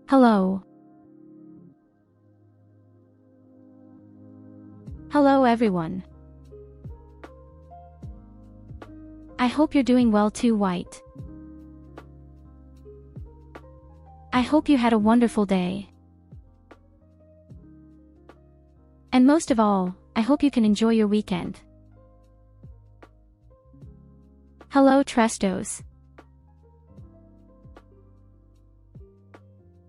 Hello. Hello everyone. I hope you're doing well too, White. I hope you had a wonderful day. And most of all, I hope you can enjoy your weekend. Hello Trestos.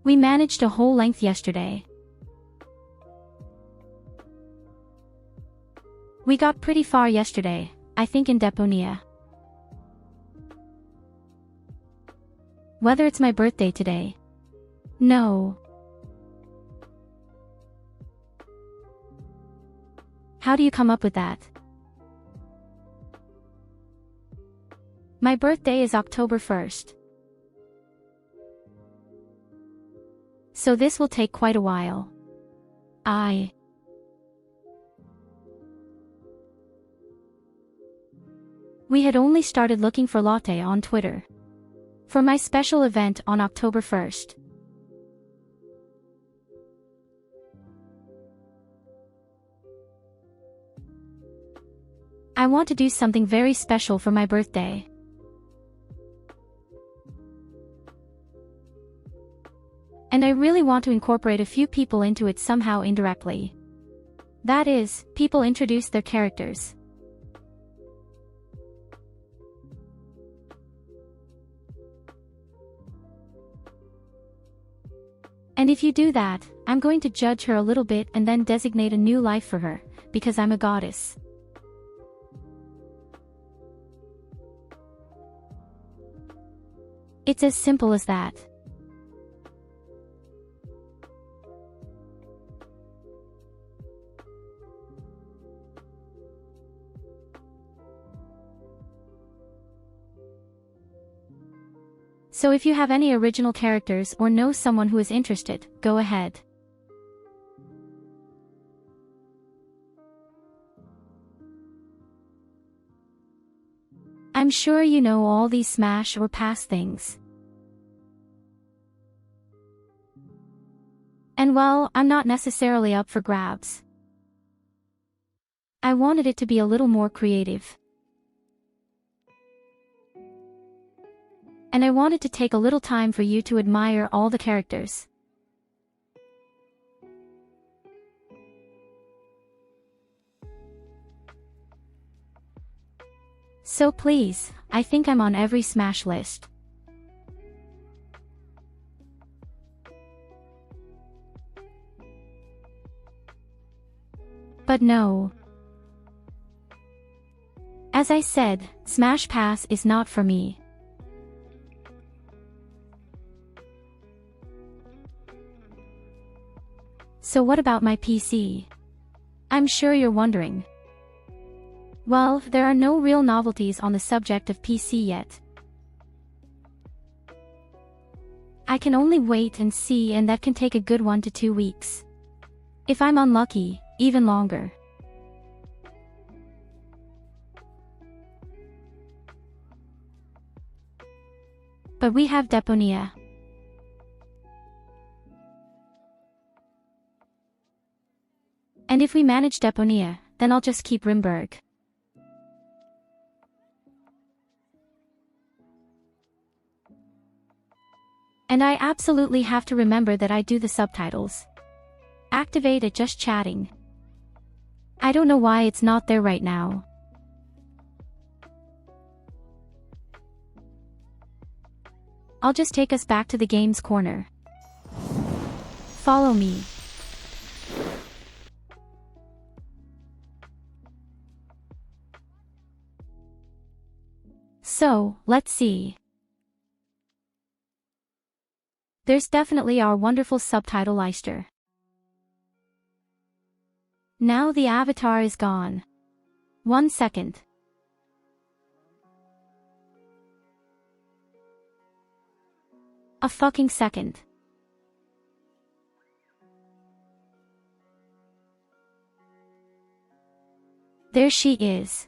We managed a whole length yesterday. We got pretty far yesterday, I think, in Deponia. Whether it's my birthday today? No. How do you come up with that? My birthday is October 1st. So this will take quite a while. We had only started looking for latte on Twitter. For my special event on October 1st. I want to do something very special for my birthday. And I really want to incorporate a few people into it somehow indirectly. That is, people introduce their characters. And if you do that, I'm going to judge her a little bit and then designate a new life for her, because I'm a goddess. It's as simple as that. So if you have any original characters or know someone who is interested, go ahead. I'm sure you know all these smash or pass things. And well, I'm not necessarily up for grabs. I wanted it to be a little more creative. And I wanted to take a little time for you to admire all the characters. So please, I think I'm on every smash list. But no. As I said, Smash Pass is not for me. So what about my PC? I'm sure you're wondering. Well, there are no real novelties on the subject of PC yet. I can only wait and see, and that can take a good 1 to 2 weeks. If I'm unlucky, even longer. But we have Deponia. And if we manage Deponia, then I'll just keep Rimberg. And I absolutely have to remember that I do the subtitles. Activate at just chatting. I don't know why it's not there right now. I'll just take us back to the games corner. Follow me. So, let's see. There's definitely our wonderful subtitle Leister. Now the avatar is gone. 1 second. A fucking second. There she is.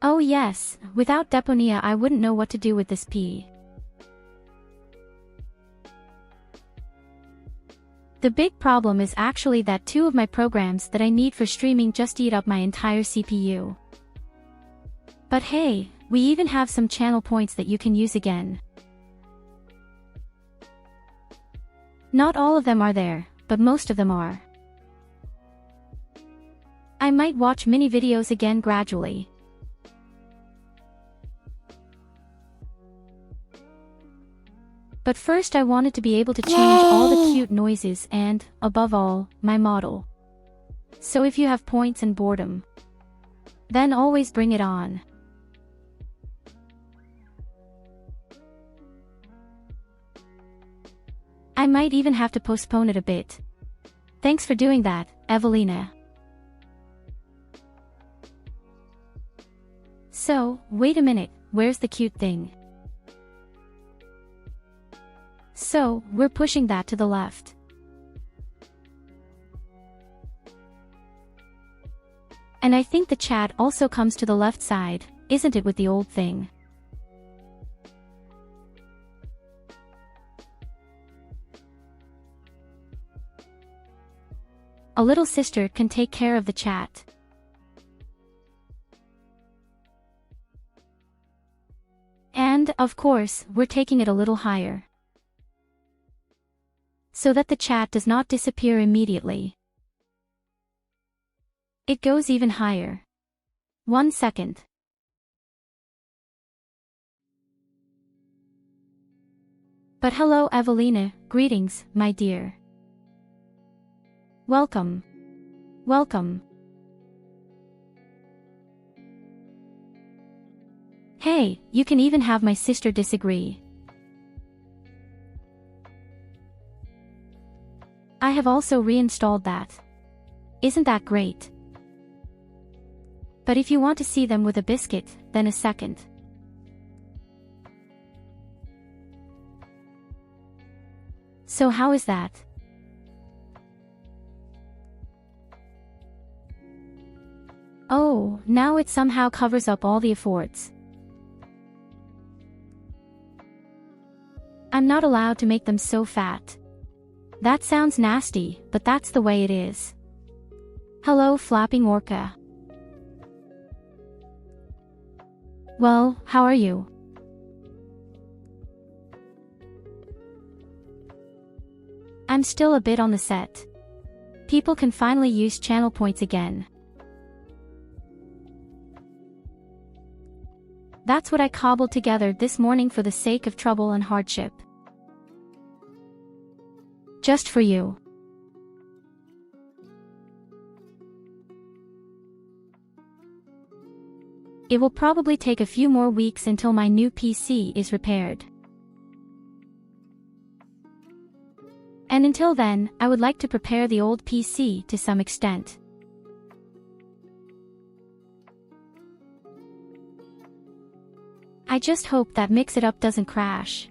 Oh yes, without Deponia I wouldn't know what to do with this P. The big problem is actually that two of my programs that I need for streaming just eat up my entire CPU. But hey, we even have some channel points that you can use again. Not all of them are there, but most of them are. I might watch mini videos again gradually. But first I wanted to be able to change all the cute noises and, above all, my model. So if you have points and boredom, then always bring it on. I might even have to postpone it a bit. Thanks for doing that, Evelina. So, wait a minute, where's the cute thing? So, we're pushing that to the left. And I think the chat also comes to the left side, isn't it, with the old thing? A little sister can take care of the chat. And, of course, we're taking it a little higher, so that the chat does not disappear immediately. It goes even higher. 1 second. But hello Evelina, greetings, my dear. Welcome. Welcome. Hey, you can even have my sister disagree. I have also reinstalled that. Isn't that great? But if you want to see them with a biscuit, then a second. So how is that? Oh, now it somehow covers up all the efforts. I'm not allowed to make them so fat. That sounds nasty, but that's the way it is. Hello flapping orca. Well, how are you? I'm still a bit on the set. People can finally use channel points again. That's what I cobbled together this morning for the sake of trouble and hardship. Just for you. It will probably take a few more weeks until my new PC is repaired. And until then, I would like to prepare the old PC to some extent. I just hope that Mix It Up doesn't crash.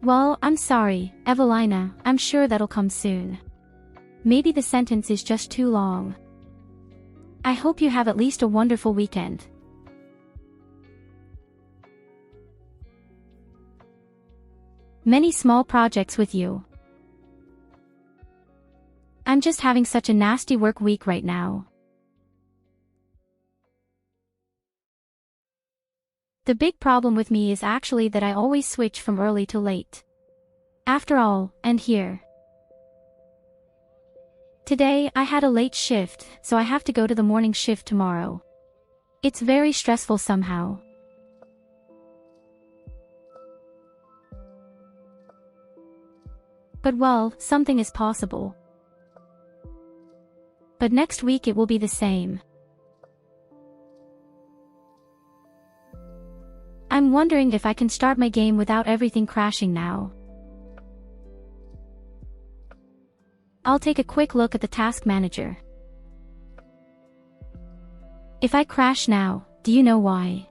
Well, I'm sorry, Evelina, I'm sure that'll come soon. Maybe the sentence is just too long. I hope you have at least a wonderful weekend. Many small projects with you. I'm just having such a nasty work week right now. The big problem with me is actually that I always switch from early to late. After all, and here. Today I had a late shift, so I have to go to the morning shift tomorrow. It's very stressful somehow. But well, something is possible. But next week it will be the same. I'm wondering if I can start my game without everything crashing now. I'll take a quick look at the task manager. If I crash now, do you know why?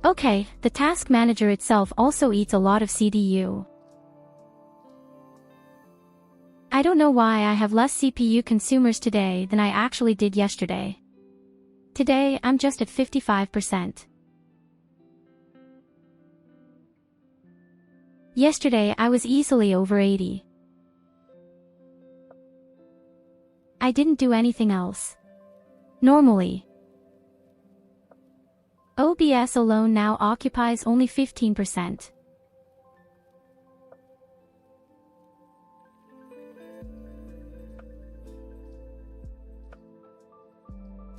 Okay, the task manager itself also eats a lot of CDU. I don't know why I have less CPU consumers today than I actually did yesterday. Today, I'm just at 55%. Yesterday, I was easily over 80. I didn't do anything else. Normally. OBS alone now occupies only 15%.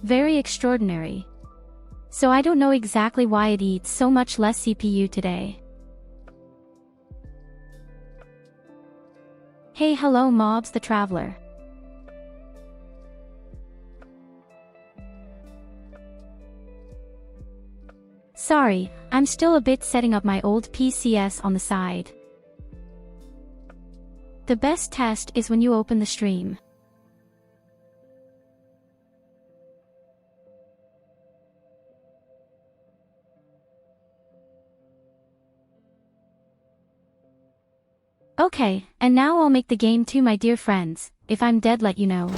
Very extraordinary. So I don't know exactly why it eats so much less CPU today. Hey, hello Mobs the Traveler. Sorry, I'm still a bit setting up my old PCS on the side. The best test is when you open the stream. Okay, and now I'll make the game too, my dear friends. If I'm dead, let you know.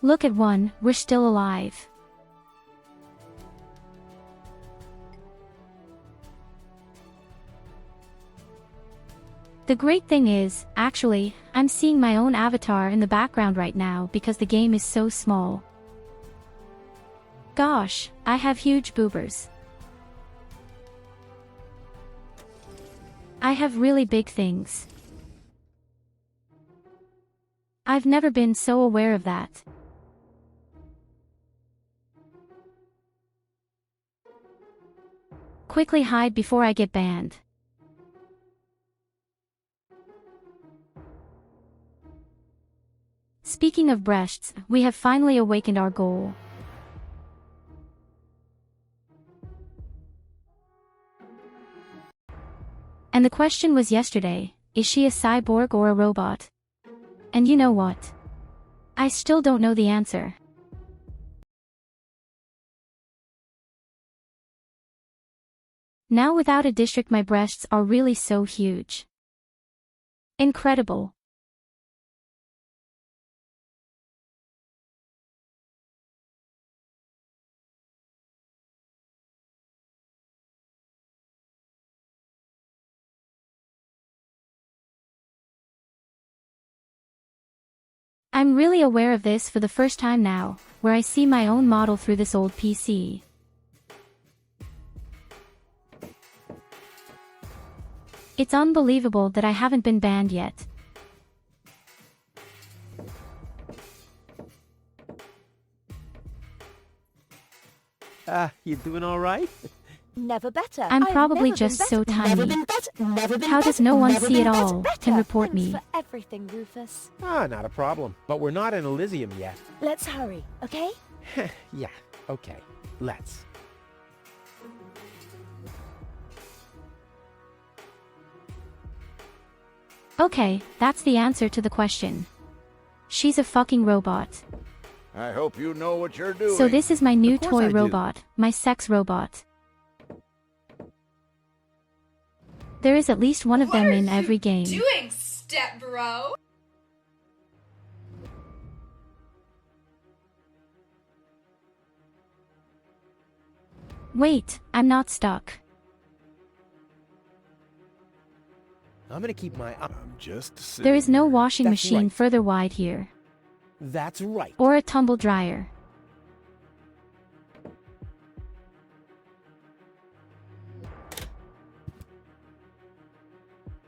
Look at one, we're still alive. The great thing is, actually, I'm seeing my own avatar in the background right now because the game is so small. Gosh, I have huge boobers. I have really big things. I've never been so aware of that. Quickly hide before I get banned. Speaking of breasts, we have finally awakened our goal. And the question was yesterday, is she a cyborg or a robot? And you know what? I still don't know the answer. Now without a district my breasts are really so huge. Incredible. I'm really aware of this for the first time now, where I see my own model through this old PC. It's unbelievable that I haven't been banned yet. You doing all right? Never better. I'm probably just so tiny. How does no one see it all? Can report me. Thanks for everything, Rufus. Not a problem. But we're not in Elysium yet. Let's hurry, okay? Yeah, okay. Let's. Okay, that's the answer to the question. She's a fucking robot. I hope you know what you're doing. So this is my new Of course toy I do. robot, my sex robot. There is at least one of them in every game. Doing, step bro? Wait, I'm not stuck. I'm gonna keep my eye. I'm just sitting There is no here. washing That's machine right. further wide here. That's right. Or a tumble dryer.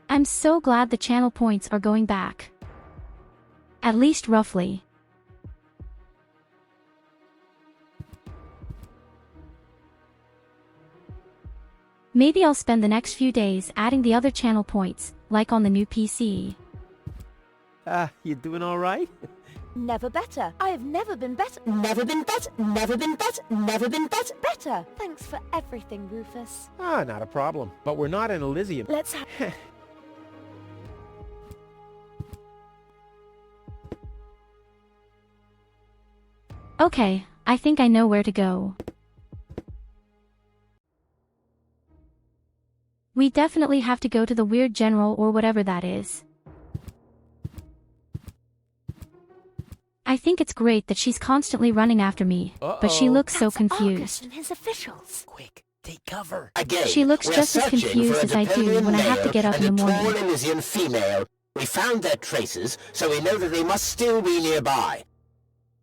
I'm so glad the channel points are going back. At least roughly. Maybe I'll spend the next few days adding the other channel points, like on the new PC. You doing all right? Never better. I have never been better. Never been better. Never been better. Never been better. Better. Thanks for everything, Rufus. Ah, not a problem. But we're not in Elysium. Let's have... Okay, I think I know where to go. We definitely have to go to the weird general or whatever that is. I think it's great that she's constantly running after me, but she looks so That's Argus confused. and his officials. Quick, take cover. Again, She looks we're just as searching confused for a as I do Deponian when I have to male get up in the and a morning. tall Elysian female. We found their traces, so we know that they must still be nearby.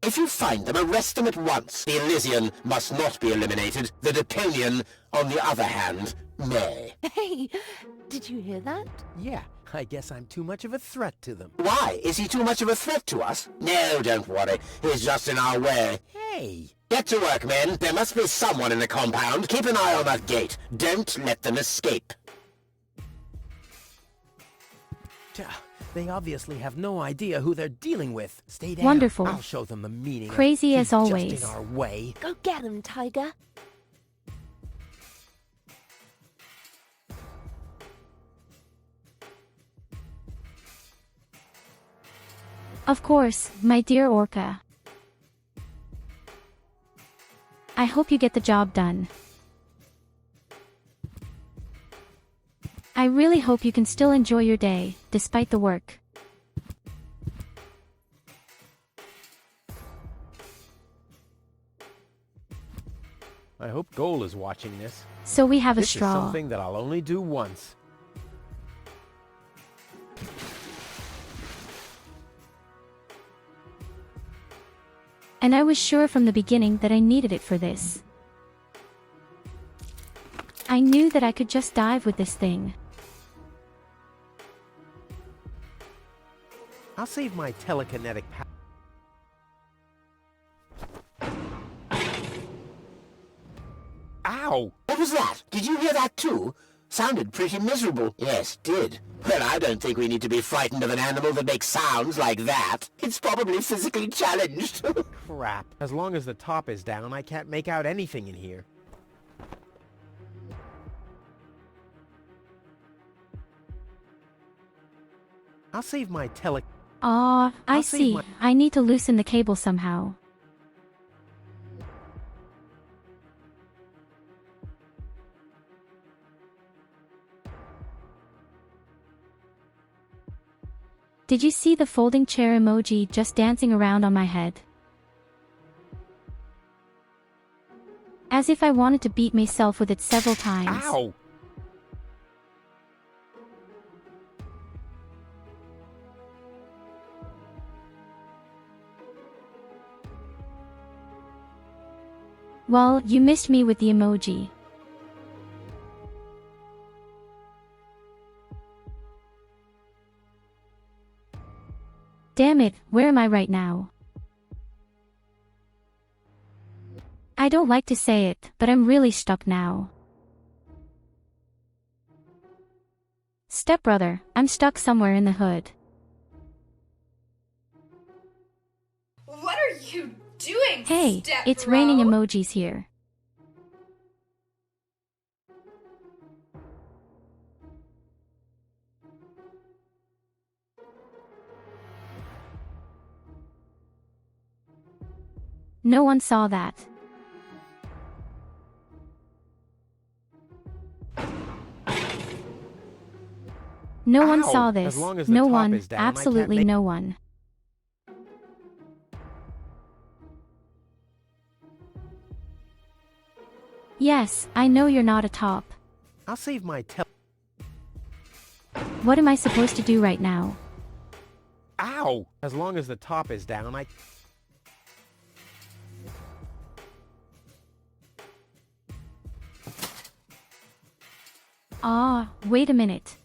If you find them, arrest them at once. The Elysian must not be eliminated. The Deponian, on the other hand, may. Hey, did you hear that? Yeah, I guess I'm too much of a threat to them. Why? Is he too much of a threat to us? No, don't worry. He's just in our way. Hey! Get to work, men. There must be someone in the compound. Keep an eye on that gate. Don't let them escape. They obviously have no idea who they're dealing with. Stay down. Wonderful. I'll show them the meaning. Crazy as He's always. Just in our way. Go get him, Tiger. Of course, my dear Orca. I hope you get the job done. I really hope you can still enjoy your day, despite the work. I hope Goal is watching this. So we have a This is straw. something that I'll only do once. And I was sure from the beginning that I needed it for this. I knew that I could just dive with this thing. I'll save my telekinetic power. Ow! What was that? Did you hear that too? Sounded pretty miserable. Yes, did. Well, I don't think we need to be frightened of an animal that makes sounds like that. It's probably physically challenged. Crap. As long as the top is down, I can't make out anything in here. I'll save my Ah, I I'll save see. my- I need to loosen the cable somehow. Did you see the folding chair emoji just dancing around on my head? As if I wanted to beat myself with it several times. Ow! Well, you missed me with the emoji. Damn it, where am I right now? I don't like to say it, but I'm really stuck now. Stepbrother, I'm stuck somewhere in the hood. What are you doing, Hey, step it's bro? raining emojis here. No one saw that. No one Ow! saw As this. long as the No top one, is down, I can't absolutely make- no one. Yes, I know you're not a top. I'll save my What am I supposed to do right now? Ow! As long as the top is down, I... Ah, wait a minute.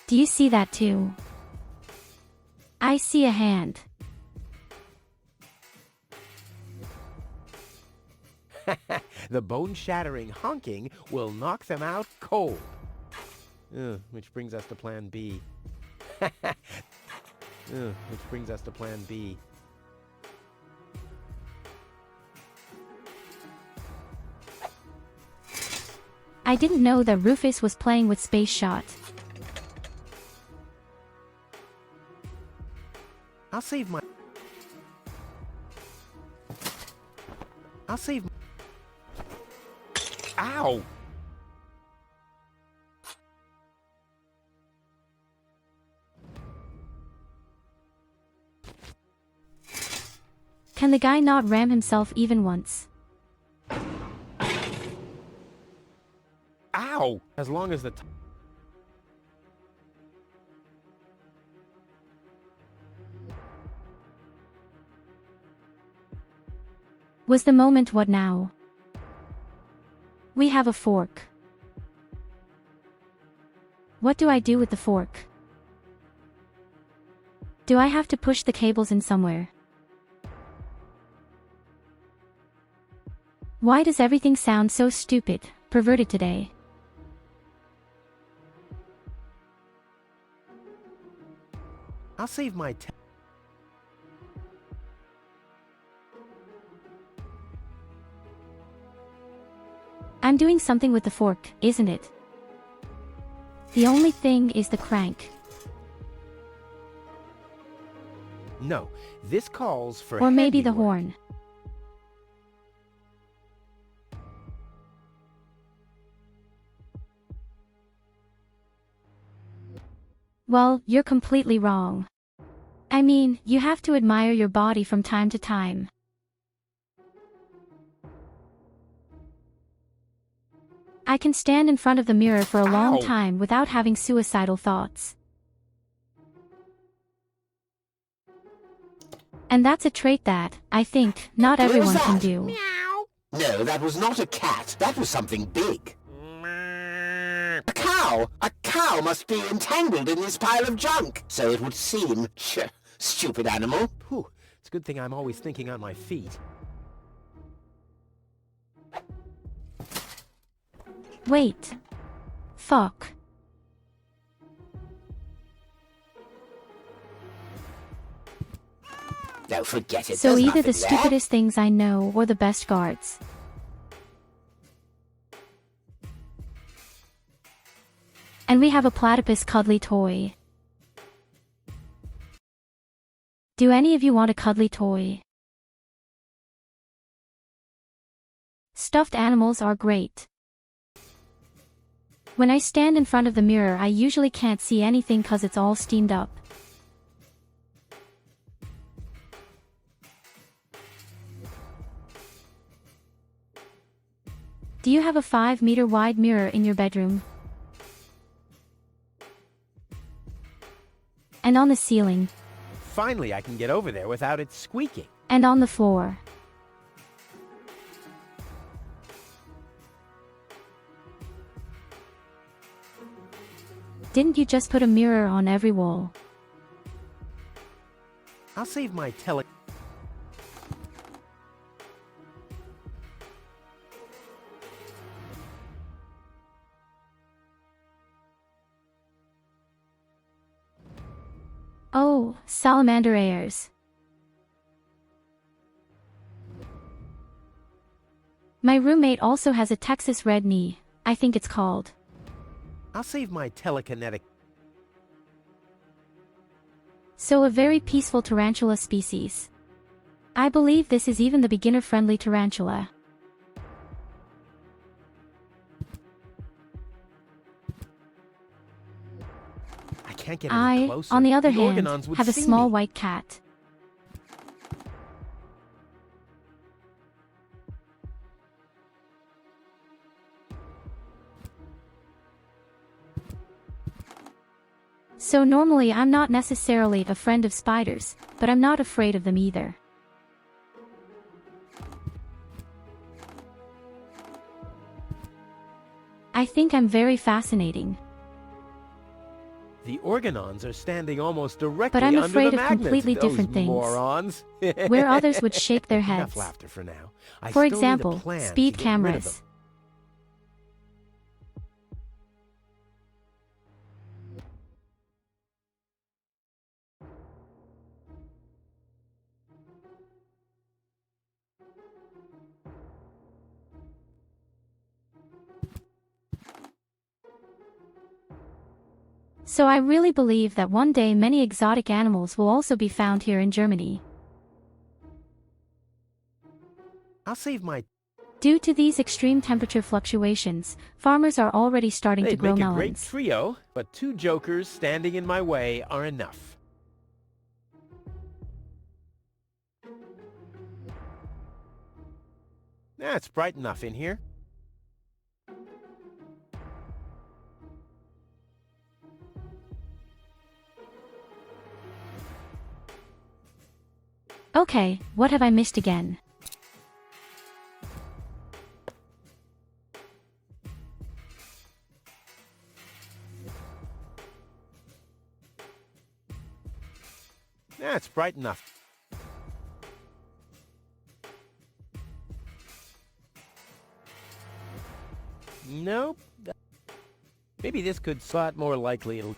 Do you see that too? I see a hand. The bone-shattering honking will knock them out cold. Which brings us to Plan B. Which brings us to Plan B. I didn't know that Rufus was playing with Space Shot. I'll save my... Ow! Can the guy not ram himself even once? Ow! As long as the... Was the moment what now? We have a fork. What do I do with the fork? Do I have to push the cables in somewhere? Why does everything sound so stupid, perverted today? I'll save my... I'm doing something with the fork, isn't it? The only thing is the crank. No, this calls for... Or maybe the handiwork. horn. Well, you're completely wrong. I mean, you have to admire your body from time to time. I can stand in front of the mirror for a long Ow. time without having suicidal thoughts. And that's a trait that, I think, not What was everyone can that? do. No, that was not a cat. That was something big. A cow! A cow must be entangled in this pile of junk. So it would seem. Stupid animal. Whew, it's a good thing I'm always thinking on my feet. Wait. Fuck. No, forget it. So There's either the nothing there. stupidest things I know or the best guards. And we have a platypus cuddly toy. Do any of you want a cuddly toy? Stuffed animals are great. When I stand in front of the mirror, I usually can't see anything 'cause it's all steamed up. Do you have a 5-meter wide mirror in your bedroom? And on the ceiling? Finally, I can get over there without it squeaking. And on the floor? Didn't you just put a mirror on every wall? I'll save my tele... Oh, salamander airs. My roommate also has a Texas red knee, I think it's called. I'll save my telekinetic... So a very peaceful tarantula species. I believe this is even the beginner-friendly tarantula. I can't get any I, closer. on the other hand, Organons would have a see small me. white cat. So normally I'm not necessarily a friend of spiders, but I'm not afraid of them either. I think I'm very fascinating. The organons are standing almost directly But I'm under afraid the of magnets. completely Those different things. morons. Where others would shake their Enough heads. laughter for now. I For still need a example, plan speed to get rid of cameras. them. So I really believe that one day many exotic animals will also be found here in Germany. I'll save my... Due to these extreme temperature fluctuations, farmers are already starting to They'd grow make a great melons. trio, but 2 jokers standing in my way are enough. It's bright enough in here. Okay, what have I missed again? It's bright enough. Nope. Maybe this could spot more likely it'll...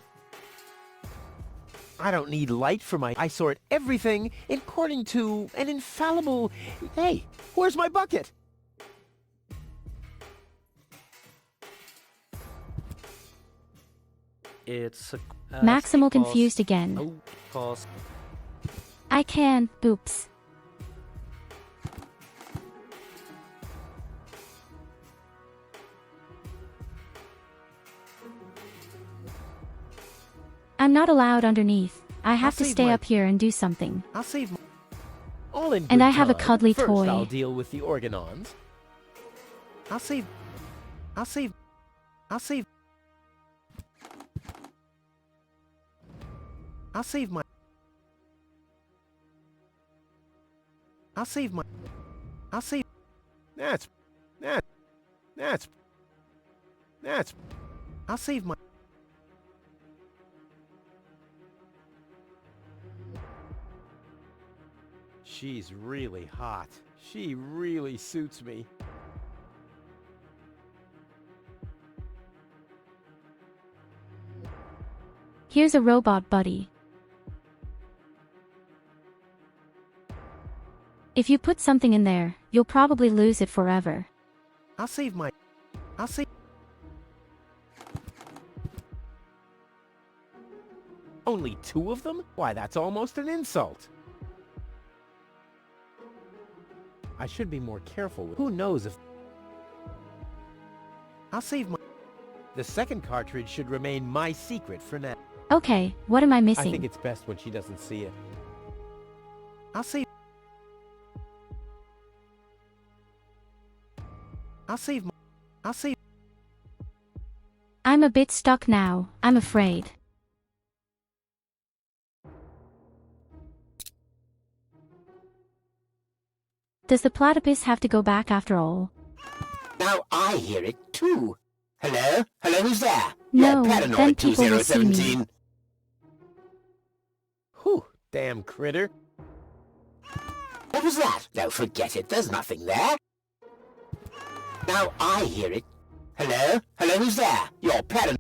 I don't need light for my... I sort everything according to an infallible... Hey, where's my bucket? It's Maximal confused again. Oh, cause I can, oops. I'm not allowed underneath. I have to save stay my- up here and do something. I'll save my... All in And good I have a time. cuddly First, toy. I'll deal with the organons. I'll save... I'll save... I'll save... I'll save my... I'll save my... I'll save... That's... I'll save my... She's really hot. She really suits me. Here's a robot buddy. If you put something in there, you'll probably lose it forever. I'll save my... I'll save... Only 2 of them? Why, that's almost an insult. I should be more careful with... Who knows if... I'll save my... The second cartridge should remain my secret for now. Okay, what am I I missing? think it's best when she doesn't see it. I'll save... I'll save my... I'll save... I'm a bit stuck now, I'm afraid. Does the platypus have to go back after all? Now I hear it too. Hello? Hello, who's there? No, You're then paranoid people will see me. 2017. Whew, damn critter. What was that? No, forget it. There's nothing there. Now I hear it. Hello? Hello, who's there? You're paranoid.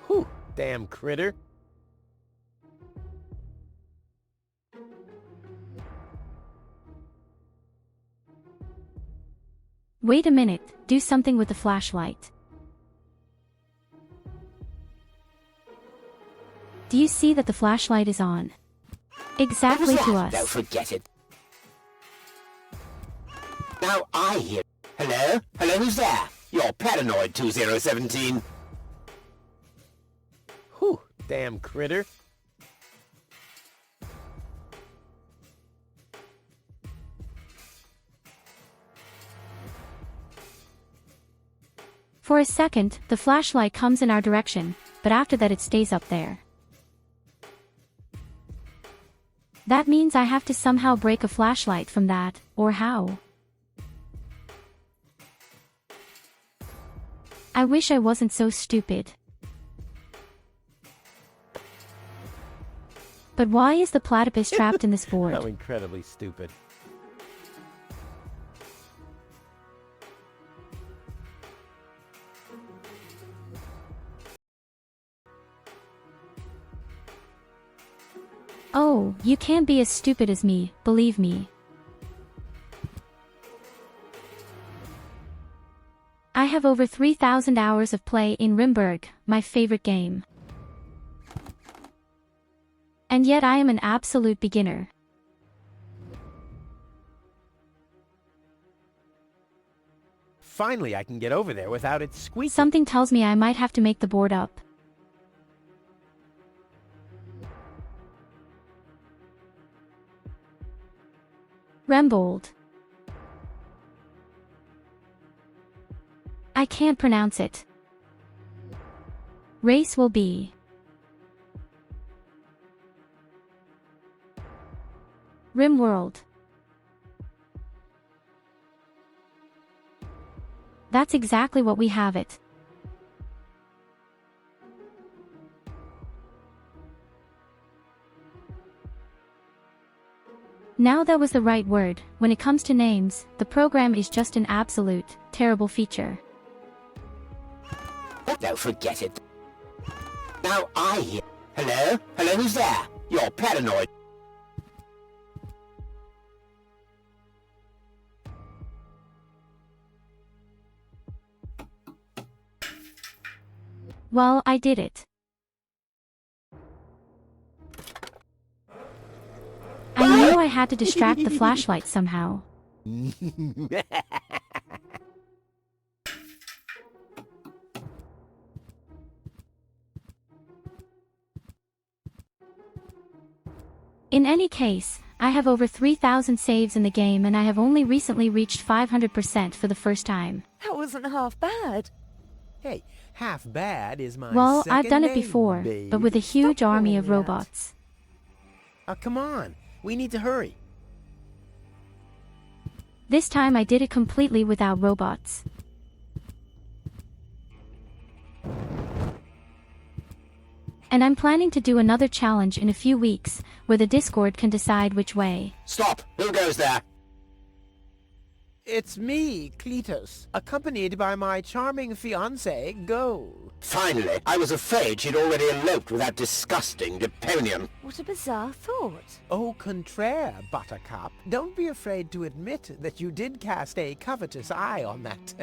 Whew, damn critter. Wait a minute, do something with the flashlight. Do you see that the flashlight is on? Exactly What to was that? No, us. forget it. Now I hear... Hello? Hello, who's there? You're paranoid 2017. Whew, damn critter. For a second, the flashlight comes in our direction, but after that it stays up there. That means I have to somehow break a flashlight from that, or how? I wish I wasn't so stupid. But why is the platypus trapped in this void? How incredibly stupid. Oh, you can't be as stupid as me, believe me. I have over 3,000 hours of play in Rimburg, my favorite game. And yet I am an absolute beginner. Finally, I can get over there without it squeaking. Something tells me I might have to make the board up. Rembold. I can't pronounce it. Race will be Rimworld. That's exactly what we have it. Now that was the right word. When it comes to names, the program is just an absolute, terrible feature. No, forget it. Now I hear... Hello? Hello, who's there? You're paranoid. Well, I did it. I knew I had to distract the flashlight somehow. In any case, I have over 3,000 saves in the game and I have only recently reached 500% for the first time. That wasn't half bad. Hey, half bad is my Well, second I've done it name, before, babe. but with a huge Stop army calling of me that. robots. Oh, come on. We need to hurry. This time I did it completely without robots. And I'm planning to do another challenge in a few weeks, where the Discord can decide which way. Stop! Who goes there? It's me, Cletus, accompanied by my charming fiancée, Gold. Finally, I was afraid she'd already eloped with that disgusting Deponian. What a bizarre thought. Au contraire, Buttercup. Don't be afraid to admit that you did cast a covetous eye on that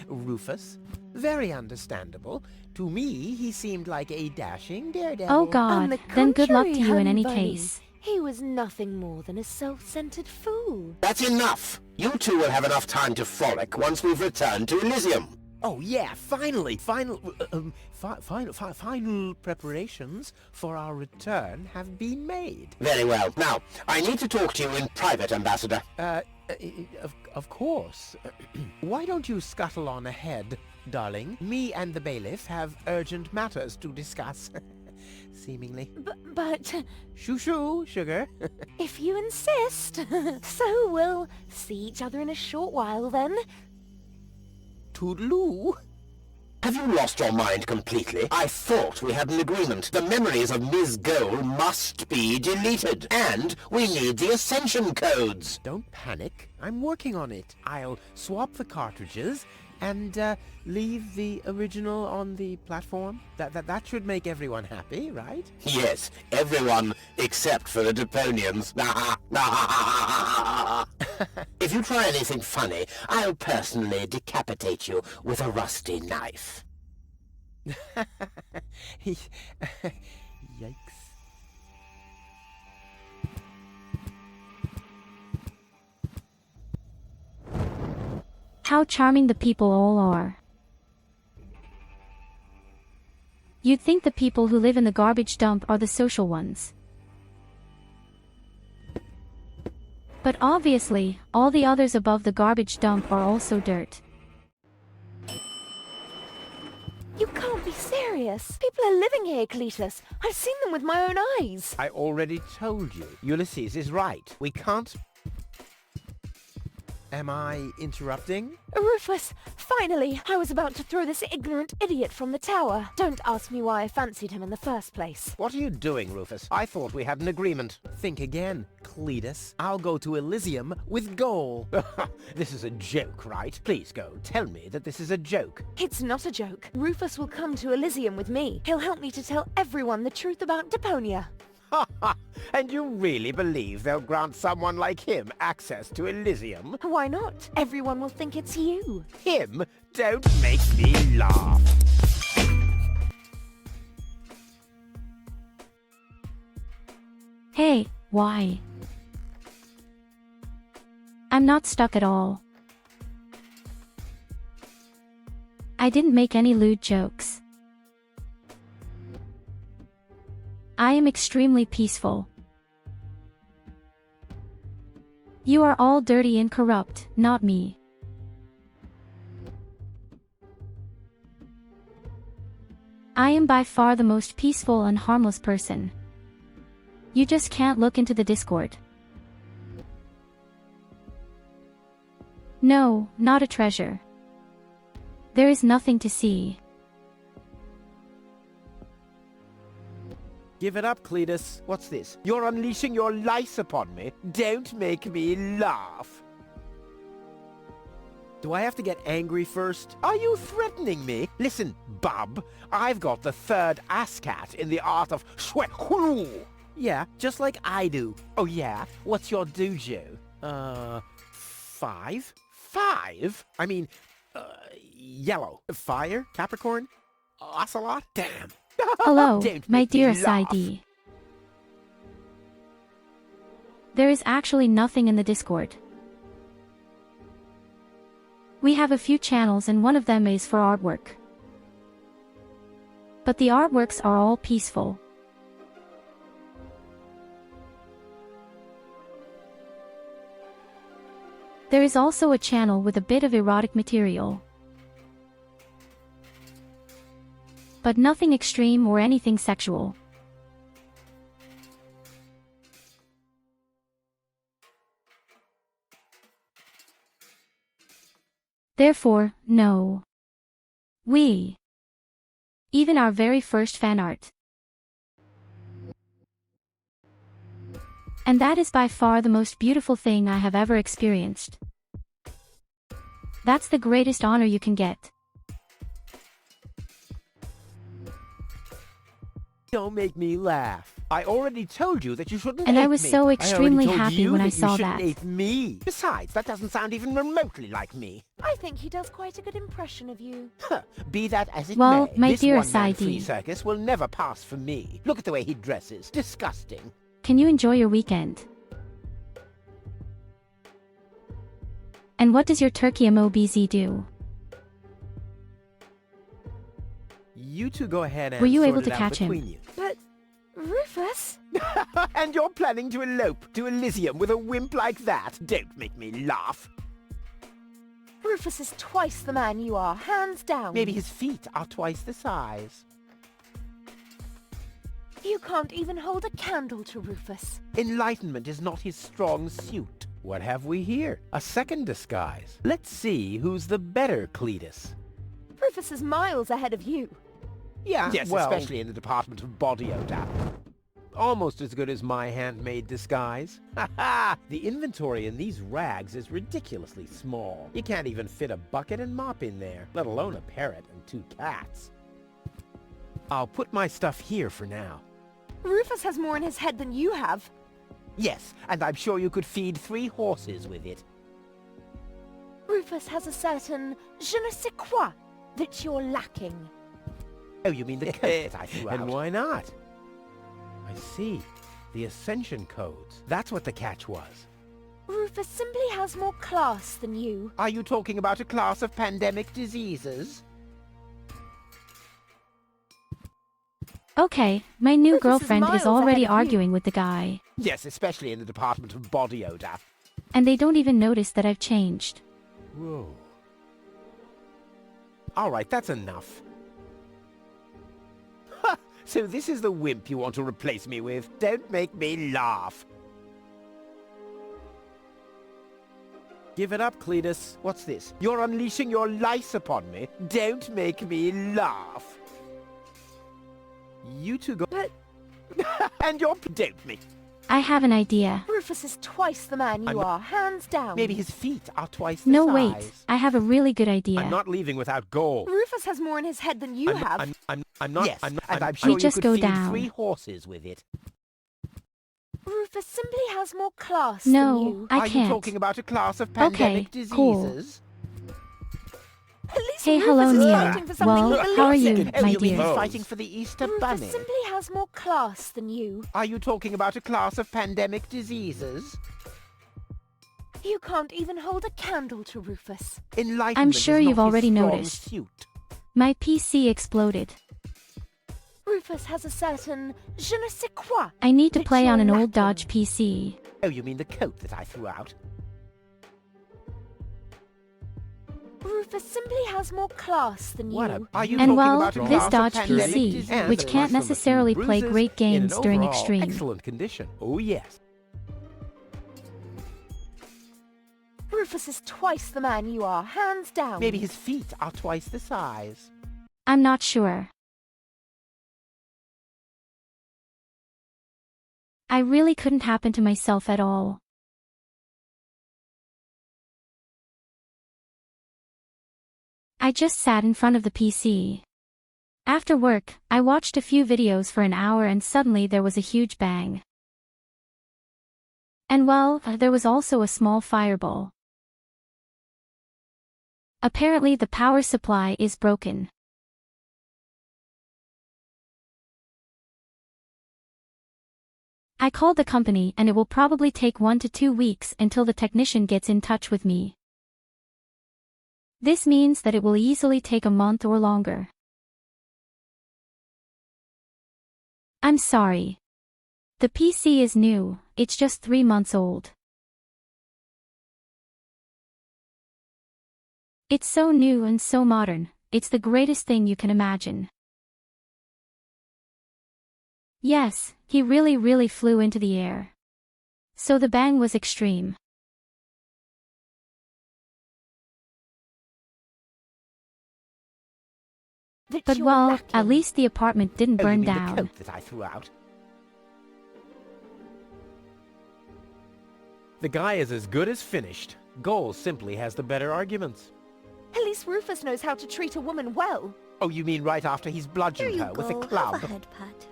Rufus. Very understandable. To me, he seemed like a dashing daredevil. Oh On god, the then good luck to contrary, you in any Honey Bunny, case. He was nothing more than a self-centered fool. That's enough! You two will have enough time to frolic once we've returned to Elysium. Oh yeah, finally, final preparations for our return have been made. Very well. Now, I need to talk to you in private, Ambassador. Of course. Why don't you scuttle on ahead, darling? Me and the bailiff have urgent matters to discuss. Seemingly. But Shoo-shoo, sugar. if you insist, so we'll see each other in a short while then. Toodaloo. Have you lost your mind completely? I thought we had an agreement. The memories of Ms. Gold must be deleted. And we need the Ascension codes. Don't panic. I'm working on it. I'll swap the cartridges and leave the original on the platform. That should make everyone happy, right? Yes, everyone except for the Deponians. If you try anything funny, I'll personally decapitate you with a rusty knife. Yikes. How charming the people all are. You'd think the people who live in the garbage dump are the social ones. But obviously, all the others above the garbage dump are also dirt. You can't be serious. People are living here, Cletus. I've seen them with my own eyes. I already told you. Ulysses is right. We can't... Am I interrupting? Rufus, finally! I was about to throw this ignorant idiot from the tower. Don't ask me why I fancied him in the first place. What are you doing, Rufus? I thought we had an agreement. Think again, Cletus. I'll go to Elysium with Goal. This is a joke, right? Please go. Tell me that this is a joke. It's not a joke. Rufus will come to Elysium with me. He'll help me to tell everyone the truth about Deponia. And you really believe they'll grant someone like him access to Elysium? Why not? Everyone will think it's you. Him? Don't make me laugh. Hey, why? I'm not stuck at all. I didn't make any lewd jokes. I am extremely peaceful. You are all dirty and corrupt, not me. I am by far the most peaceful and harmless person. You just can't look into the Discord. No, not a treasure. There is nothing to see. Give it up, Cletus. What's this? You're unleashing your lice upon me. Don't make me laugh. Do I have to get angry first? Are you threatening me? Listen, bub. I've got the third ASCAT in the art of Shwekulu. Yeah, just like I do. Oh yeah? What's your dojo? 5? 5? I mean, yellow. Fire? Capricorn? Ocelot? Damn. Hello, Don't my make me dear laugh. Side. There is actually nothing in the Discord. We have a few channels and one of them is for artwork. But the artworks are all peaceful. There is also a channel with a bit of erotic material. But nothing extreme or anything sexual. Therefore, no. Even our very first fan art. And that is by far the most beautiful thing I have ever experienced. That's the greatest honor you can get. Don't make me laugh. I already told you that you shouldn't And hate I was me. so I extremely already told happy you when I that saw you shouldn't that. hate me. Besides, that doesn't sound even remotely like me. I think he does quite a good impression of you. Be that as it Well, may, my this dear one-man Side. flea circus will never pass for me. Look at the way he dresses. Disgusting. Can you enjoy your weekend? And what does your turkey MOBZ do? You two go ahead and Were you sort able it to out catch him? between you. But, Rufus? And you're planning to elope to Elysium with a wimp like that? Don't make me laugh. Rufus is twice the man you are, hands down. Maybe his feet are twice the size. You can't even hold a candle to Rufus. Enlightenment is not his strong suit. What have we here? A second disguise. Let's see who's the better Cletus. Rufus is miles ahead of you. Yeah, Yes, well, especially in the department of body odor. Almost as good as my handmade disguise. Ha ha! The inventory in these rags is ridiculously small. You can't even fit a bucket and mop in there, let alone a parrot and 2 cats. I'll put my stuff here for now. Rufus has more in his head than you have. Yes, and I'm sure you could feed 3 horses with it. Rufus has a certain je ne sais quoi that you're lacking. Oh, you mean the coat that I threw out? And why not? I see. The Ascension codes. That's what the catch was. Rufus simply has more class than you. Are you talking about a class of pandemic diseases? Okay, my new Rufus is girlfriend miles is already ahead of you. arguing with the guy. Yes, especially in the department of body odor. And they don't even notice that I've changed. Whoa. All right, that's enough. Ha! So this is the wimp you want to replace me with? Don't make me laugh. Give it up, Cletus. What's this? You're unleashing your lice upon me? Don't make me laugh. You two go... But and you're... Don't me. I have an idea. Rufus is twice the man you are, hands down. Maybe his feet are twice the No, size. wait. I have a really good idea. I'm not leaving without gold. Rufus has more in his head than you have. I'm not... Yes, and I'm We sure you just could go feed down. 3 horses with it. Rufus simply has more class No, than you. I Are can't. you talking about a class of Okay, pandemic cool. diseases? At least Hey, Rufus hello, is Neil. fighting for something Well, he believes how are you, in. Oh, my you mean dear? he's fighting for the Easter Rufus Bunny? simply has more class than you. Are you talking about a class of pandemic diseases? You can't even hold a candle to Rufus. Enlightenment I'm sure is not you've his already strong noticed. suit. My PC exploded. Rufus has a certain je ne sais quoi. I need to that play on you're an old lacking. Dodge PC. Oh, you mean the coat that I threw out? Rufus simply has more class than What you. Are you And talking well, about a this class of Dodge pandemic PC, diseases? which And can't from a few necessarily play bruises great in an games during overall extreme. Excellent condition. Oh yes. Rufus is twice the man you are, hands down. Maybe his feet are twice the size. I'm not sure. I really couldn't happen to myself at all. I just sat in front of the PC. After work, I watched a few videos for an hour and suddenly there was a huge bang. And well, there was also a small fireball. Apparently the power supply is broken. I called the company and it will probably take 1 to 2 weeks until the technician gets in touch with me. This means that it will easily take a month or longer. I'm sorry. The PC is new, it's just 3 months old. It's so new and so modern, it's the greatest thing you can imagine. Yes, he really flew into the air. So the bang was extreme. That But you're well, lacking. at least the apartment didn't Oh, you burn mean down. the coat that I threw out? The guy is as good as finished. Goal simply has the better arguments. At least Rufus knows how to treat a woman well. Oh, you mean right after he's bludgeoned her with a club? head pat.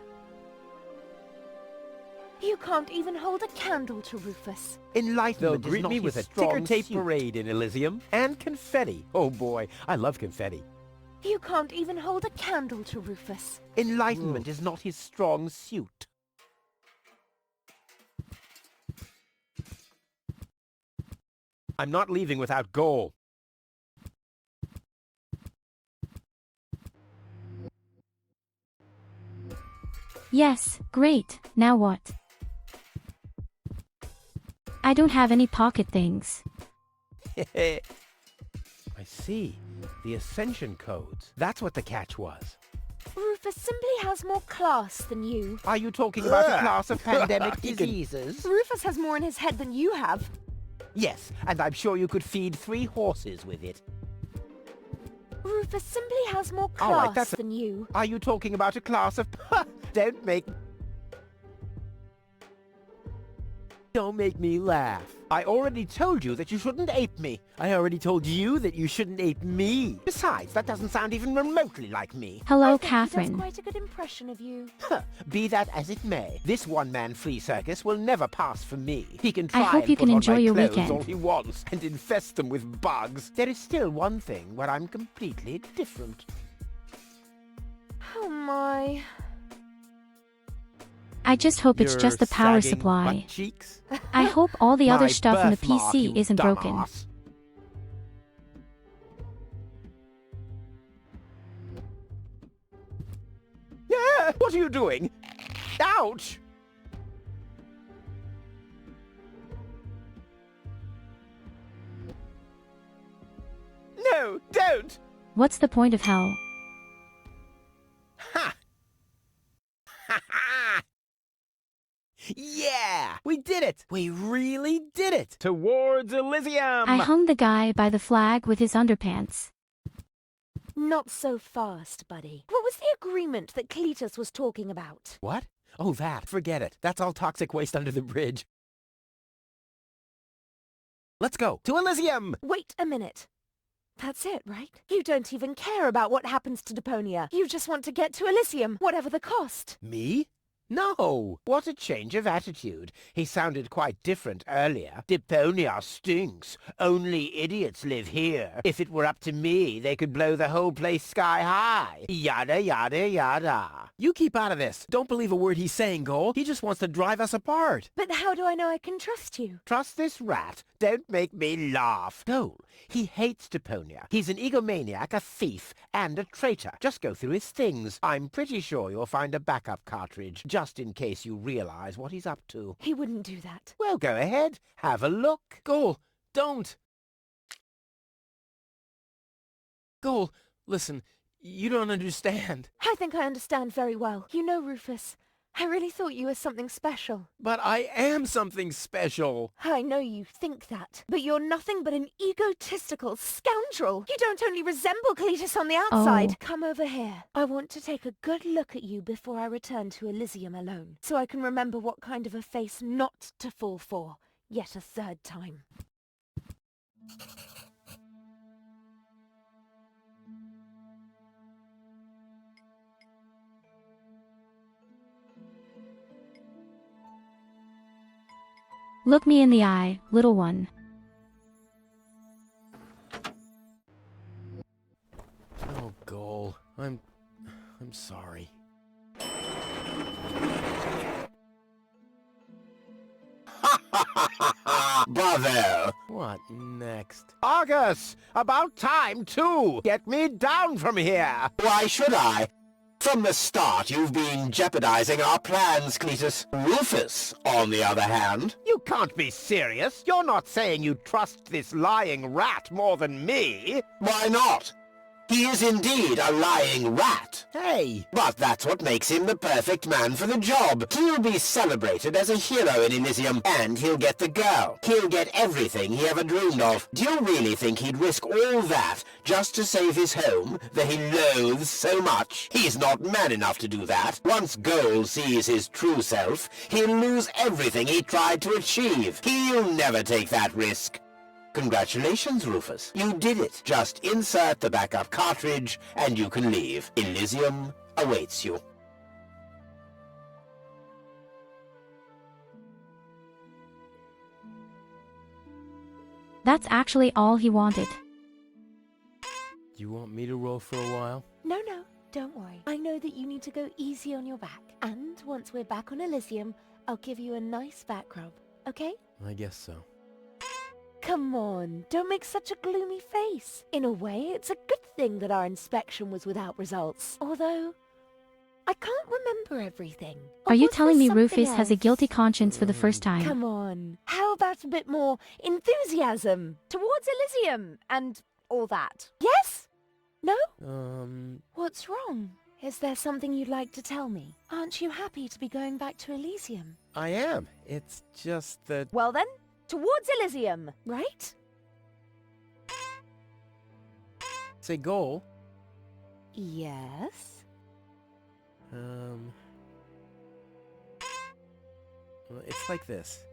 You can't even hold a candle to Rufus. Enlightenment They'll is greet not me his with a strong ticker tape suit. parade in Elysium. And confetti. Oh boy, I love confetti. You can't even hold a candle to Rufus. Enlightenment is not his strong suit. I'm not leaving without goal. Yes, great, now what? I don't have any pocket things. I see. The Ascension codes. That's what the catch was. Rufus simply has more class than you. Are you talking about a Ah. class of pandemic He can- diseases? Rufus has more in his head than you have. Yes, and I'm sure you could feed 3 horses with it. Rufus simply has more All right, class that's- than you. Are you talking about a class of... Don't make me laugh. I already told you that you shouldn't ape me. I already told you that you shouldn't ape me. Besides, that doesn't sound even remotely like me. Hello, I think He Catherine. does quite a good impression of you. Be that as it may, this one-man flea circus will never pass for me. He can try I hope and you put can on enjoy my your clothes weekend. all he wants and infest them with bugs. There is still one thing where I'm completely different. Oh my. I just hope it's just the power sagging supply. butt cheeks. I hope all the other My stuff in the birthmark, PC you isn't broken. dumbass. Yeah, what are you doing? Ouch! No, don't! What's the point of hell? Ha! Ha ha! Yeah! We did did it! We really did it! Towards Elysium! I hung the guy by the flag with his underpants. Not so fast, buddy. What was the agreement that Cletus was talking about? What? Oh, that. Forget it. That's all toxic waste under the bridge. Let's go. To Elysium! Wait a minute. That's it, right? You don't even care about what happens to Deponia. You just want to get to Elysium, whatever the cost. Me? No! What a change of attitude. He sounded quite different earlier. Deponia stinks. Only idiots live here. If it were up to me, they could blow the whole place sky high. Yada, yada, yada. You keep out of this. Don't believe a word he's saying, Goal. He just wants to drive us apart. But how do I know I can trust you? Trust this rat. Don't make me laugh. Goal. He hates Deponia. He's an egomaniac, a thief, and a traitor. Just go through his things. I'm pretty sure you'll find a backup cartridge, just in case you realize what he's up to. He wouldn't do that. Well, go ahead. Have a look. Goal, don't. Goal, listen, you don't understand. I think I understand very well. You know, Rufus, I really thought you were something special. But I am something special. I know you think that, but you're nothing but an egotistical scoundrel. You don't only resemble Cletus on the outside. Oh. Come over here. I want to take a good look at you before I return to Elysium alone, so I can remember what kind of a face not to fall for, yet a third time. Look me in the eye, little one. Oh, Goal, I'm sorry. Bravo! What next? Argus! About time, too! Get me down from here! Why should I? From the start, you've been jeopardizing our plans, Cletus. Rufus, on the other hand... You can't be serious! You're not saying you trust this lying rat more than me! Why not? He is indeed a lying rat. Hey! But that's what makes him the perfect man for the job. He'll be celebrated as a hero in Elysium, and he'll get the girl. He'll get everything he ever dreamed of. Do you really think he'd risk all that just to save his home that he loathes so much? He's not man enough to do that. Once Goal sees his true self, he'll lose everything he tried to achieve. He'll never take that risk. Congratulations, Rufus. You did it. Just insert the backup cartridge and you can leave. Elysium awaits you. That's actually all he wanted. You want me to roll for a while? No, don't worry. I know that you need to go easy on your back. And once we're back on Elysium, I'll give you a nice back rub, okay? I guess so. Come on, don't make such a gloomy face. In a way, it's a good thing that our inspection was without results. Although, I can't remember everything. Are you Was there telling me something Rufus has a else? guilty conscience for the first time? Come on, how about a bit more enthusiasm towards Elysium and all that? Yes? No? What's wrong? Is there something you'd like to tell me? Aren't you happy to be going back to Elysium? I am. It's just that... Well then, towards Elysium, right? Say, Goal. Yes? Well, it's like this.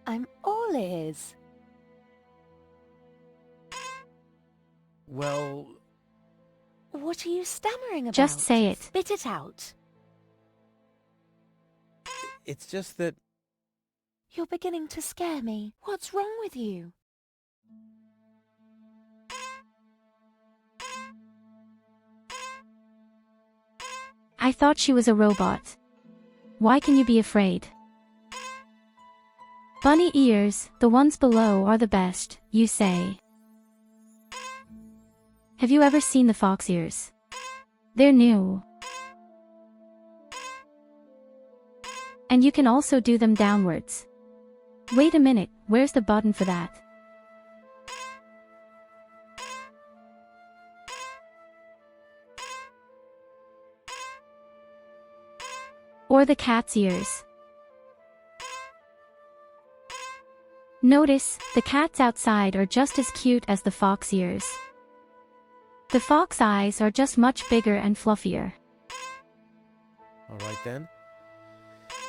I'm all ears. Well... What are you stammering about? Just say it. Spit it out. It's just that... You're beginning to scare me. What's wrong with you? I thought she was a robot. Why can you be afraid? Bunny ears, the ones below are the best, you say. Have you ever seen the fox ears? They're new. And you can also do them downwards. Wait a minute, where's the button for that? Or the cat's ears. Notice, the cats outside are just as cute as the fox ears. The fox eyes are just much bigger and fluffier. Alright then.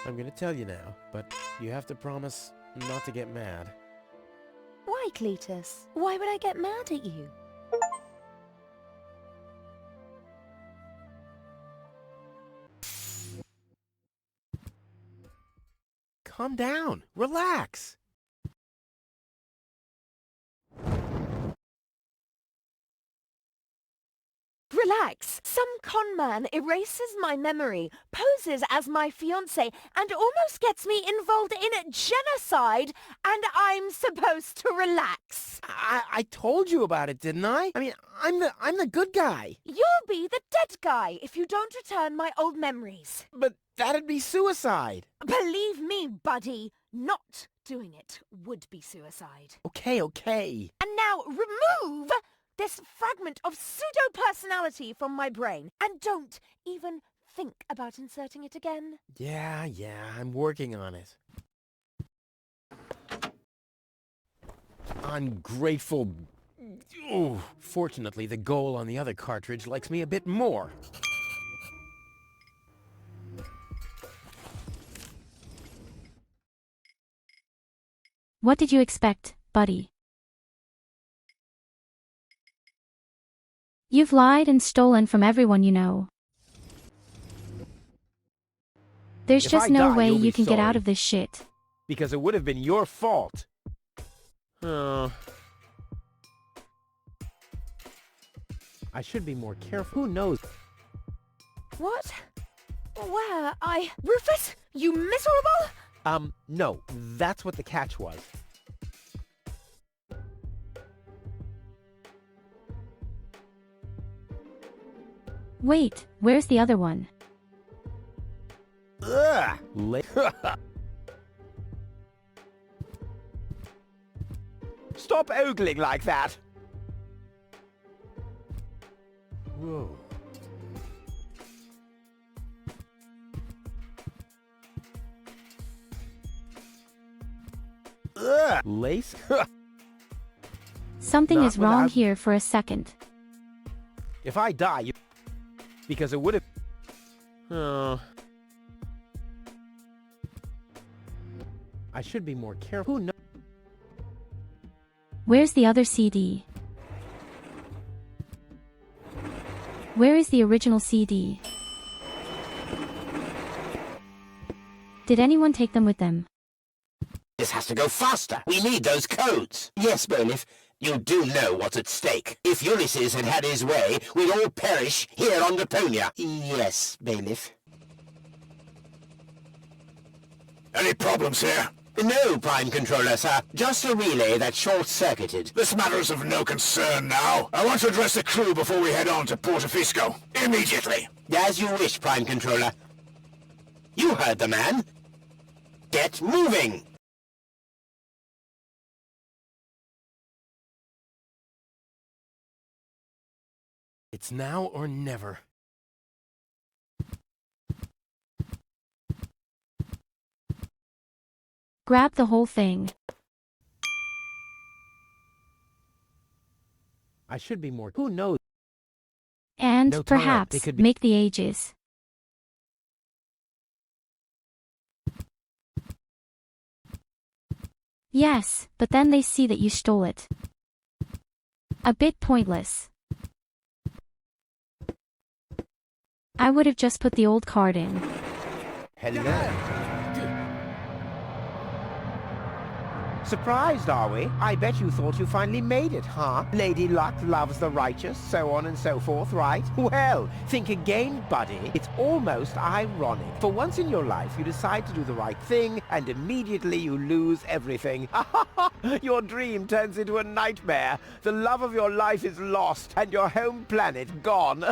I'm gonna tell you now, but you have to promise not to get mad. Why, Cletus? Why would I get mad at you? Calm down. Relax. Relax. Some con man erases my memory, poses as my fiancé, and almost gets me involved in genocide, and I'm supposed to relax. I told you about it, didn't I? I mean, I'm the good guy. You'll be the dead guy if you don't return my old memories. But that'd be suicide. Believe me, buddy, not doing it would be suicide. Okay, okay. And now remove this fragment of pseudo-personality from my brain, and don't even think about inserting it again. Yeah, I'm working on it. Ungrateful... Ooh, fortunately, the goal on the other cartridge likes me a bit more. What did you expect, buddy? You've lied and stolen from everyone you know. There's If just I no die, way you'll be you can get out sorry. of this shit. Because it would have been your fault. I should be more careful. Who knows? What? Where? Rufus? You miserable? No. That's what the catch was. Wait, where's the other one? Ugh! Stop ogling like that! Whoa. Ugh! Lace? Something Not is wrong without- here for a second. If I die, you... Because it would have... Oh. I should be more careful. Who knows? Where's the other CD? Where is the original CD? Did anyone take them with them? This has to go faster. We need those codes. Yes, bailiff, you do know what's at stake. If Ulysses had had his way, we'd all perish here on Deponia. Yes, bailiff. Any problems here? No, Prime Controller, sir. Just a relay that short-circuited. This matter's of no concern now. I want to address the crew before we head on to Portofisco. Immediately. As you wish, Prime Controller. You heard the man. Get moving! It's now or never. Grab the whole thing. I should be more... Who knows? And, No time. perhaps, They could be- make the ages. Yes, but then they see that you stole it. A bit pointless. I would have just put the old card in. Hello. Surprised, are we? I bet you thought you finally made it, huh? Lady Luck loves the righteous, so on and so forth, right? Well, think again, buddy. It's almost ironic. For once in your life, you decide to do the right thing, and immediately you lose everything. Your dream turns into a nightmare. The love of your life is lost, and your home planet gone.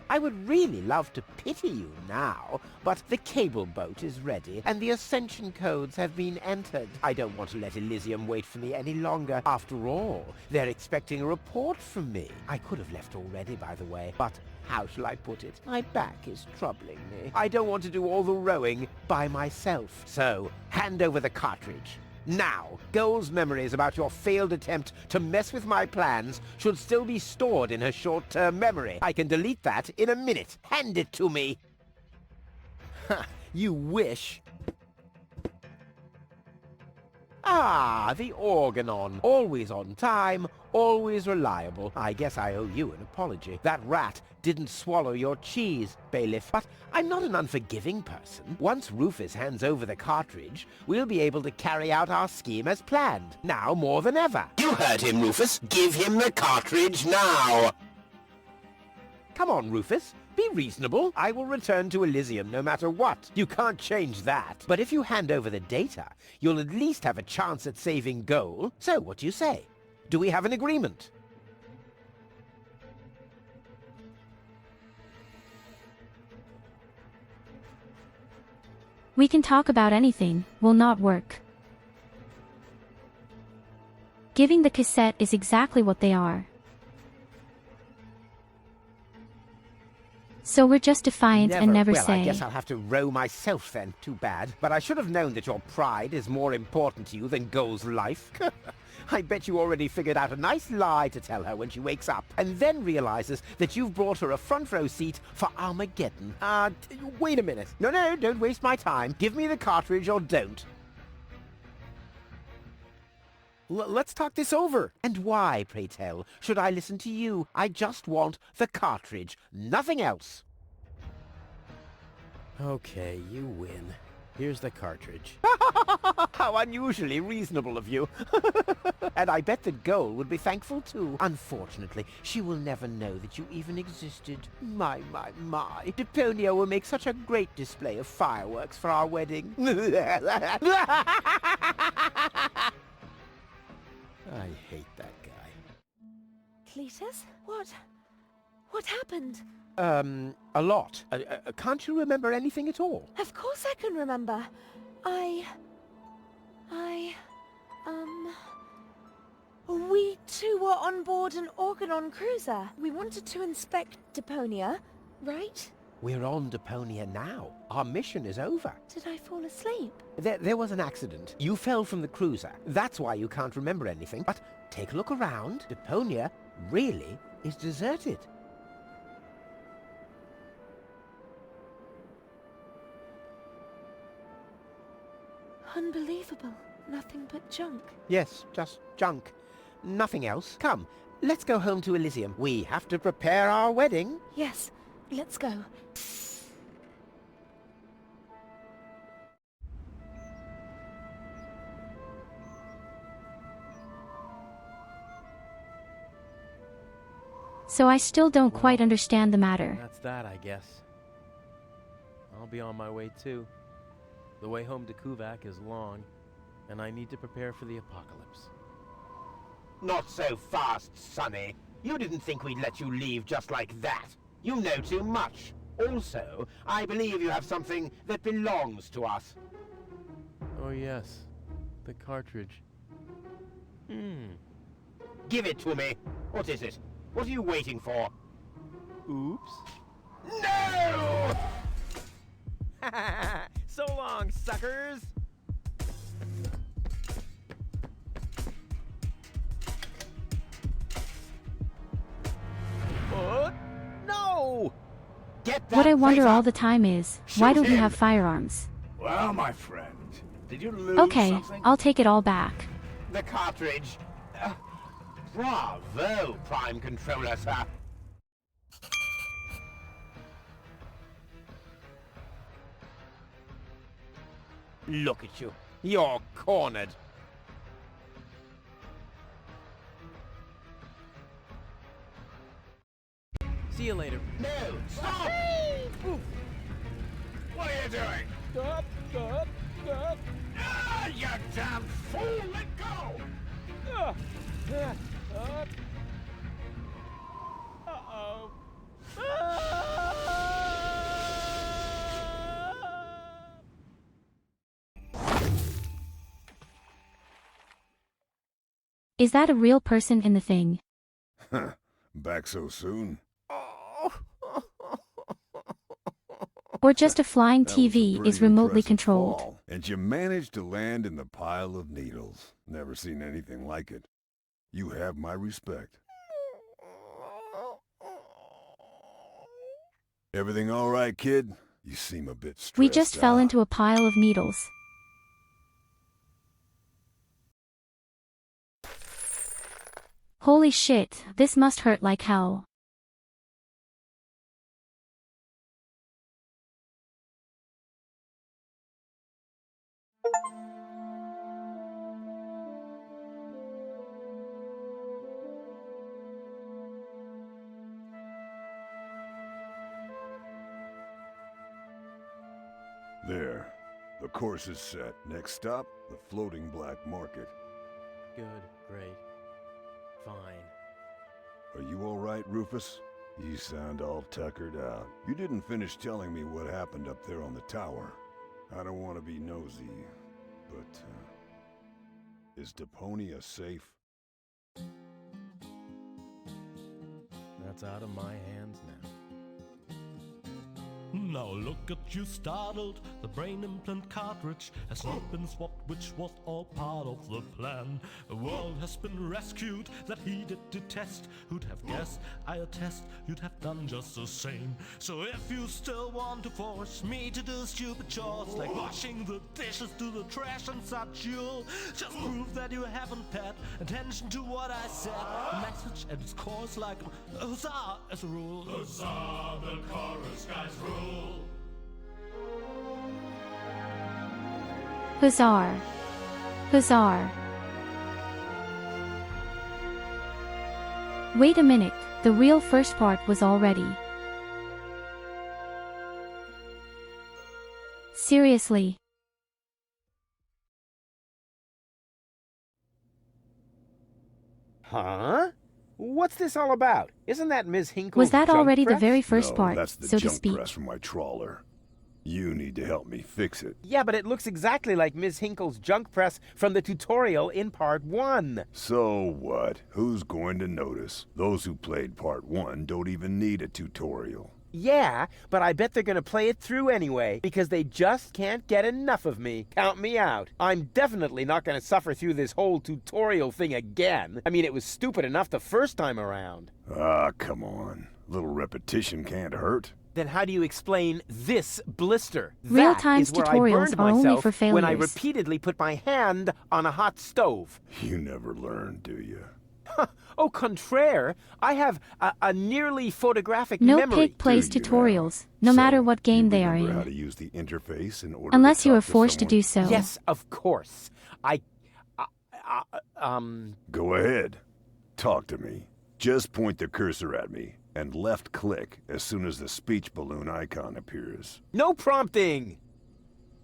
I would really love to pity you now, but the cable boat is ready, and the ascension codes have been entered. I don't want to let Elysium wait for me any longer. After all, they're expecting a report from me. I could have left already, by the way, but how shall I put it? My back is troubling me. I don't want to do all the rowing by myself. So, hand over the cartridge. Now, Goal's memories about your failed attempt to mess with my plans should still be stored in her short-term memory. I can delete that in a minute. Hand it to me. Ha, you wish. Ah, the Organon. Always on time, always reliable. I guess I owe you an apology. That rat didn't swallow your cheese, bailiff. But I'm not an unforgiving person. Once Rufus hands over the cartridge, we'll be able to carry out our scheme as planned. Now more than ever. You heard him, Rufus. Give him the cartridge now. Come on, Rufus. Be reasonable. I will return to Elysium no matter what. You can't change that. But if you hand over the data, you'll at least have a chance at saving Goal. So, what do you say? Do we have an agreement? We can talk about anything, will not work. Giving the cassette is exactly what they are. So we're just defiant and never well, say. I guess I'll have to row myself then. Too bad. But I should have known that your pride is more important to you than Goal's life. I bet you already figured out a nice lie to tell her when she wakes up, and then realizes that you've brought her a front row seat for Armageddon. Wait a minute. No, don't waste my time. Give me the cartridge or don't. Let's talk this over. And why, pray tell, should I listen to you? I just want the cartridge, nothing else. Okay, you win. Here's the cartridge. How unusually reasonable of you. And I bet that Goal would be thankful too. Unfortunately, she will never know that you even existed. My. Deponia will make such a great display of fireworks for our wedding. I hate that guy. Cletus? What happened? A lot. Can't you remember anything at all? Of course I can remember. We two were on board an Organon cruiser. We wanted to inspect Deponia, right? We're on Deponia now. Our mission is over. Did I fall asleep? There was an accident. You fell from the cruiser. That's why you can't remember anything. But take a look around. Deponia really is deserted. Unbelievable. Nothing but junk. Yes, just junk. Nothing else. Come, let's go home to Elysium. We have to prepare our wedding. Yes, let's go. So I still don't quite understand the matter. That's that, I guess. I'll be on my way too. The way home to Kuvak is long, and I need to prepare for the apocalypse. Not so fast, Sonny. You didn't think we'd let you leave just like that. You know too much. Also, I believe you have something that belongs to us. Oh yes, the cartridge. Give it to me. What is it? What are you waiting for? Oops. No! So long, suckers! No! Get that What I wonder traitor! all the time is, why Shoot don't we him! have firearms? Well, my friend, did you lose Okay, something? I'll take it all back. The cartridge. Bravo, Prime Controller, sir. Look at you. You're cornered. See you later. No, stop! What are you doing? Stop! Ah, you damn fool! Let go! Uh-oh. Is that a real person in the thing? Back so soon? Or just a flying That was a TV is pretty remotely impressive controlled? fall. And you managed to land in the pile of needles. Never seen anything like it. You have my respect. Everything all right, kid? You seem a bit stressed We just fell out. into a pile of needles. Holy shit, this must hurt like hell. There. The course is set. Next stop, the floating black market. Good, great, fine. Are you all right, Rufus? You sound all tuckered out. You didn't finish telling me what happened up there on the tower. I don't want to be nosy, but, is Deponia safe? That's out of my hands now. Now look at you startled, the brain implant cartridge has not been swapped, which was all part of the plan. A world has been rescued that he did detest. Who'd have guessed, I attest, you'd have done just the same. So if you still want to force me to do stupid chores, like washing the dishes, do the trash and such, you'll just prove that you haven't paid attention to what I said. The message at its core is like a huzzah as a rule. Huzzah, the chorus guys rule. Huzzar. Huzzar. Wait a minute, the real first part was already. Seriously. Huh? What's this all about? Isn't that Ms. Hinkle's Was that junk already the press? very first No, part, that's the so to junk speak? press from my trawler. You need to help me fix it. Yeah, but it looks exactly like Ms. Hinkle's junk press from the tutorial in Part 1. So what? Who's going to notice? Those who played Part 1 don't even need a tutorial. Yeah, but I bet they're gonna play it through anyway, because they just can't get enough of me. Count me out. I'm definitely not gonna suffer through this whole tutorial thing again. I mean, it was stupid enough the first time around. Ah, come on. A little repetition can't hurt. Then how do you explain this blister? Real-time That is where I tutorials burned are only myself for when I failures. repeatedly put my hand on a hot stove. You never learn, do you? Au contraire, I have a nearly photographic No memory. pig plays Do you now? tutorials, no So, matter what game you they are remember how in. to use the interface in order Unless to you are talk forced to someone? do so. Yes, of course. Go ahead. Talk to me. Just point the cursor at me, and left click as soon as the speech balloon icon appears. No prompting.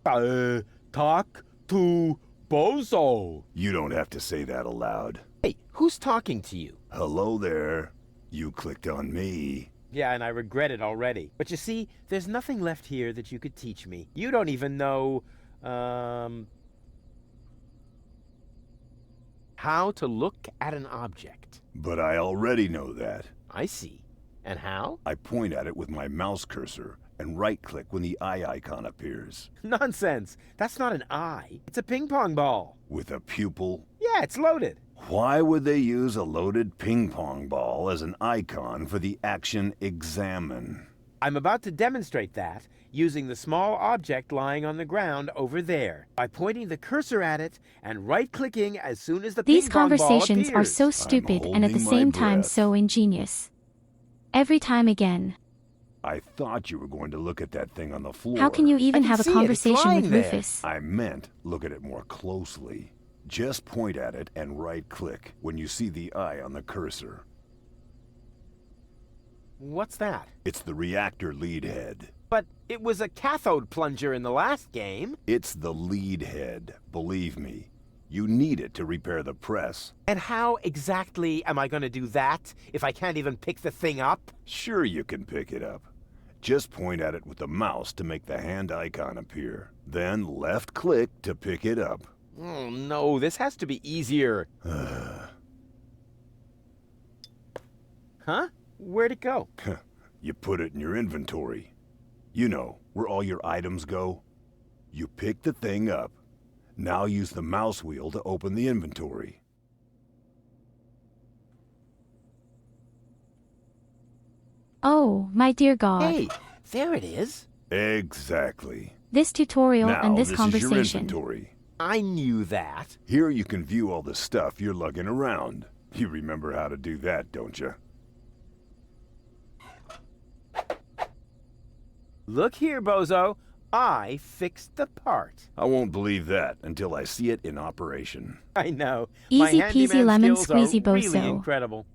Talk to Bozo. You don't have to say that aloud. Hey, who's talking to you? Hello there. You clicked on me. Yeah, and I regret it already. But you see, there's nothing left here that you could teach me. You don't even know, how to look at an object. But I already know that. I see. And how? I point at it with my mouse cursor and right-click when the eye icon appears. Nonsense. That's not an eye. It's a ping pong ball. With a pupil? Yeah, it's loaded. Why would they use a loaded ping pong ball as an icon for the action examine? I'm about to demonstrate that using the small object lying on the ground over there by pointing the cursor at it and right-clicking as soon as the These ping pong ball conversations are appears. so stupid and at the holding my same time breath. so ingenious. Every time again. I thought you were going to look at that thing on the floor. How can you even can have a see it. It's conversation with lying there. Rufus? I meant look at it more closely. Just point at it and right-click when you see the eye on the cursor. What's that? It's the reactor lead head. But it was a cathode plunger in the last game. It's the lead head, believe me. You need it to repair the press. And how exactly am I going to do that if I can't even pick the thing up? Sure you can pick it up. Just point at it with the mouse to make the hand icon appear. Then left-click to pick it up. Oh no, this has to be easier. Huh? Where'd it go? You put it in your inventory. You know, where all your items go. You pick the thing up. Now use the mouse wheel to open the inventory. Oh, my dear God. Hey, there it is. Exactly. This tutorial Now, and this this is your conversation. inventory. I knew that. Here you can view all the stuff you're lugging around. You remember how to do that, don't you? Look here, bozo. I fixed the part. I won't believe that until I see it in operation. I know. Easy My peasy handyman lemon skills squeezy are really bozo. incredible.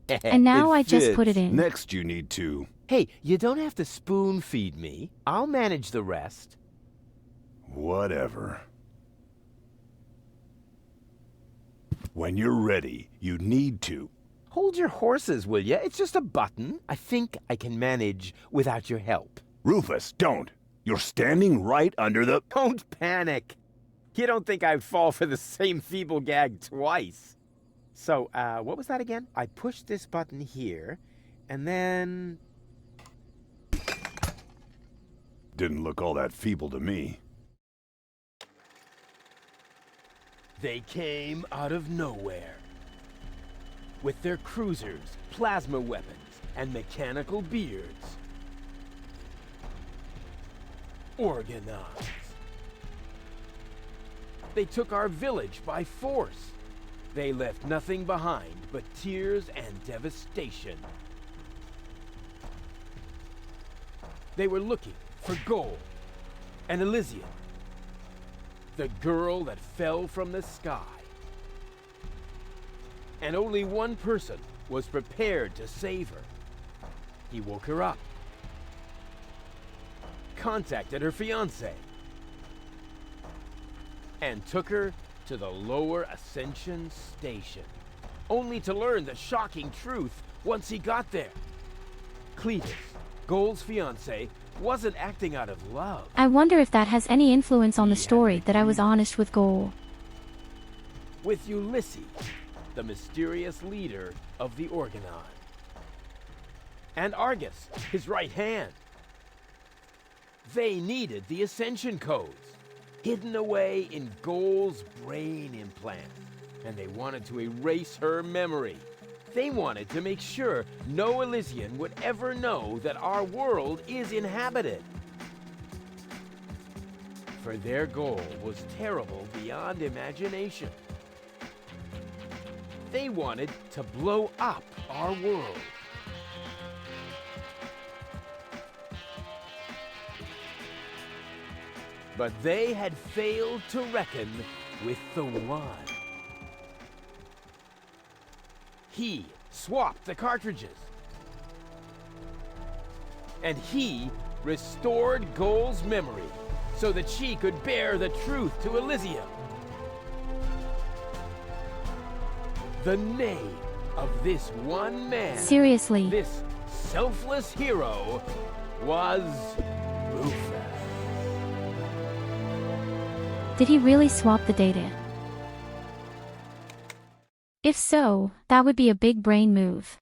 And now It I just put it fits. in. Next you need to... Hey, you don't have to spoon feed me. I'll manage the rest. whatever. When you're ready, you need to... Hold your horses, will ya? It's just a button. I think I can manage without your help. Rufus, don't! You're standing right under the... Don't panic. You don't think I'd fall for the same feeble gag twice. So, what was that again? I pushed this button here, and then... Didn't look all that feeble to me. They came out of nowhere. With their cruisers, plasma weapons, and mechanical beards. Organized. They took our village by force. They left nothing behind but tears and devastation. They were looking for gold and Elysium, the girl that fell from the sky. And only one person was prepared to save her. He woke her up, contacted her fiancé, and took her to the lower Ascension station, only to learn the shocking truth once he got there. Cletus, Gold's fiancé, wasn't acting out of love. I wonder if that has any influence on the story that I was honest with Goal. With Ulysses, the mysterious leader of the Organon. And Argus, his right hand. They needed the Ascension codes, hidden away in Goal's brain implant, and they wanted to erase her memory. They wanted to make sure no Elysian would ever know that our world is inhabited. For their goal was terrible beyond imagination. They wanted to blow up our world. But they had failed to reckon with the One. He swapped the cartridges. And he restored Goal's memory so that she could bear the truth to Elysium. The name of this one man, Seriously. this selfless hero, was Rufus. Did he really swap the data? If so, that would be a big brain move.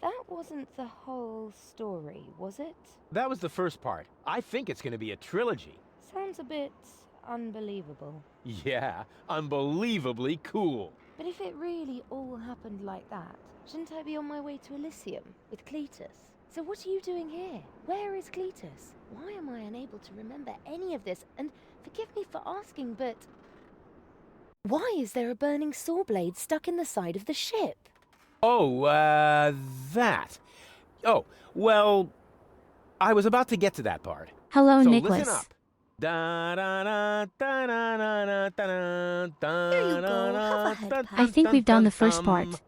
That wasn't the whole story, was it? That was the first part. I think it's going to be a trilogy. Sounds a bit unbelievable. Yeah, unbelievably cool. But if it really all happened like that, shouldn't I be on my way to Elysium with Cletus? So what are you doing here? Where is Cletus? Why am I unable to remember any of this? And forgive me for asking, but... why is there a burning saw blade stuck in the side of the ship? Oh, that. Oh, well, I was about to get to that part. Hello, So Nicholas. listen up. Da, da, da, da, da, da, da, da, da, Here you go, da, have a head da, pat. I think we've done the first dum. part.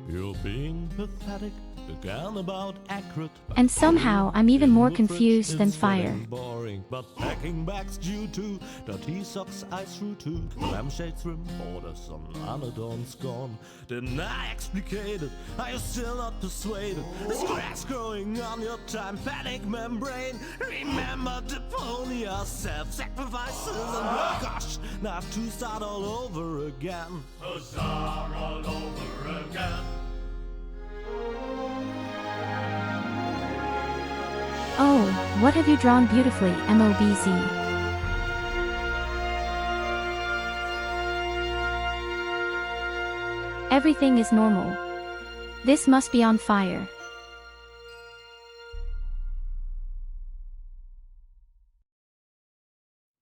You're being pathetic, began about accurate. And somehow I'm even more In the fridge, confused than it's fire. getting boring, but packing bags due to dirty socks I threw to the lampshades rim borders on Anadon's gone. Didn't I explicate it? Are you still not persuaded? There's cracks growing on your tympanic membrane. Remember Deponia, self-sacrifices, and gosh, now I have to start all over again. Start all over again. Oh, what have you drawn beautifully, MOBZ? Everything is normal. This must be on fire.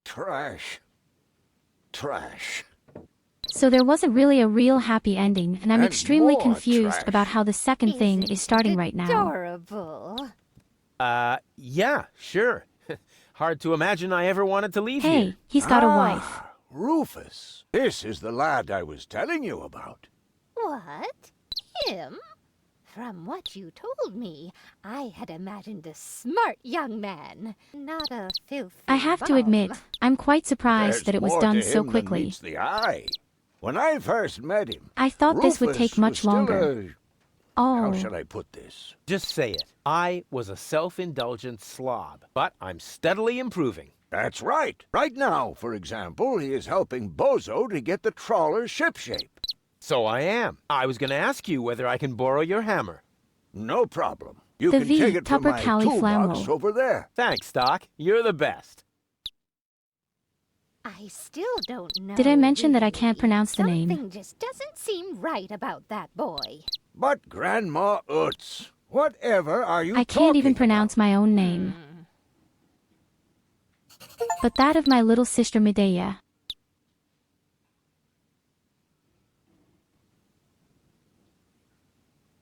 Trash. Trash. So there wasn't really a real happy ending, and I'm And extremely more confused trash. about how the second thing is starting right now. Adorable. Yeah, sure. Hard to imagine I ever wanted to leave Hey, here. he's got a wife. Rufus. This is the lad I was telling you about. What? Him? From what you told me, I had imagined a smart young man, not a filthy I have to bum. admit, I'm quite surprised There's that it was more done to so him than quickly. meets the eye. When I first met him, I thought this would Rufus take was much still longer. How Oh, shall I put this? Just say it. I was a self-indulgent slob, but I'm steadily improving. That's right. Right now, for example, he is helping Bozo to get the trawler shipshape. So I am. I was gonna ask you whether I can borrow your hammer. No problem. You The can V, take it from Tupper my Cali toolbox Flammo. over there. Thanks, Doc. You're the best. I still don't know. Did I mention that I really. can't pronounce the name? Something just doesn't seem right about that boy. But Grandma Utz, whatever are you I can't even talking pronounce my own name. But that of my little sister Medea.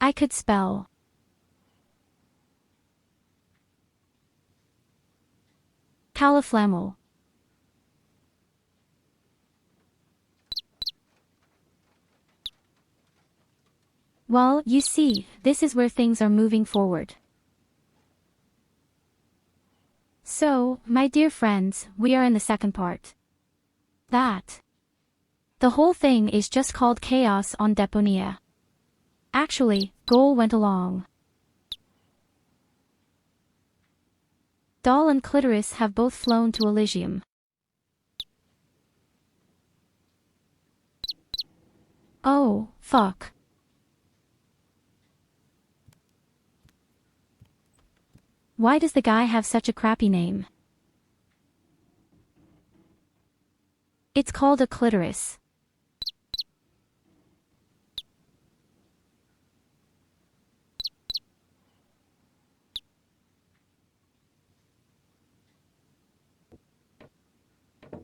I could spell. Califlamel. Well, you see, this is where things are moving forward. So, my dear friends, we are in the second part. That. The whole thing is just called Chaos on Deponia. Actually, Goal went along. Doll and Clitoris have both flown to Elysium. Oh, fuck. Why does the guy have such a crappy name? It's called a clitoris.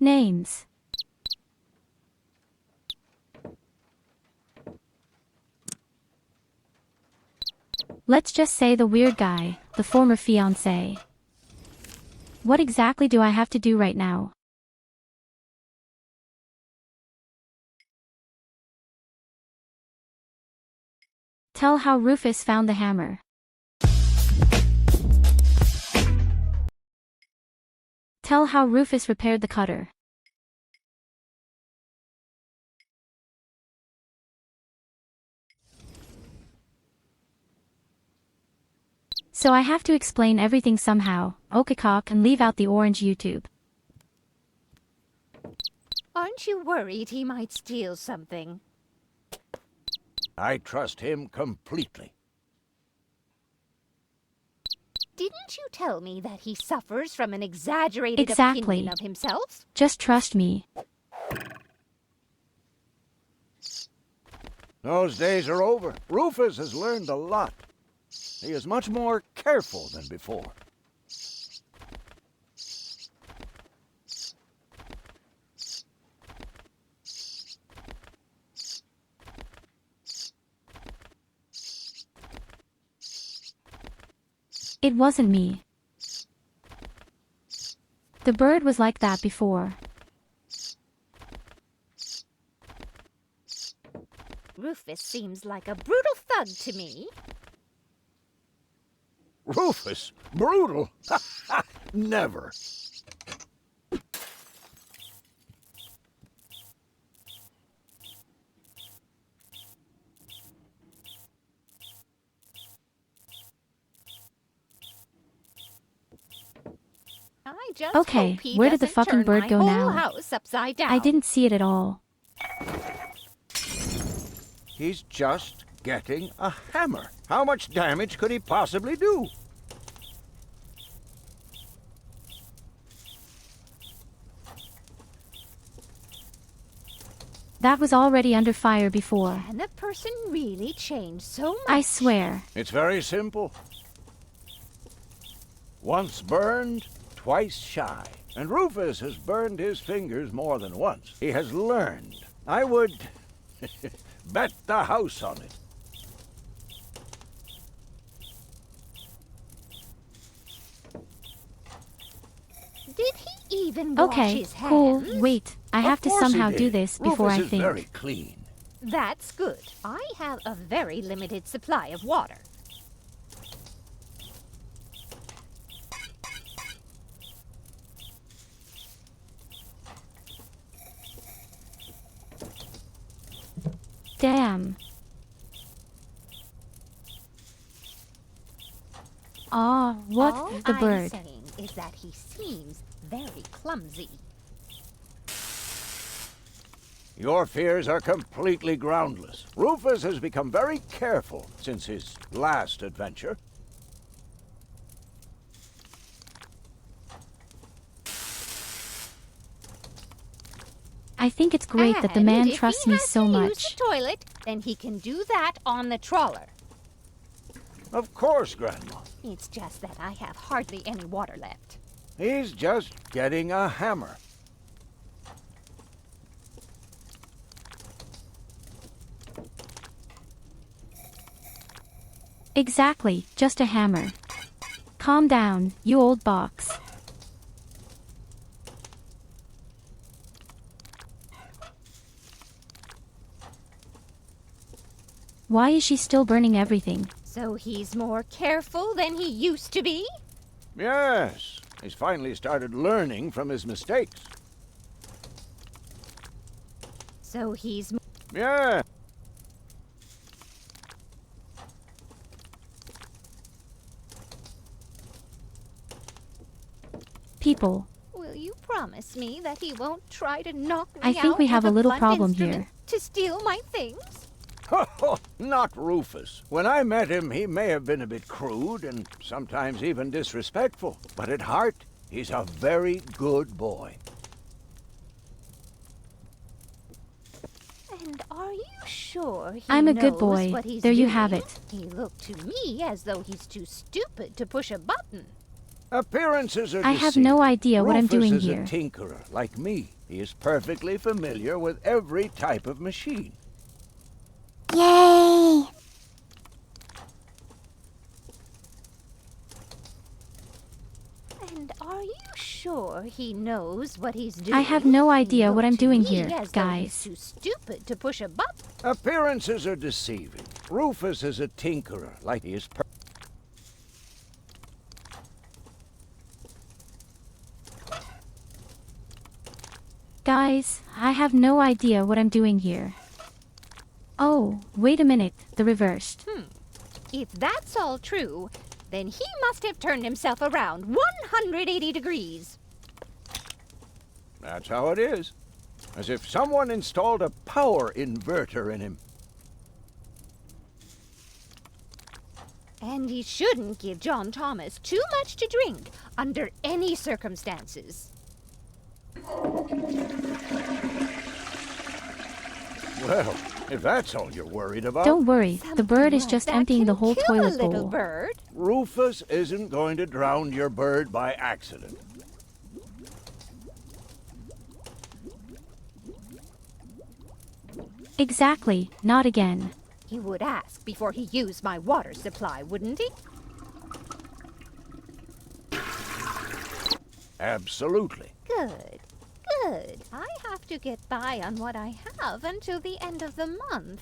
Names. Let's just say the weird guy, the former fiancé. What exactly do I have to do right now? Tell how Rufus found the hammer. Tell how Rufus repaired the cutter. So I have to explain everything somehow, okacock, and leave out the orange YouTube. Aren't you worried he might steal something? I trust him completely. Didn't you tell me that he suffers from an exaggerated Exactly. opinion of himself? Just trust me. Those days are over. Rufus has learned a lot. He is much more careful than before. It wasn't me. The bird was like that before. Rufus seems like a brutal thug to me. Rufus? Brutal? Never. I just Okay, hope he where did the doesn't fucking turn bird my go whole now? house upside down. I didn't see it at all. He's just getting a hammer. How much damage could he possibly do? That was already under fire before. Can a person really change so much? I swear. It's very simple. Once burned, twice shy. And Rufus has burned his fingers more than once. He has learned. I would bet the house on it. Did he even wash Okay, his hands? cool. Wait, I have to Of course he somehow did. do this before Rufus I is think. very clean. That's good. I have a very limited supply of water. Damn. Ah, what All the I'm bird? saying is that he seems very clumsy. Your fears are completely groundless. Rufus has become very careful since his last adventure. I think it's great that the And man if trusts he me has so to much. use the toilet, then he can do that on the trawler. Of course, Grandma. It's just that I have hardly any water left. He's just getting a hammer. Exactly, just a hammer. Calm down, you old box. Why is she still burning everything? So he's more careful than he used to be? Yes, he's finally started learning from his mistakes. So he's... Yeah. People. Will you promise me that he won't try to knock me I think out we have with a little blunt problem instrument here. to steal my things? Not Rufus. When I met him, he may have been a bit crude and sometimes even disrespectful. But at heart, he's a very good boy. And are you sure he I'm a good knows boy. what he's There you doing? have it. He looked to me as though he's too stupid to push a button. Appearances are I have no idea what I'm doing Rufus here. is a tinkerer, like me. He is perfectly familiar with every type of machine. Yay! And are you sure he knows what he's doing? I have no idea what I'm Looked to doing me here, as though he's guys. too stupid to push a button. Appearances are deceiving. Rufus is a tinkerer, like he is Guys, I have no idea what I'm doing here. Oh, wait a minute, the reversed. If that's all true, then he must have turned himself around 180 degrees. That's how it is. As if someone installed a power inverter in him. And he shouldn't give John Thomas too much to drink under any circumstances. Well, if that's all you're worried about... Don't worry, the bird is like just that emptying can the whole kill toilet a little bowl. bird. Rufus isn't going to drown your bird by accident. Exactly, not again. He would ask before he used my water supply, wouldn't he? Absolutely. Good, good. I have to get by on what I have until the end of the month.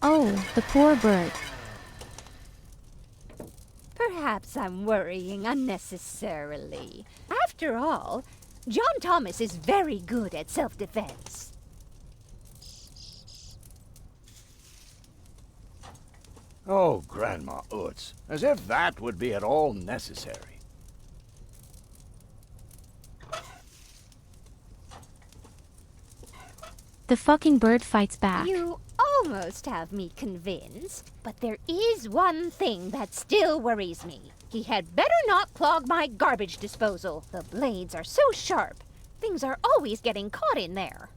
Oh, the poor bird. Perhaps I'm worrying unnecessarily. After all, John Thomas is very good at self-defense. Oh, Grandma Utz, as if that would be at all necessary. The fucking bird fights back. You almost have me convinced, but there is one thing that still worries me. He had better not clog my garbage disposal. The blades are so sharp. Things are always getting caught in there.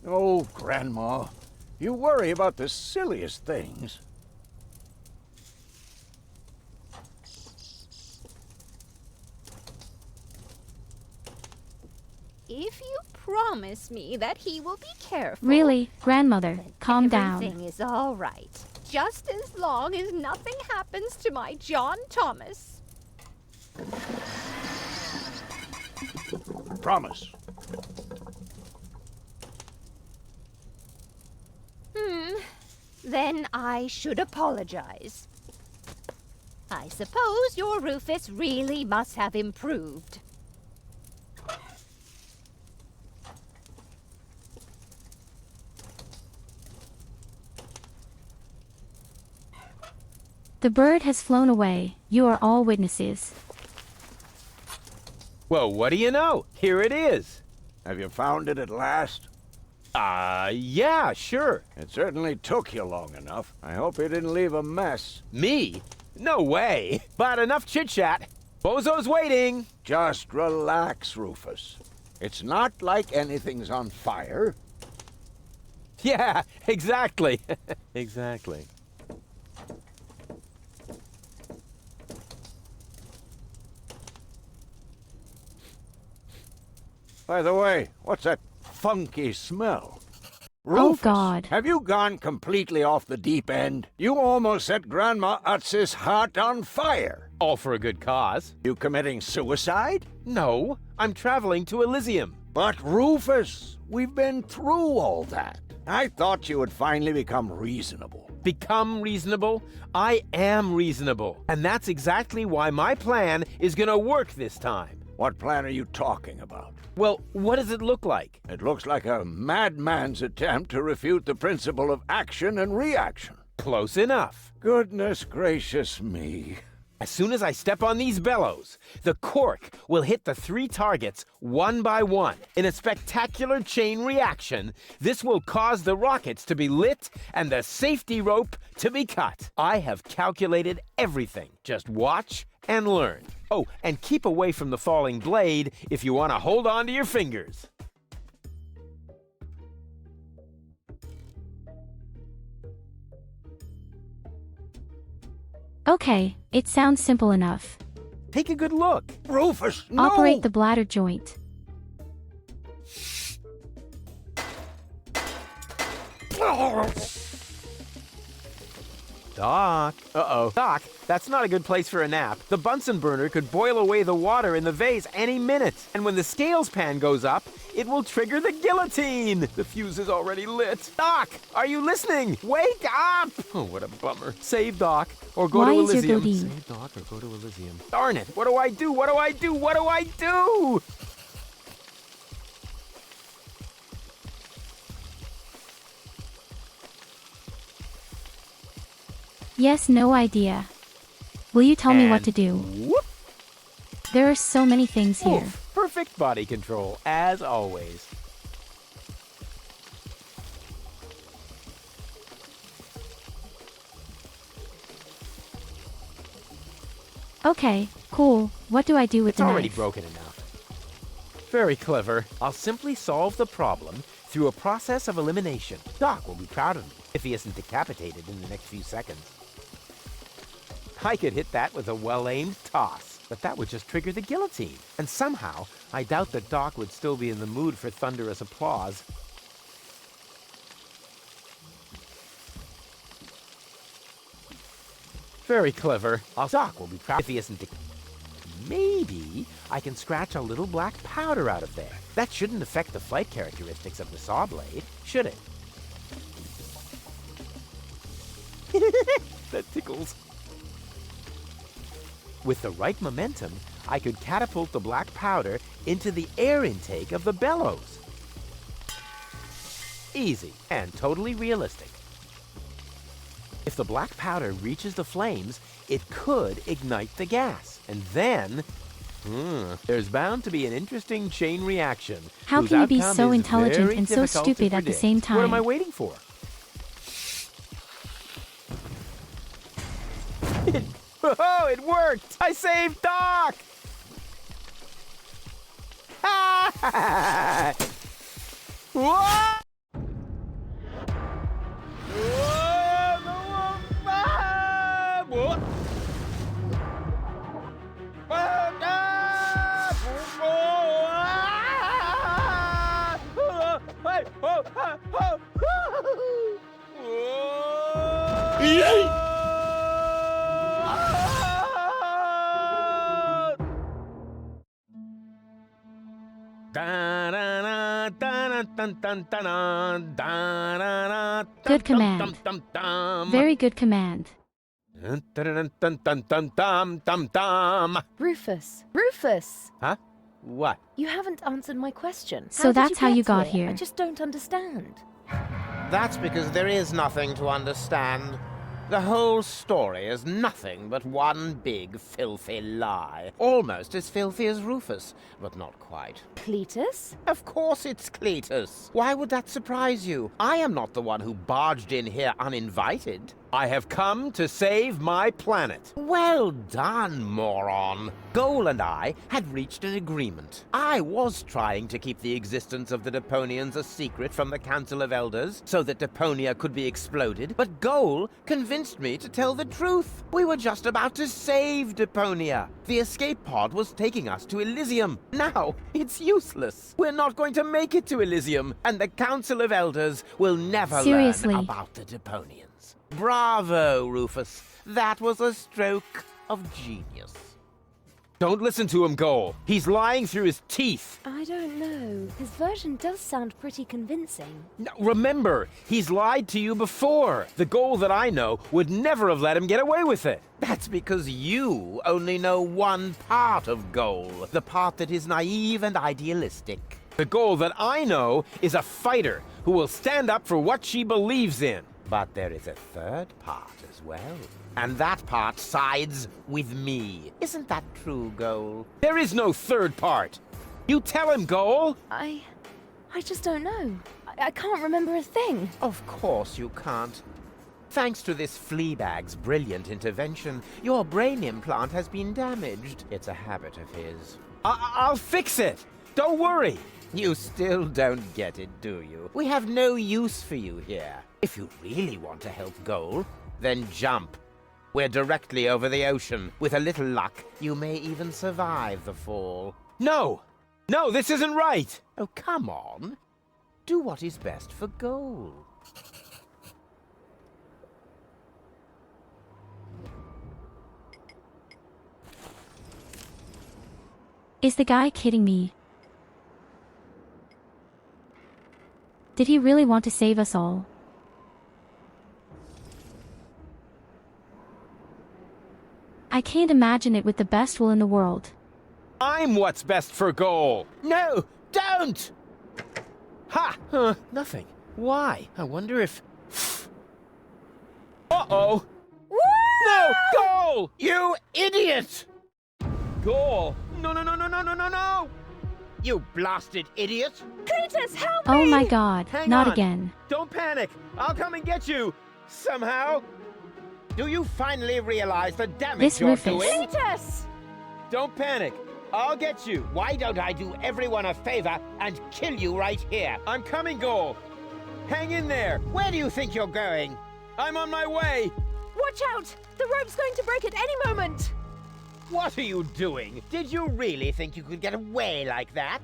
Oh, Grandma, you worry about the silliest things. If you promise me that he will be careful... Really, grandmother, calm everything down. is all right. Just as long as nothing happens to my John Thomas. Promise. Then I should apologize. I suppose your Rufus really must have improved. The bird has flown away. You are all witnesses. Well, what do you know? Here it is. Have you found it at last? Yeah, sure. It certainly took you long enough. I hope you didn't leave a mess. Me? No way. But enough chit-chat. Bozo's waiting. Just relax, Rufus. It's not like anything's on fire. Yeah, exactly. Exactly. By the way, what's that funky smell? Oh, Rufus, God. have you gone completely off the deep end? You almost set Grandma Utz's heart on fire. All for a good cause. You committing suicide? No, I'm traveling to Elysium. But Rufus, we've been through all that. I thought you would finally become reasonable. Become reasonable? I am reasonable. And that's exactly why my plan is gonna work this time. What plan are you talking about? Well, what does it look like? It looks like a madman's attempt to refute the principle of action and reaction. Close enough. Goodness gracious me. As soon as I step on these bellows, the cork will hit the 3 targets one by one. In a spectacular chain reaction, this will cause the rockets to be lit and the safety rope to be cut. I have calculated everything. Just watch and learn. Oh, and keep away from the falling blade if you want to hold on to your fingers. Okay, it sounds simple enough. Take a good look. Rufus, no! Operate the bladder joint. Doc. Uh-oh. Doc, that's not a good place for a nap. The Bunsen burner could boil away the water in the vase any minute. And when the scales pan goes up, it will trigger the guillotine. The fuse is already lit. Doc, are you listening? Wake up! Oh, what a bummer. Save Doc or go Why to is your Elysium. Godine? Save Doc or go to Elysium. Darn it. What do I do? What do I do? What do I do? Yes, no idea. Will you tell me what And to do? Whoop. There are so many things here. Oof. Perfect body control, as always. Okay, cool. What do I do with It's the already knife? broken enough. Very clever. I'll simply solve the problem through a process of elimination. Doc will be proud of me if he isn't decapitated in the next few seconds. I could hit that with a well-aimed toss, but that would just trigger the guillotine. And somehow, I doubt that Doc would still be in the mood for thunderous applause. Very clever. Doc will be proud if he isn't. Maybe I can scratch a little black powder out of there. That shouldn't affect the flight characteristics of the saw blade, should it? That tickles. With the right momentum, I could catapult the black powder into the air intake of the bellows. Easy and totally realistic. If the black powder reaches the flames, it could ignite the gas. And then, there's bound to be an interesting chain reaction. How whose can you be outcome so is intelligent very and so difficult to stupid at the predict. same time? What am I waiting for? Oh, it worked! I saved Doc! What? Good command. Very good command. Rufus. Rufus! Huh? What? You haven't answered my question. So did that's how you get got here. I just don't understand. That's because there is nothing to understand. The whole story is nothing but one big filthy lie. Almost as filthy as Rufus, but not quite. Cletus? Of course it's Cletus. Why would that surprise you? I am not the one who barged in here uninvited. I have come to save my planet. Well done, moron. Goal and I had reached an agreement. I was trying to keep the existence of the Deponians a secret from the Council of Elders so that Deponia could be exploded, but Goal convinced me to tell the truth. We were just about to save Deponia. The escape pod was taking us to Elysium. Now, it's useless. We're not going to make it to Elysium, and the Council of Elders will never Seriously. learn about the Deponians. Bravo, Rufus. That was a stroke of genius. Don't listen to him, Goal. He's lying through his teeth. I don't know. His version does sound pretty convincing. Now, remember, he's lied to you before. The Goal that I know would never have let him get away with it. That's because you only know one part of Goal, the part that is naive and idealistic. The Goal that I know is a fighter who will stand up for what she believes in. But there is a third part as well. And that part sides with me. Isn't that true, Goal? There is no third part. You tell him, Goal. I just don't know. I can't remember a thing. Of course you can't. Thanks to this Fleabag's brilliant intervention, your brain implant has been damaged. It's a habit of his. I'll fix it. Don't worry. You still don't get it, do you? We have no use for you here. If you really want to help Goal, then jump. We're directly over the ocean. With a little luck, you may even survive the fall. No! No, this isn't right! Oh, come on. Do what is best for Goal. Is the guy kidding me? Did he really want to save us all? I can't imagine it with the best will in the world. I'm what's best for Goal. No, don't! Ha! Nothing. Why? I wonder if... Uh-oh! No! Goal! You idiot! Goal! No, no, no, no, no, no, no, no! You blasted idiot! Cletus, help me! Oh my god, Hang not on. again. Don't panic! I'll come and get you! Somehow! Do you finally realize the damage This you're Rufus. doing? Cletus! Don't panic! I'll get you! Why don't I do everyone a favor and kill you right here? I'm coming, Goal! Hang in there! Where do you think you're going? I'm on my way! Watch out! The rope's going to break at any moment! What are you doing? Did you really think you could get away like that?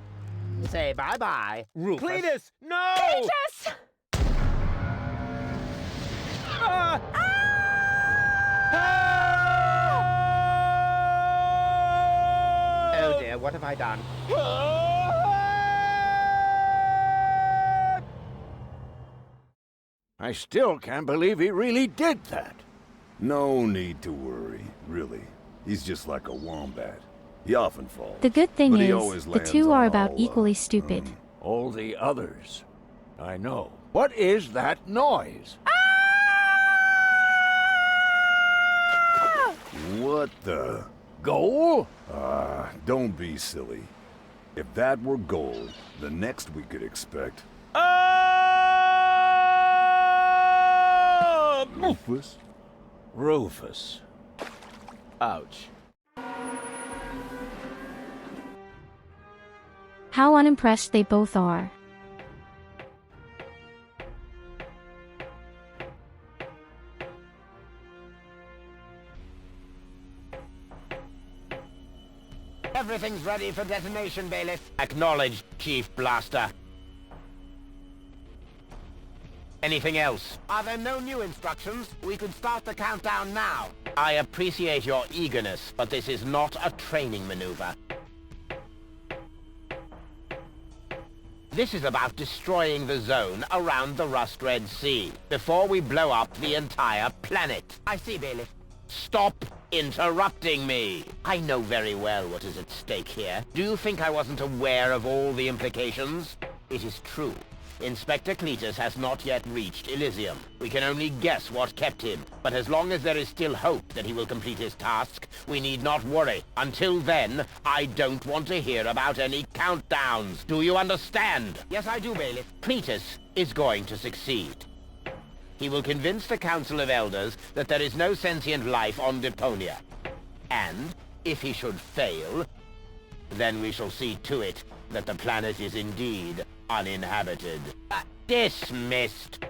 Say bye-bye, Rufus. Cletus! No! Cletus! Ah! Oh dear, what What have I done? I still can't believe he really did that. No need to worry, really. He's just like a wombat. He often falls. The good thing but he is, always the lands two are on about all, equally stupid. All the others. I know. What is that noise? What the? Goal? Don't be silly. If that were gold, the next we could expect... Rufus? Rufus. Ouch. How unimpressed they both are. Everything's ready for detonation, Bailiff. Acknowledged, Chief Blaster. Anything else? Are there no new instructions? We could start the countdown now. I appreciate your eagerness, but this is not a training maneuver. This is about destroying the zone around the Rust Red Sea before we blow up the entire planet. I see, Bailiff. Stop interrupting me. I know very well what is at stake here. Do you think I wasn't aware of all the implications? It is true. Inspector Cletus has not yet reached Elysium. We can only guess what kept him, but as long as there is still hope that he will complete his task, we need not worry. Until then, I don't want to hear about any countdowns. Do you understand? Yes, I do, Bailiff. Cletus is going to succeed. He will convince the Council of Elders that there is no sentient life on Deponia. And, if he should fail, then we shall see to it that the planet is indeed uninhabited. Dismissed.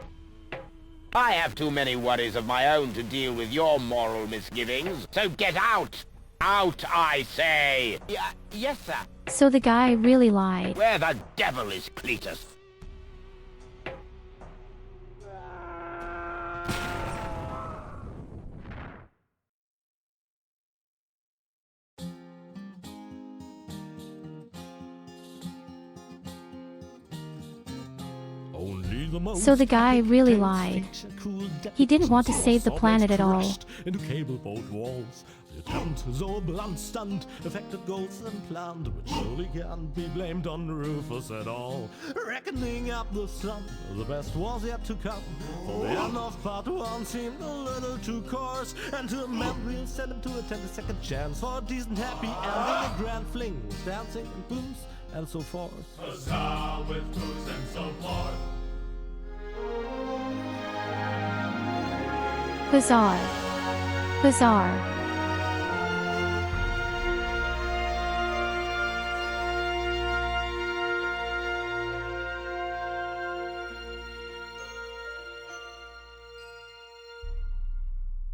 I have too many worries of my own to deal with your moral misgivings, so get out! Out, I say! Yes, sir. So the guy really lied. Where the devil is Cletus? So the guy really lied. He didn't want to save the planet at all. Into cable boat walls. The attempt is all blunt stunt, affected goals and planned, which surely can't be blamed on Rufus at all. Reckoning up the sun, the best was yet to come. For the end of part one seemed a little too coarse, and to a man we'll send him to attend a second chance for a decent happy ending, a grand fling with dancing and booze and so forth. Huzzah with booze and so forth. Huzzah. Huzzah.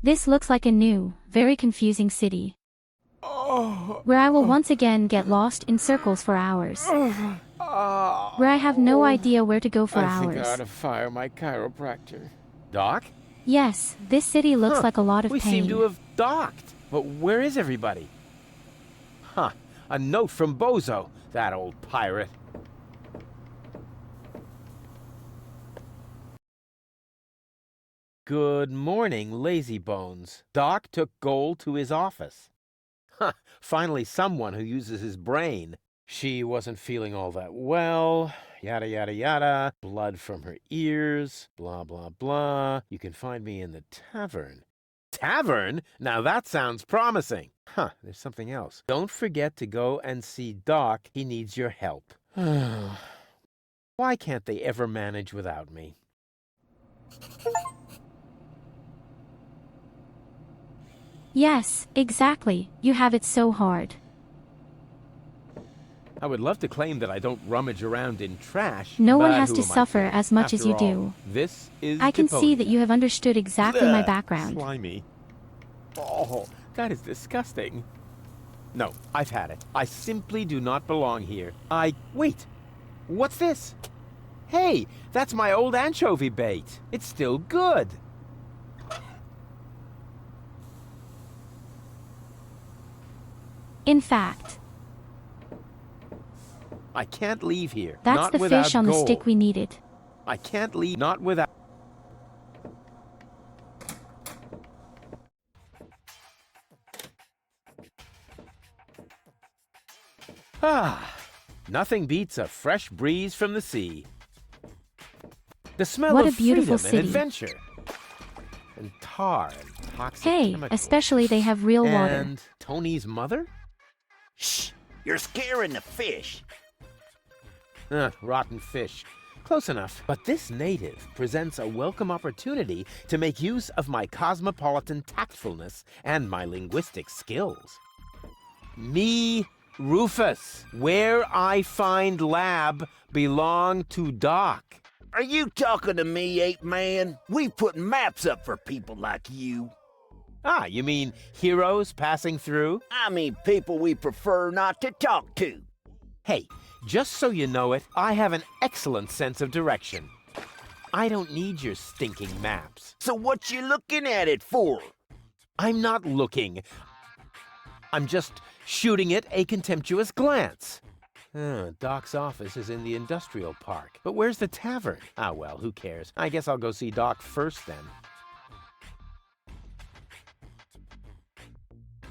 This looks like a new, very confusing city. Where I will once again get lost in circles for hours. Where I have no idea where to go for hours. I think I ought to fire my chiropractor. Doc? Yes, this city looks like a lot of we pain. seem to have docked. But where is everybody? Huh. A note from Bozo, that old pirate. Good morning, lazy bones. Doc took Gold to his office. Huh, finally someone who uses his brain. She wasn't feeling all that well, yada yada yada, blood from her ears, blah blah blah. You can find me in the tavern. Tavern? Now that sounds promising. Huh, there's something else. Don't forget to go and see Doc. He needs your help. Why can't they ever manage without me? Yes, exactly. You have it so hard. I would love to claim that I don't rummage around in trash. No one but has who to am I suffer kidding? as much as After you all, do. This is I can see Deponia. that you have understood exactly my background. Slimy. Oh, that is disgusting. No, I've had it. I simply do not belong here. Wait! What's this? Hey, that's my old anchovy bait. It's still good. In fact, I can't leave here. That's not the without fish on the gold. stick we needed. I can't leave not without... Ah, nothing beats a fresh breeze from the sea. The smell What of a beautiful freedom and city. adventure. And tar and toxic Hey, chemicals. especially they have real water. And Tony's mother? Shh! You're scaring the fish. Rotten fish. Close enough. But this native presents a welcome opportunity to make use of my cosmopolitan tactfulness and my linguistic skills. Me, Rufus, where I find lab belong to Doc. Are you talking to me, ape man? We put maps up for people like you. Ah, you mean heroes passing through? I mean people we prefer not to talk to. Hey, just so you know it, I have an excellent sense of direction. I don't need your stinking maps. So what you looking at it for? I'm not looking. I'm just shooting it a contemptuous glance. Doc's office is in the industrial park. But where's the tavern? Ah, well, who cares? I guess I'll go see Doc first then.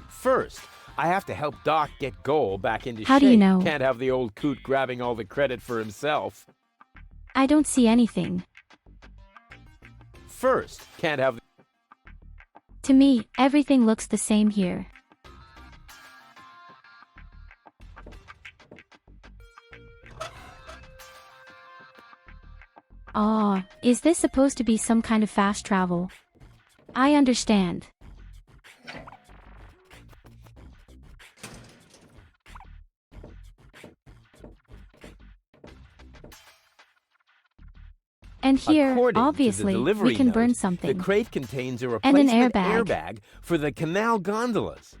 First, I have to help Doc get Goal back into shape. How do you know? Can't have the old coot grabbing all the credit for himself. I don't see anything. First, can't have... To me, everything looks the same here. Ah, is this supposed to be some kind of fast travel? I understand. And here, According to the obviously, delivery we can note, burn the something. crate contains a And an replacement airbag. airbag for the canal gondolas.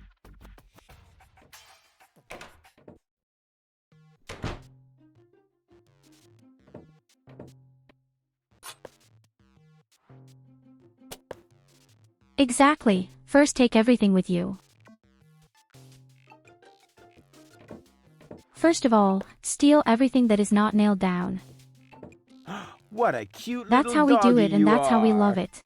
Exactly. First take everything with you. First of all, steal everything that is not nailed down. What a cute That's little how we do doggy it and you that's how we are. love it.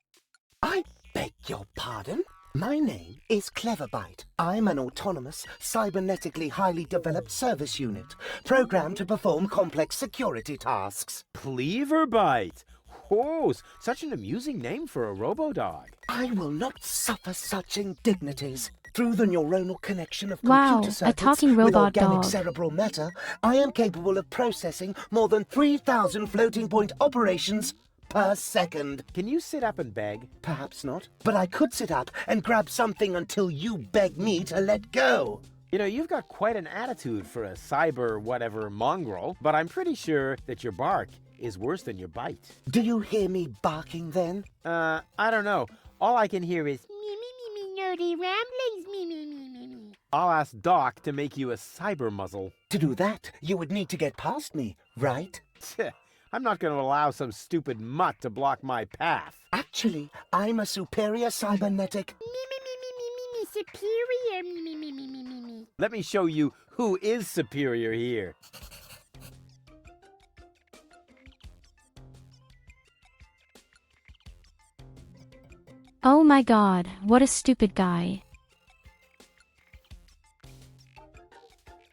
I beg your pardon? My name is Cleverbite. I'm an autonomous, cybernetically highly developed service unit, programmed to perform complex security tasks. Cleverbite. Oh, such an amusing name for a robo-dog. I will not suffer such indignities. Through the neuronal connection of Wow, computer a circuits talking with robot organic dog. cerebral matter, I am capable of processing more than 3,000 floating point operations per second. Can you sit up and beg? Perhaps not, but I could sit up and grab something until you beg me to let go. You know, you've got quite an attitude for a cyber whatever mongrel, but I'm pretty sure that your bark is worse than your bite. Do you hear me barking then? I don't know. All I can hear is Nerdy ramblings, me. I'll ask Doc to make you a cyber muzzle. To do that, you would need to get past me, right? I'm not going to allow some stupid mutt to block my path. Actually, I'm a superior cybernetic... Superior, me. Let me show you who is superior here. Oh my god, what a stupid guy.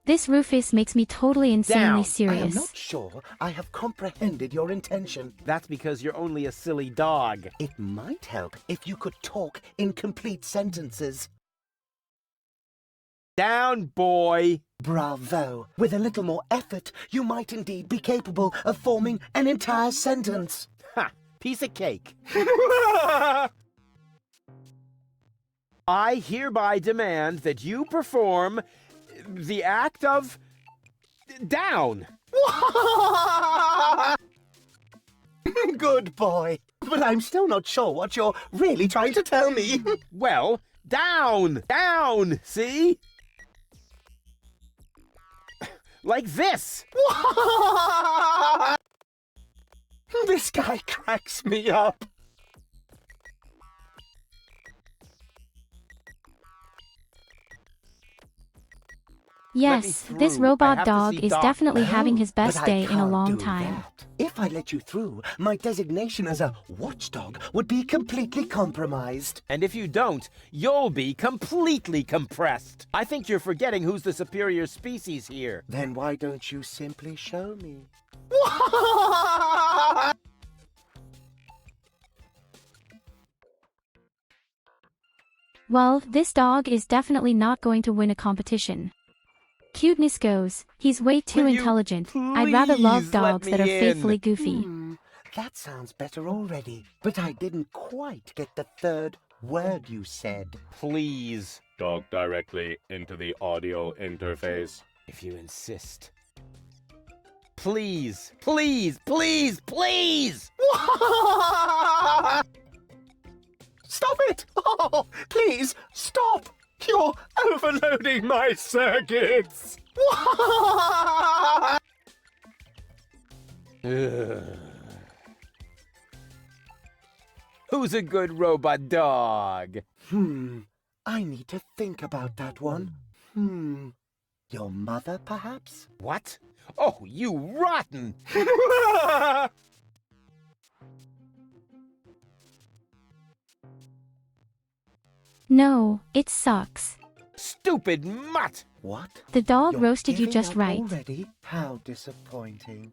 This Rufus makes me totally insanely Down. I am serious. not sure I have comprehended your intention. That's because you're only a silly dog. It might help if you could talk in complete sentences. Down, boy! Bravo! With a little more effort, you might indeed be capable of forming an entire sentence. Ha! Piece of cake. I hereby demand that you perform the act of down. Good boy. But I'm still not sure what you're really trying to tell me. Well, down, down, see? Like this. This guy cracks me up. Yes, through. this I robot have to dog see is Doc. definitely having his But best I day in a can't long do time. that. If I let you through, my designation as a watchdog would be completely compromised. And if you don't, you'll be completely compressed. I think you're forgetting who's the superior species here. Then why don't you simply show me? Well, this dog is definitely not going to win a competition. Cuteness goes, he's way too Will you intelligent. I'd rather love please let dogs that me are in? faithfully goofy. That sounds better already, but I didn't quite get the third word you said. Please, Talk directly into the audio interface. if you insist. Please, please, please, please! Stop it! Oh, please, stop! You're overloading my circuits! Who's a good robot dog? I need to think about that one. Your mother, perhaps? What? Oh, you rotten! No, it sucks. Stupid mutt! What? The dog You're roasted you giving just up right. Already? How disappointing.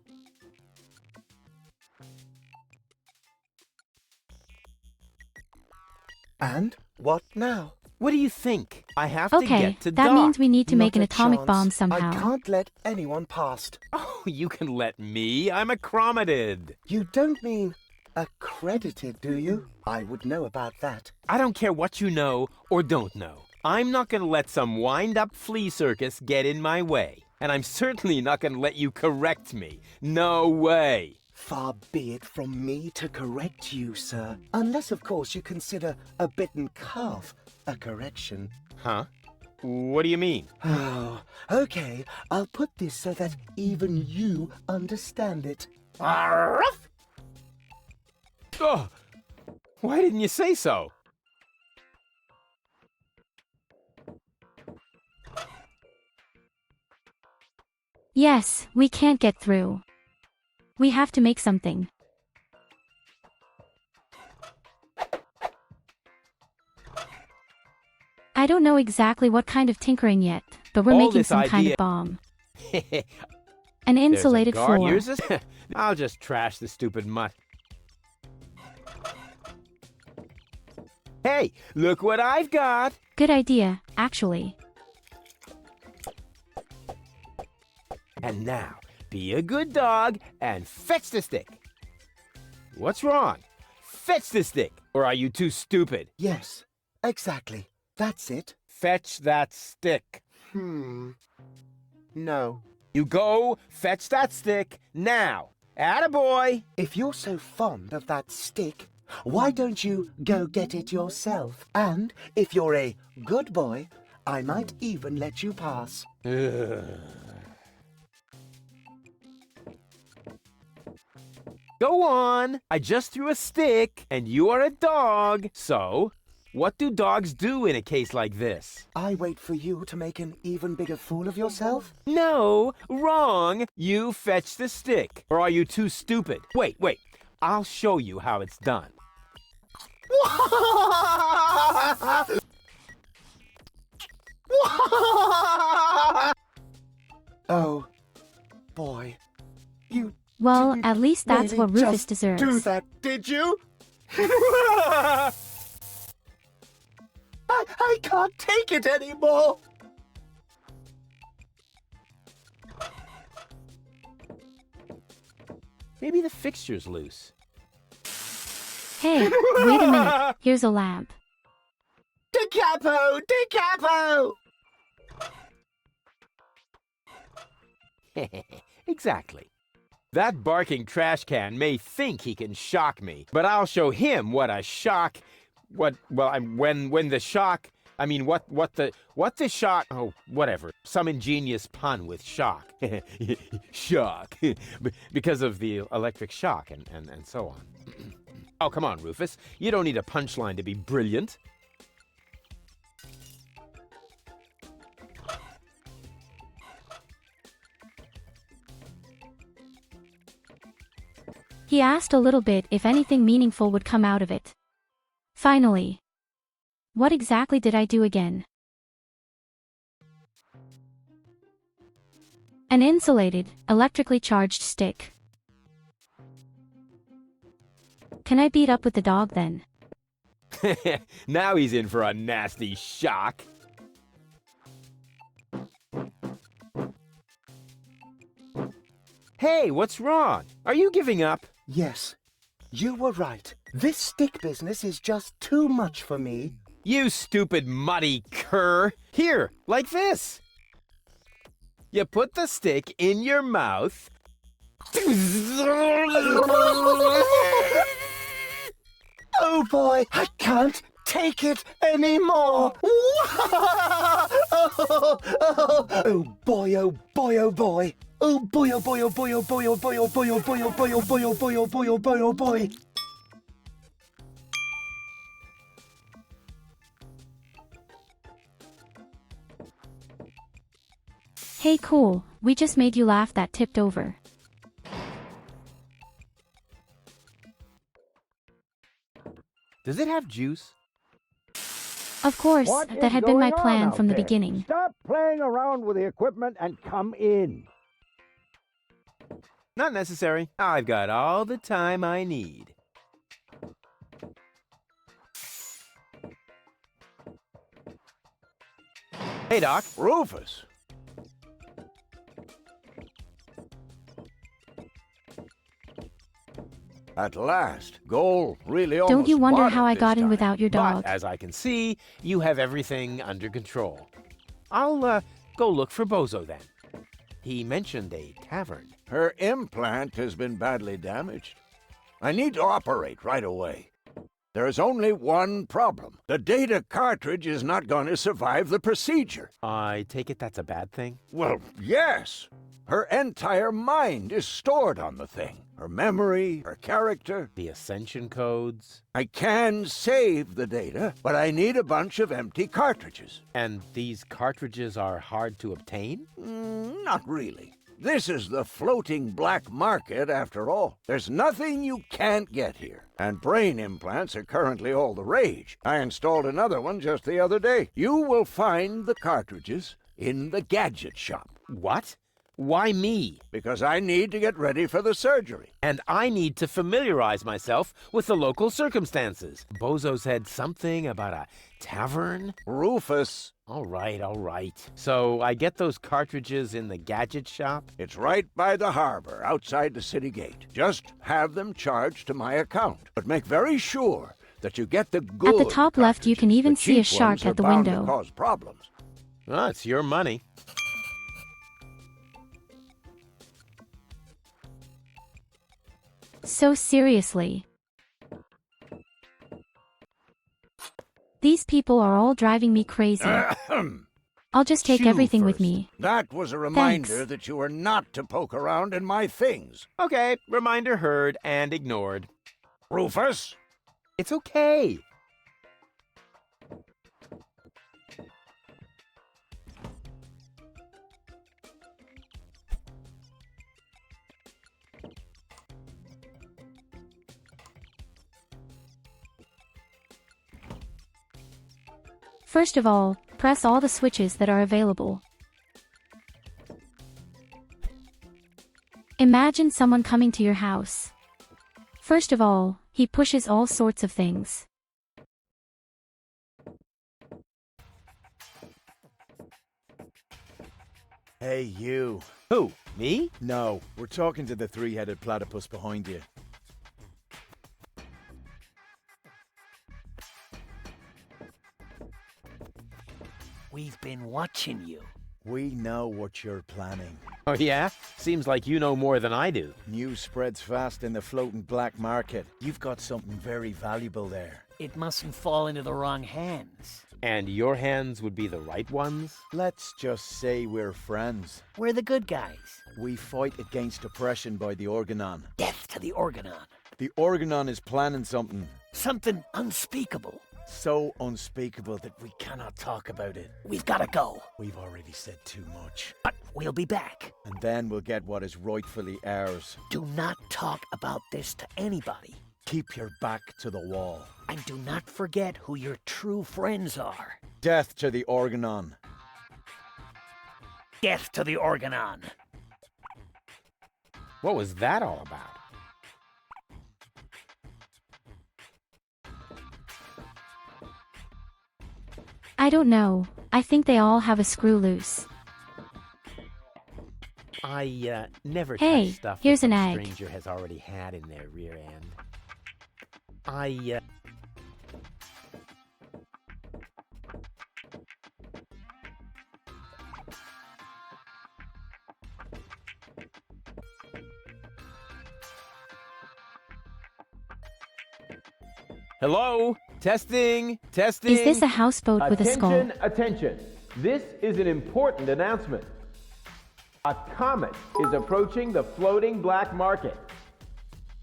And what now? What do you think? I have to Okay, get to that Doc. means we need to Not make an a atomic chance. bomb I somehow. can't let anyone past. Oh, you can let me. I'm accredited. You don't mean accredited, do you? I would know about that. I don't care what you know or don't know. I'm not going to let some wind-up flea circus get in my way. And I'm certainly not going to let you correct me. No way. Far be it from me to correct you, sir. Unless, of course, you consider a bitten calf a correction. Huh? What do you mean? Oh, okay. I'll put this so that even you understand it. Arrgh! Oh, why didn't you say so? Yes, we can't get through. We have to make something. I don't know exactly what kind of tinkering yet, but we're All making this some kind idea- of bomb. There's An a insulated guard. floor. Here's a- I'll just trash the stupid mutt. Hey, look what I've got! Good idea, actually. And now, be a good dog and fetch the stick. What's wrong? Fetch the stick, or are you too stupid? Yes, exactly. That's it. Fetch that stick. No. You go fetch that stick now. Attaboy! If you're so fond of that stick, why don't you go get it yourself? And if you're a good boy, I might even let you pass. Go on. I just threw a stick, and you are a dog. So, what do dogs do in a case like this? I wait for you to make an even bigger fool of yourself? No, wrong. You fetch the stick. Or are you too stupid? Wait. I'll show you how it's done. Oh, boy. You Well, didn't at least that's really what Rufus just deserves. do that, did you? I can't take it anymore. Maybe the fixture's loose. Hey, wait a minute. Here's a lamp. Da capo! Da capo! Exactly. That barking trash can may think he can shock me, but I'll show him what a shock. When the shock. I mean, what the shock. Oh, whatever. Some ingenious pun with shock. Shock. Because of the electric shock and so on. Oh, come on, Rufus. You don't need a punchline to be brilliant. He asked a little bit if anything meaningful would come out of it. Finally. What exactly did I do again? An insulated, electrically charged stick. Can I beat up with the dog then? Now he's in for a nasty shock. Hey, what's wrong? Are you giving up? Yes, you were right. This stick business is just too much for me. You stupid muddy cur. Here, like this. You put the stick in your mouth. Oh boy, I can't take it anymore. Oh boy, oh boy, oh boy. Oh boy, oh boy, oh boy, oh boy, oh boy, oh boy, oh boy, oh boy, oh boy, oh boy, oh boy, oh boy, oh boy. Hey cool, we just made you laugh that tipped over. Does it have juice? Of course, What that is had been my going on plan out from the there? beginning. Stop playing around with the equipment and come in. Not necessary. I've got all the time I need. Hey, Doc. Rufus. At last, Goal really almost Don't you wonder bought how it I this got in time. without your dog? But, as I can see, you have everything under control. I'll, go look for Bozo then. He mentioned a tavern. Her implant has been badly damaged. I need to operate right away. There is only one problem. The data cartridge is not going to survive the procedure. I take it that's a bad thing? Well, yes. Her entire mind is stored on the thing. Her memory, her character. The ascension codes. I can save the data, but I need a bunch of empty cartridges. And these cartridges are hard to obtain? Not really. This is the floating black market, after all. There's nothing you can't get here. And brain implants are currently all the rage. I installed another one just the other day. You will find the cartridges in the gadget shop. What? Why me? Because I need to get ready for the surgery. And I need to familiarize myself with the local circumstances. Bozo said something about a tavern? Rufus. All right. So I get those cartridges in the gadget shop? It's right by the harbor, outside the city gate. Just have them charged to my account. But make very sure that you get the good At the top left you can even The see a cheap shark ones are at the bound to window. cause problems. Well, it's your money. So seriously. These people are all driving me crazy. I'll just take Chew everything with first. me. That was a reminder Thanks. that you are not to poke around in my things. Okay, reminder heard and ignored. Rufus? It's okay. First of all, press all the switches that are available. Imagine someone coming to your house. First of all, he pushes all sorts of things. Hey, you. Who? Me? No, we're talking to the three-headed platypus behind you. We've been watching you. We know what you're planning. Oh yeah? Seems like you know more than I do. News spreads fast in the floating black market. You've got something very valuable there. It mustn't fall into the wrong hands. And your hands would be the right ones? Let's just say we're friends. We're the good guys. We fight against oppression by the Organon. Death to the Organon. The Organon is planning something. Something unspeakable. So unspeakable that we cannot talk about it. We've got to go. We've already said too much. we'll be back. And then we'll get what is rightfully ours. Do not talk about this to anybody. Keep your back to the wall. And do not forget who your true friends are. Death to the Organon. Death to the Organon. What was that all about? I don't know. I think they all have a screw loose. I never Hey, touch stuff here's that an some egg. stranger has already had in their rear end. Hello? Testing? Testing? Is this a houseboat with a skull? Attention, attention. This is an important announcement. A comet is approaching the floating black market.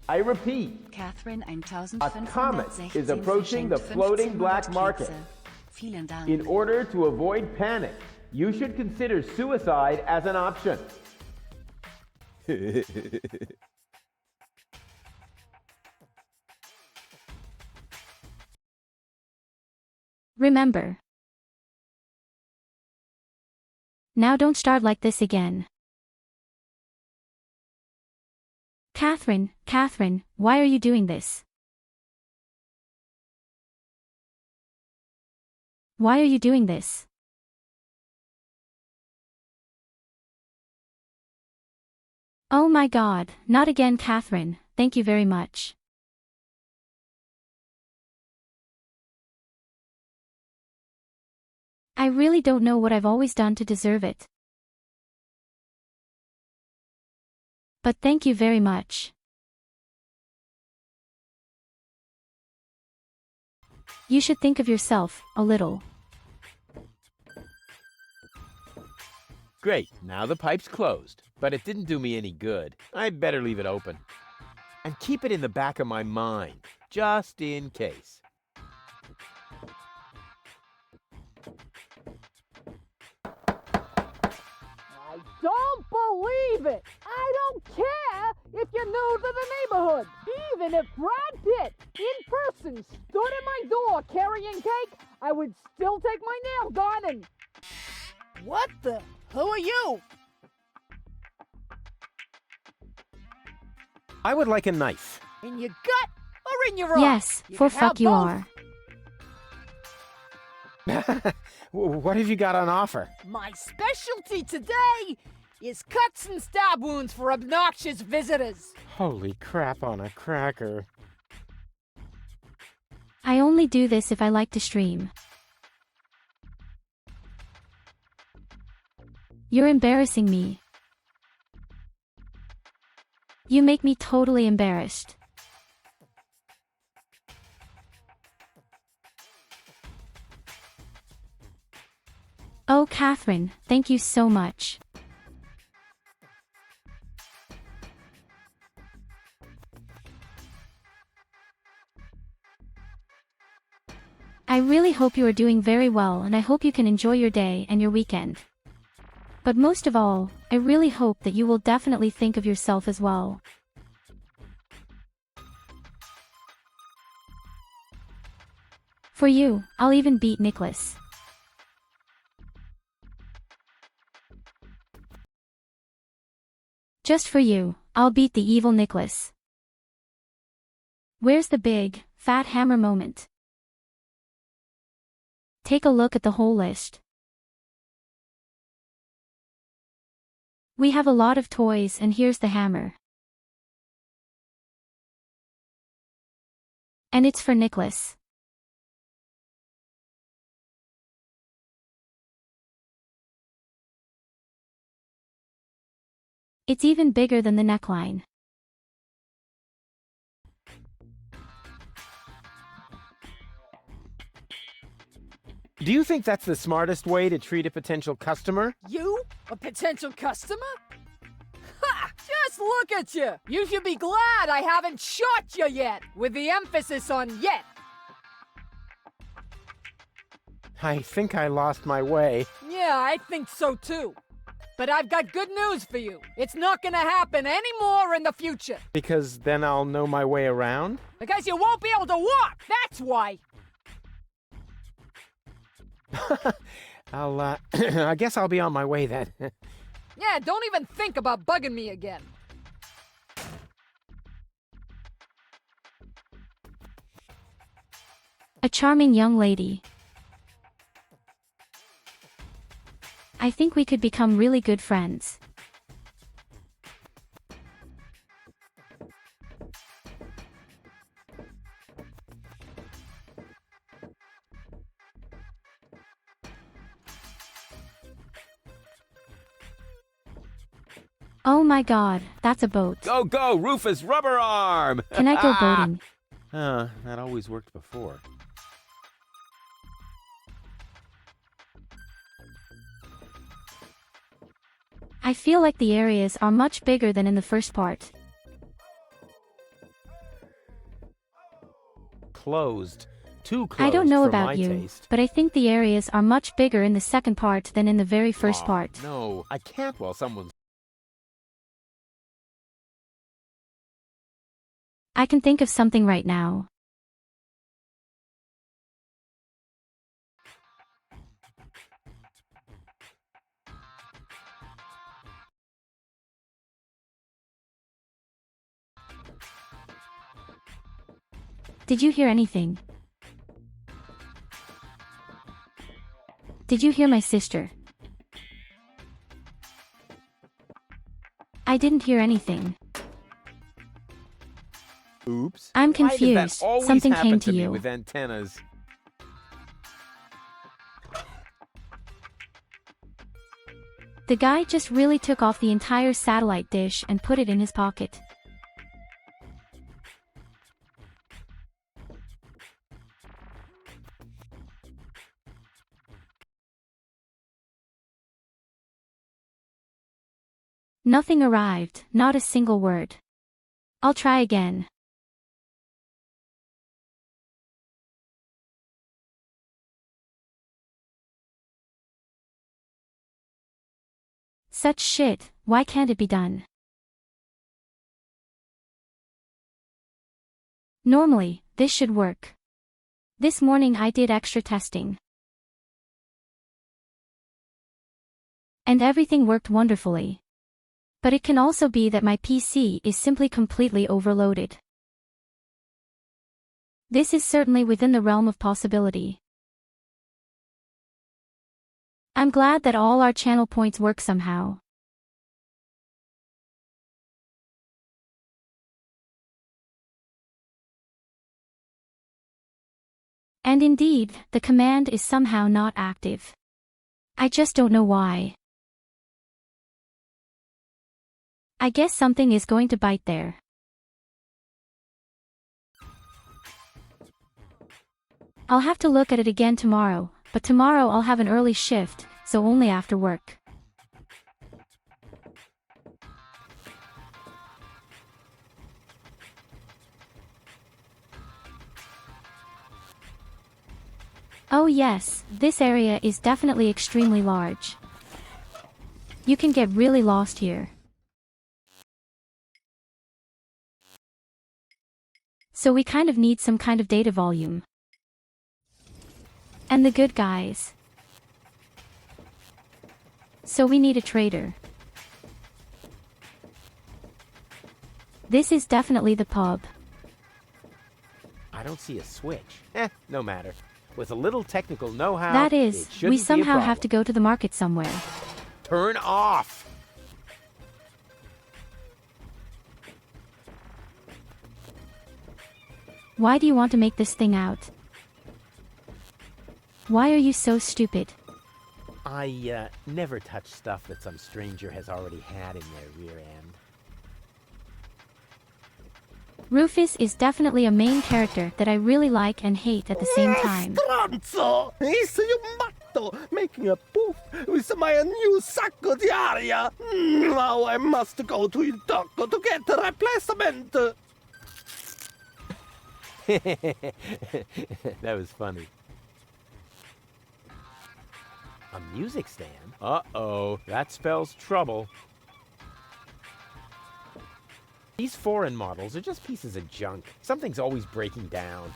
I repeat, Catherine, a comet is approaching the floating black market. Vielen Dank. In order to avoid panic, you should consider suicide as an option. Remember. Now don't start like this again. Catherine, why are you doing this? Why are you doing this? Oh my God, not again, Catherine. Thank you very much. I really don't know what I've always done to deserve it. But thank you very much. You should think of yourself a little. Great, now the pipe's closed, but it didn't do me any good. I'd better leave it open. And keep it in the back of my mind, just in case. I don't believe it! I don't care if you're new to the neighborhood! Even if Brad Pitt, in person, stood at my door carrying cake, I would still take my nail garden! What the? Who are you? I would like a knife. In your gut or in your eye? Yes, You for can have fuck you both. are. What have you got on offer? My specialty today is cuts and stab wounds for obnoxious visitors. Holy crap on a cracker. I only do this if I like to stream. You're embarrassing me. You make me totally embarrassed. Oh, Catherine, thank you so much. I really hope you are doing very well, and I hope you can enjoy your day and your weekend. But most of all, I really hope that you will definitely think of yourself as well. For you, I'll even beat Nicholas. Just for you, I'll beat the evil Nicholas. Where's the big, fat hammer moment? Take a look at the whole list. We have a lot of toys, and here's the hammer. And it's for Nicholas. It's even bigger than the neckline. Do you think that's the smartest way to treat a potential customer? You? A potential customer? Ha! Just look at you! You should be glad I haven't shot you yet, with the emphasis on yet. I think I lost my way. Yeah, I think so too. but I've got good news for you. It's not gonna happen anymore in the future. Because then I'll know my way around? Because you won't be able to walk, that's why. I guess I'll be on my way then. Yeah, don't even think about bugging me again. A charming young lady. I think we could become really good friends. Oh my god, that's a boat. Go, go, Rufus Rubber Arm! Can I go boating? That always worked before. I feel like the areas are much bigger than in the first part. Closed. Too closed I don't know for about my you, taste. but I think the areas are much bigger in the second part than in the very first part. No, I can't while someone's... I can think of something right now. Did you hear anything? Did you hear my sister? I didn't hear anything. Oops. I'm Why does that confused. always Something happen came to to me you. with antennas? The guy just really took off the entire satellite dish and put it in his pocket. Nothing arrived, not a single word. I'll try again. Such shit, why can't it be done? Normally, this should work. This morning I did extra testing. And everything worked wonderfully. But it can also be that my PC is simply completely overloaded. This is certainly within the realm of possibility. I'm glad that all our channel points work somehow. And indeed, the command is somehow not active. I just don't know why. I guess something is going to bite there. I'll have to look at it again tomorrow, but tomorrow I'll have an early shift, so only after work. Oh yes, this area is definitely extremely large. You can get really lost here. So we kind of need some kind of data volume. And the good guys. So we need a trader. This is definitely the pub. I don't see a switch. No matter. With a little technical know-how, That is, it shouldn't we be a somehow problem. have to go to the market somewhere. Turn off! Why do you want to make this thing out? Why are you so stupid? I never touch stuff that some stranger has already had in their rear end. Rufus is definitely a main character that I really like and hate at the same time. Stronzo! Is you matto making a poof with my new sacco di aria? Now I must go to il doctor to get a replacement. That was funny. A music stand? Uh-oh, that spells trouble. These foreign models are just pieces of junk. Something's always breaking down.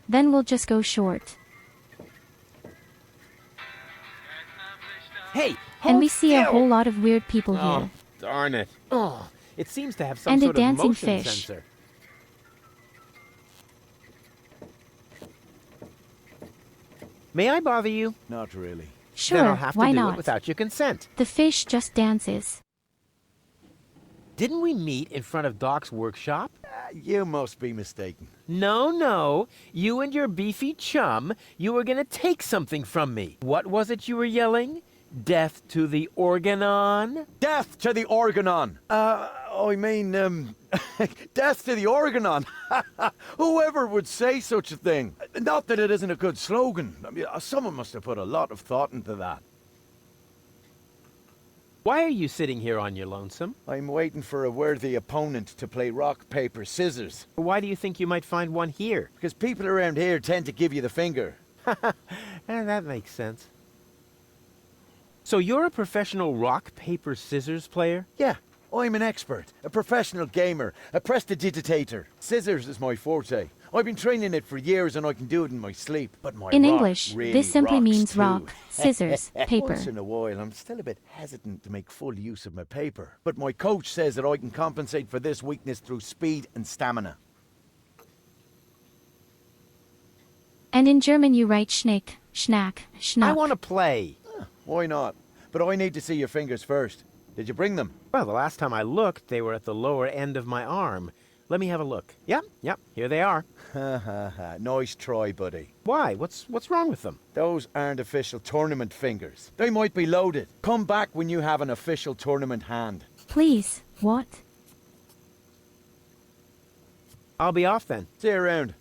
Then we'll just go short. Hey, And we see a still! whole lot of weird people Oh, here. darn it. Oh, it seems to have some And a sort of dancing motion fish. sensor. May I bother you? Not really. Sure, Then I'll have why to do not? it without your consent. The fish just dances. Didn't we meet in front of Doc's workshop? You must be mistaken. No. You and your beefy chum, you were gonna take something from me. What was it you were yelling? Death to the Organon? Death to the Organon! Death to the Organon! Whoever would say such a thing? Not that it isn't a good slogan. I mean, someone must have put a lot of thought into that. Why are you sitting here on your lonesome? I'm waiting for a worthy opponent to play rock, paper, scissors. Why do you think you might find one here? Because people around here tend to give you the finger. That makes sense. So you're a professional rock, paper, scissors player? Yeah, I'm an expert, a professional gamer, a prestidigitator. Scissors is my forte. I've been training it for years and I can do it in my sleep. But my In rock English, really this simply rocks means too. rock, scissors, paper. Once in a while, I'm still a bit hesitant to make full use of my paper. But my coach says that I can compensate for this weakness through speed and stamina. And in German you write schnick, schnack, schnack. I want to play. Why not? But I need to see your fingers first. Did you bring them? Well, the last time I looked, they were at the lower end of my arm. Let me have a look. Yep, here they are. Nice try, buddy. Why? What's wrong with them? Those aren't official tournament fingers. They might be loaded. Come back when you have an official tournament hand. Please, what? I'll be off then. See you around.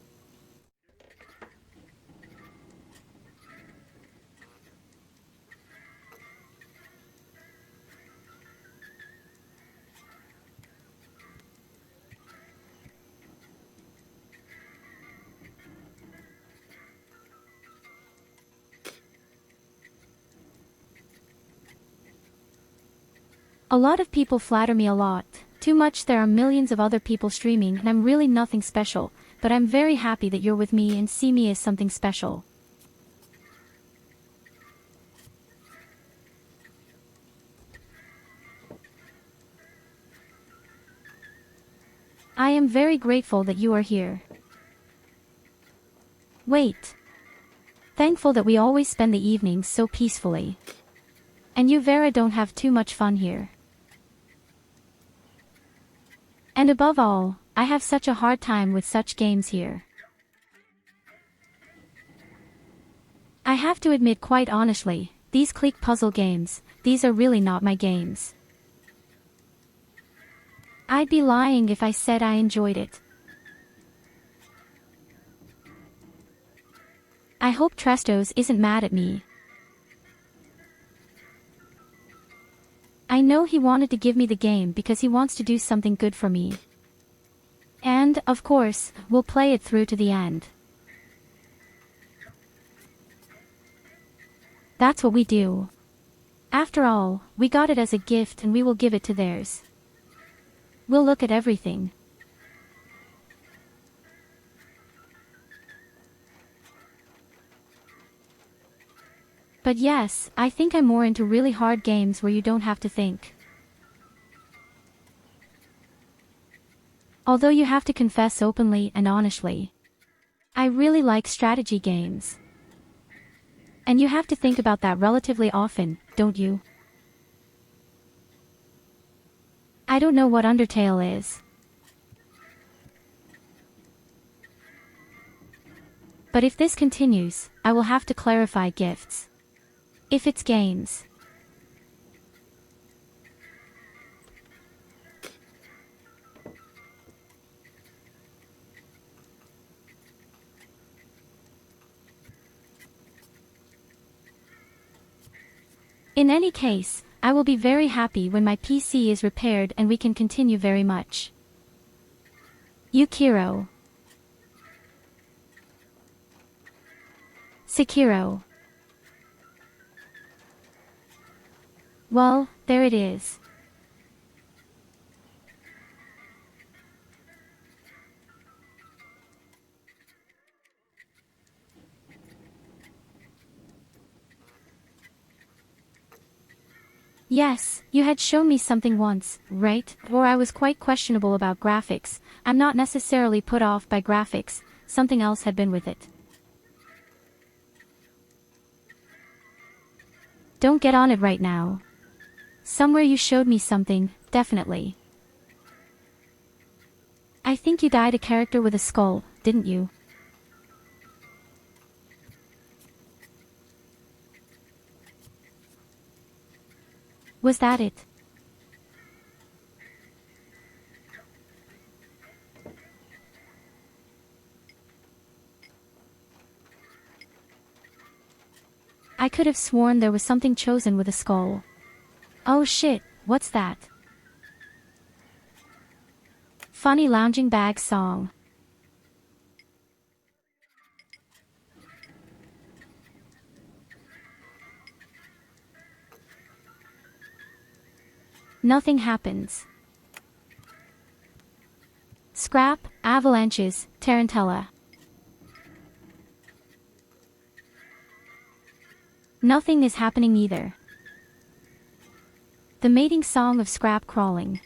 A lot of people flatter me a lot. Too much. There are millions of other people streaming and I'm really nothing special, but I'm very happy that you're with me and see me as something special. I am very grateful that you are here. Wait. Thankful that we always spend the evenings so peacefully. And you Vera don't have too much fun here. And above all, I have such a hard time with such games here. I have to admit quite honestly, these click puzzle games, these are really not my games. I'd be lying if I said I enjoyed it. I hope Trestos isn't mad at me. I know he wanted to give me the game because he wants to do something good for me. And, of course, we'll play it through to the end. That's what we do. After all, we got it as a gift and we will give it to theirs. We'll look at everything. But yes, I think I'm more into really hard games where you don't have to think. Although you have to confess openly and honestly, I really like strategy games. And you have to think about that relatively often, don't you? I don't know what Undertale is. But if this continues, I will have to clarify gifts. If it's games. In any case, I will be very happy when my PC is repaired and we can continue very much. Yukiro. Sekiro. Well, there it is. Yes, you had shown me something once, right? Or I was quite questionable about graphics. I'm not necessarily put off by graphics, something else had been with it. Don't get on it right now. Somewhere you showed me something, definitely. I think you dyed a character with a skull, didn't you? Was that it? I could have sworn there was something chosen with a skull. Oh shit, what's that? Funny lounging bag song. Nothing happens. Scrap, avalanches, tarantella. Nothing is happening either. The mating song of scrap crawling.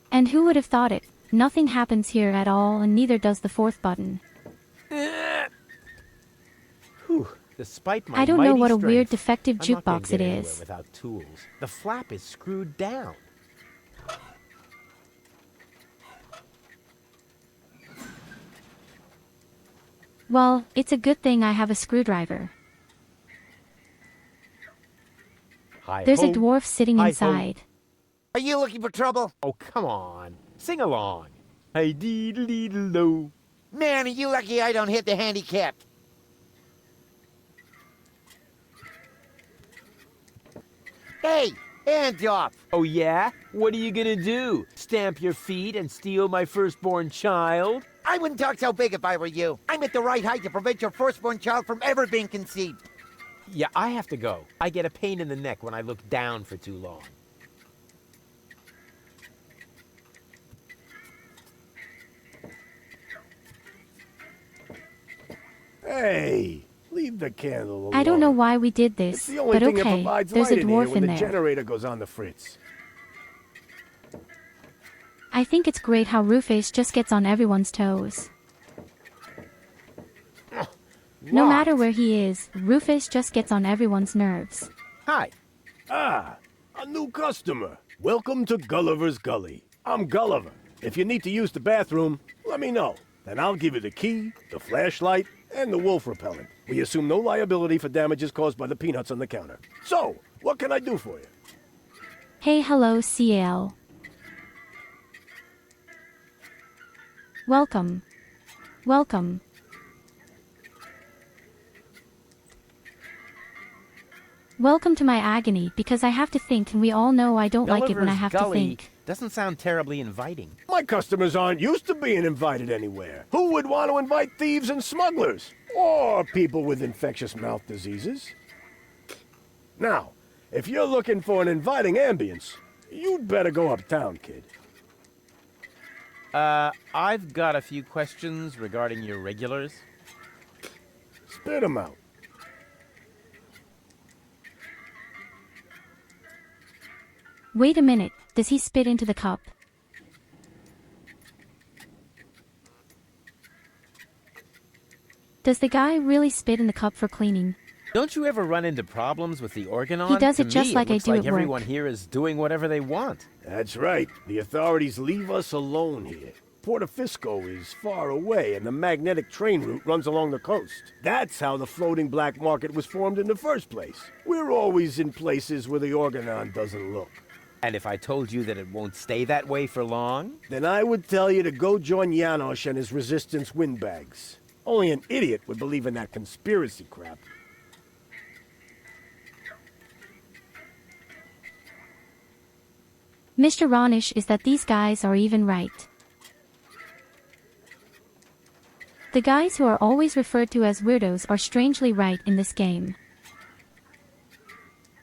And who would have thought it? Nothing happens here at all, and neither does the fourth button. Whew. Despite my I don't know mighty what a strength, weird defective I'm not gonna jukebox get it anywhere is. without tools. The flap is screwed down. Well, it's a good thing I have a screwdriver. There's a dwarf sitting inside. Are you looking for trouble? Oh, come on. Sing along. Hey, dee-dee-dee-do. Man, are you lucky I don't hit the handicap. Hey, hands off. Oh, yeah? What are you gonna do? Stamp your feet and steal my firstborn child? I wouldn't talk so big if I were you. I'm at the right height to prevent your firstborn child from ever being conceived. Yeah, I have to go. I get a pain in the neck when I look down for too long. Hey, leave the candle alone. I don't know why we did this, It's the only but thing that okay, provides there's light a in here dwarf when in the there. generator goes on the fritz. I think it's great how Rufus just gets on everyone's toes. No matter where he is, Rufus just gets on everyone's nerves. Hi. Ah, a new customer. Welcome to Gulliver's Gully. I'm Gulliver. If you need to use the bathroom, let me know. Then I'll give you the key, the flashlight, and the wolf repellent. We assume no liability for damages caused by the peanuts on the counter. So, what can I do for you? Hey, hello, CL. Welcome. Welcome. Welcome to my agony, because I have to think, and we all know I don't like it when I have to think. Doesn't sound terribly inviting. My customers aren't used to being invited anywhere. Who would want to invite thieves and smugglers? Or people with infectious mouth diseases? Now, if you're looking for an inviting ambience, you'd better go uptown, kid. I've got a few questions regarding your regulars. Spit 'em out. Wait a minute, does he spit into the cup? Does the guy really spit in the cup for cleaning? Don't you ever run into problems with the organon? He does To it just me, like I looks do like at work. everyone here is doing whatever they want. That's right. The authorities leave us alone here. Portofisco is far away, and the magnetic train route runs along the coast. That's how the floating black market was formed in the first place. We're always in places where the organon doesn't look. And if I told you that it won't stay that way for long? Then I would tell you to go join Janosch and his resistance windbags. Only an idiot would believe in that conspiracy crap. Mr. Ronish, is that these guys are even right. The guys who are always referred to as weirdos are strangely right in this game.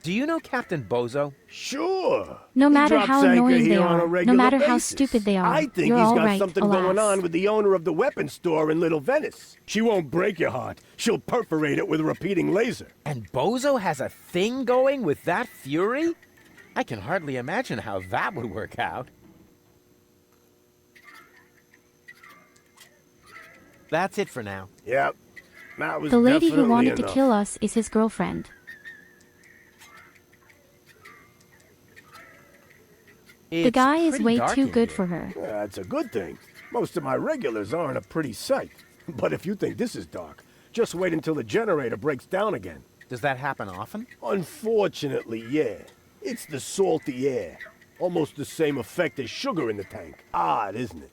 Do you know Captain Bozo? Sure. No He matter drops how anchor annoying they here on a are, no regular matter how basis. stupid they are, I think you're he's all got right, something alas. going on with the owner of the weapons store in Little Venice. She won't break your heart. She'll perforate it with a repeating laser. And Bozo has a thing going with that Fury? I can hardly imagine how that would work out. That's it for now. Yep. That was The lady who definitely wanted to enough. kill us is his girlfriend. The guy is way too good for her. That's a good thing. Most of my regulars aren't a pretty sight. But if you think this is dark, just wait until the generator breaks down again. Does that happen often? Unfortunately, yeah. It's the salty air. Almost the same effect as sugar in the tank. Odd, isn't it?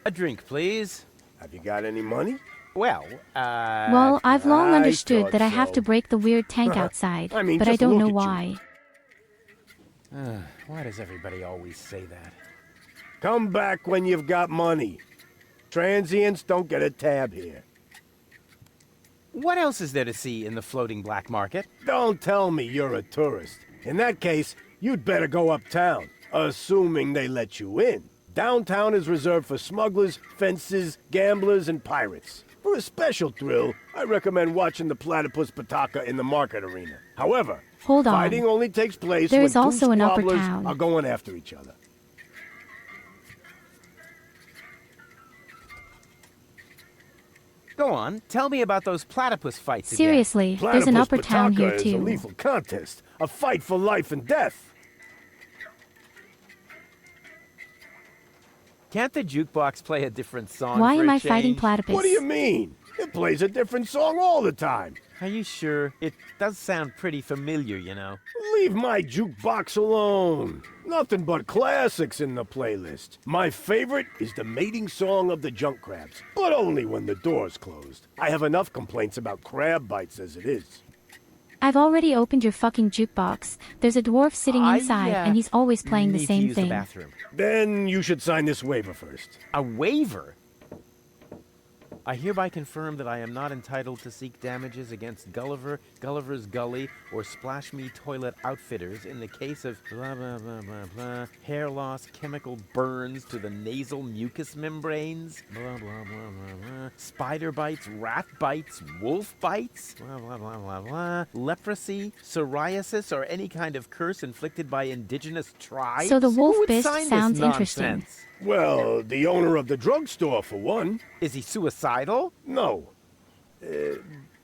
A drink, please. Have you got any money? Well, Well, I've long I understood thought that I have so. to break the weird tank outside, I mean, but I just don't look know at you. why. Why does everybody always say that? Come back when you've got money. Transients don't get a tab here. What else is there to see in the floating black market? Don't tell me you're a tourist. In that case, you'd better go uptown, assuming they let you in. Downtown is reserved for smugglers, fences, gamblers, and pirates. For a special thrill, I recommend watching the platypus pataka in the market arena. However, Hold on. fighting only takes place There when is also two an upper squabblers town. are going after each other. Go on, tell me about those platypus fights again. Seriously, there's an upper Platypus town pataka here is a too. lethal contest, a fight for life and death. Can't the jukebox play a different song Why for am a I fighting change? platypus? What do you mean? It plays a different song all the time. Are you sure? It does sound pretty familiar, you know. Leave my jukebox alone. Nothing but classics in the playlist. My favorite is the mating song of the junk crabs, but only when the door's closed. I have enough complaints about crab bites as it is. I've already opened your fucking jukebox. There's a dwarf sitting inside, and he's always playing the need to same use thing. The bathroom. Then you should sign this waiver first. A waiver? I hereby confirm that I am not entitled to seek damages against Gulliver, Gulliver's Gully, or Splash Me Toilet Outfitters in the case of blah blah blah blah blah, hair loss, chemical burns to the nasal mucous membranes, blah blah blah blah blah, spider bites, rat bites, wolf bites, blah blah blah blah blah, leprosy, psoriasis, or any kind of curse inflicted by indigenous tribes. So the wolf Who would beast sign this sounds interesting. nonsense? Well, the owner of the drugstore, for one. Is he suicidal? No.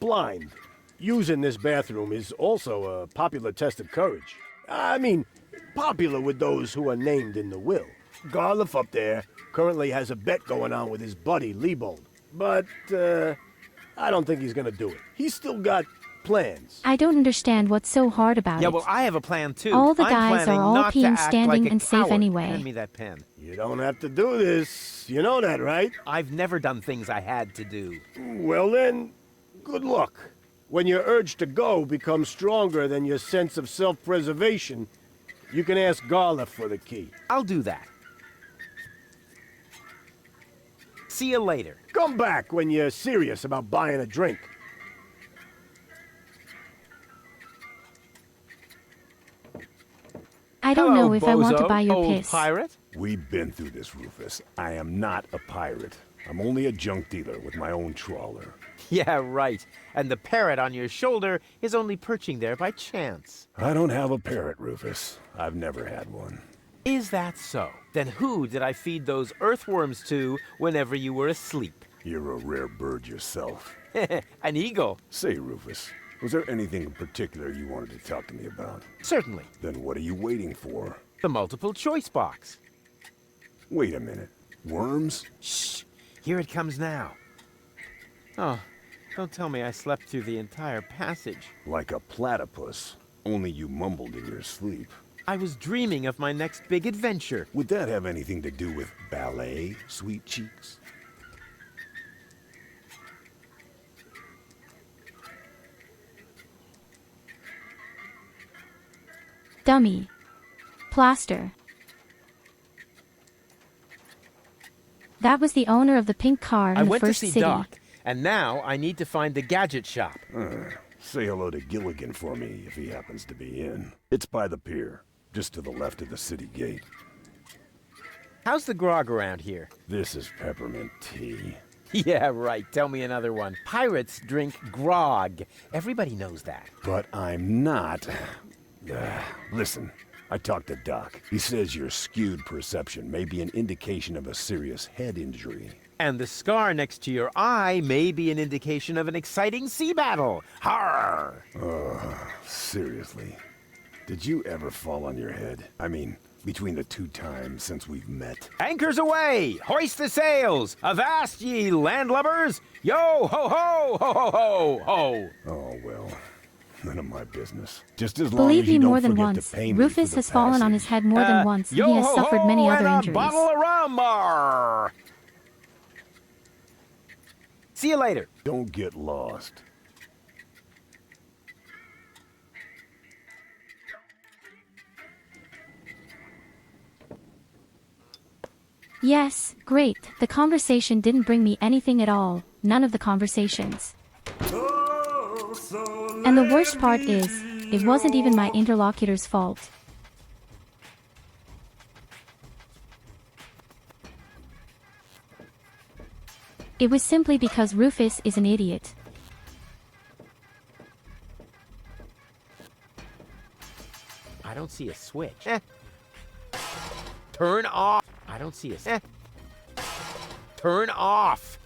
Blind. Using this bathroom is also a popular test of courage. I mean, popular with those who are named in the will. Garliff up there currently has a bet going on with his buddy, Liebold. But, I don't think he's gonna do it. He's still got plans. I don't understand what's so hard about Yeah, it. well, I have a plan too. All the I'm guys planning are all not to peeing act standing like a and safe coward. anyway. Hand me that pen. You don't have to do this. You know that, right? I've never done things I had to do. Well then, good luck. When your urge to go becomes stronger than your sense of self-preservation, you can ask Garliff for the key. I'll do that. See you later. Come back when you're serious about buying a drink. I don't Hello, know if I want to bozo, buy your old piss. pirate. We've been through this, Rufus. I am not a pirate. I'm only a junk dealer with my own trawler. Yeah, right. And the parrot on your shoulder is only perching there by chance. I don't have a parrot, Rufus. I've never had one. Is that so? Then who did I feed those earthworms to whenever you were asleep? You're a rare bird yourself. An eagle. Say, Rufus, was there anything in particular you wanted to talk to me about? Certainly. Then what are you waiting for? The multiple choice box. Wait a minute. Worms? Shh. Here it comes now. Oh, don't tell me I slept through the entire passage. Like a platypus. Only you mumbled in your sleep. I was dreaming of my next big adventure. Would that have anything to do with ballet, sweet cheeks? Dummy. Plaster. That was the owner of the pink car in I the went first to see city. Doc, and now I need to find the gadget shop. Say hello to Gilligan for me if he happens to be in. It's by the pier, just to the left of the city gate. How's the grog around here? This is peppermint tea. Yeah, right. Tell me another one. Pirates drink grog. Everybody knows that. But I'm not. Listen, I talked to Doc. He says your skewed perception may be an indication of a serious head injury. And the scar next to your eye may be an indication of an exciting sea battle. Harr! Seriously. Did you ever fall on your head? I mean, between the 2 times since we've met. Anchors away! Hoist the sails! Avast ye landlubbers! Yo ho ho ho ho ho ho! Oh, well. None of my business. Just as long Believe as you me, don't more than forget once. to pay me for Rufus the has fallen on his head more than once, and he has suffered many other and injuries. a bottle of rum! Arr. See you later. Don't get lost. Yes, great. The conversation didn't bring me anything at all. None of the conversations. And the worst part is, it wasn't even my interlocutor's fault. It was simply because Rufus is an idiot. I don't see a switch. Turn off. I don't see a... Turn off.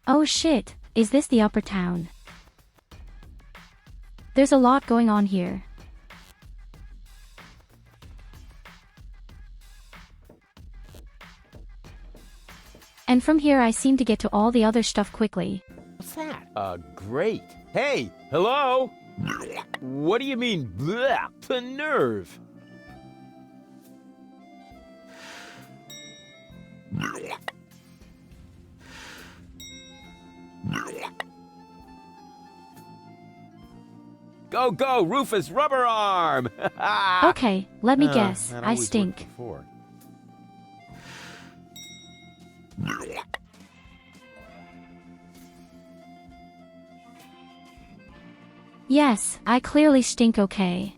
Oh shit, is this the upper town? There's a lot going on here. And from here I seem to get to all the other stuff quickly. What's that? Great. Hey, hello? What do you mean, bleh? The nerve. Go, go, Rufus Rubber Arm! Okay, let me guess. That I always worked stink. before. Yes, I clearly stink okay.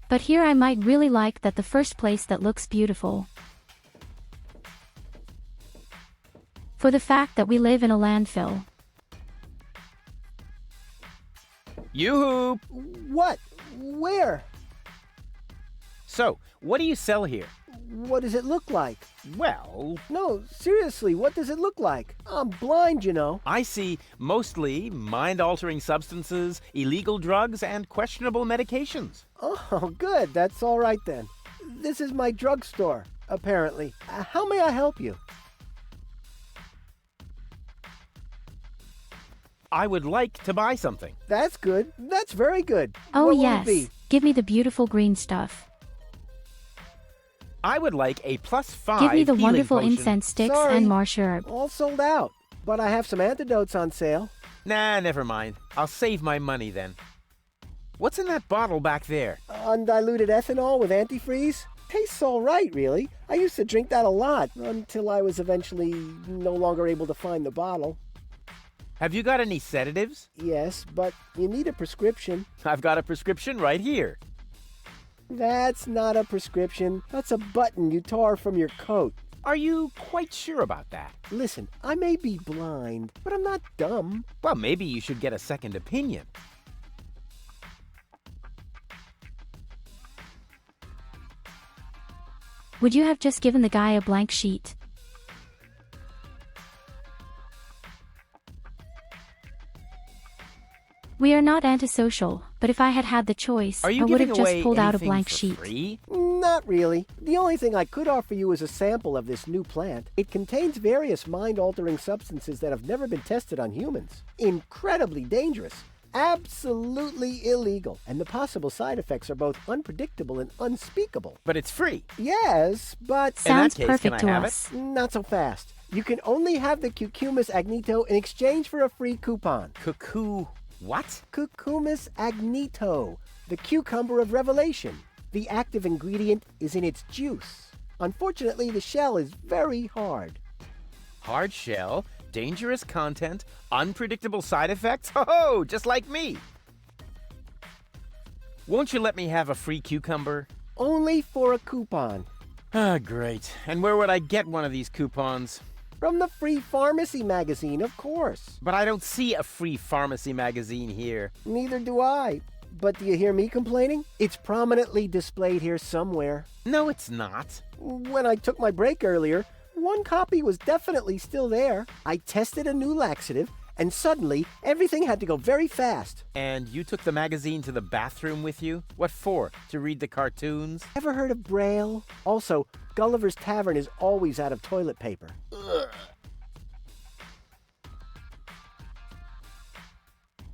But here I might really like that the first place that looks beautiful. For the fact that we live in a landfill. Yoo-hoo! What? Where? So, what do you sell here? What does it look like? Well... No, seriously, what does it look like? I'm blind, you know. I see mostly mind-altering substances, illegal drugs, and questionable medications. Oh, good. That's all right then. This is my drugstore, apparently. How may I help you? I would like to buy something. That's good. That's very good. Oh What will it yes, be? give me the beautiful green stuff. I would like a +5 Give me the healing wonderful potion. incense sticks Sorry. and marsh herb. All sold out. But I have some antidotes on sale. Nah, never mind. I'll save my money then. What's in that bottle back there? Undiluted ethanol with antifreeze? Tastes all right, really. I used to drink that a lot until I was eventually no longer able to find the bottle. Have you got any sedatives? Yes, but you need a prescription. I've got a prescription right here. That's not a prescription. That's a button you tore from your coat. Are you quite sure about that? Listen, I may be blind, but I'm not dumb. Well, maybe you should get a second opinion. Would you have just given the guy a blank sheet? We are not antisocial, but if I had had the choice, Are I you would have giving away just pulled out a anything blank for sheet. free? Not really. The only thing I could offer you is a sample of this new plant. It contains various mind-altering substances that have never been tested on humans. Incredibly dangerous. absolutely illegal, and the possible side effects are both unpredictable and unspeakable. But it's free. Yes, but... Sounds case, perfect can I to have us. Not so fast. You can only have the Cucumis agnito in exchange for a free coupon. What? Cucumis agnito, the cucumber of revelation. The active ingredient is in its juice. Unfortunately, the shell is very hard. Hard shell, dangerous content, unpredictable side effects? Oh, just like me. Won't you let me have a free cucumber? Only for a coupon. Ah, great. And where would I get one of these coupons? From the Free Pharmacy magazine, of course. But I don't see a free pharmacy magazine here. Neither do I. But do you hear me complaining? It's prominently displayed here somewhere. No, it's not. When I took my break earlier, one copy was definitely still there. I tested a new laxative, and suddenly everything had to go very fast. And you took the magazine to the bathroom with you? What for? To read the cartoons? Ever heard of Braille? Also, Gulliver's Tavern is always out of toilet paper.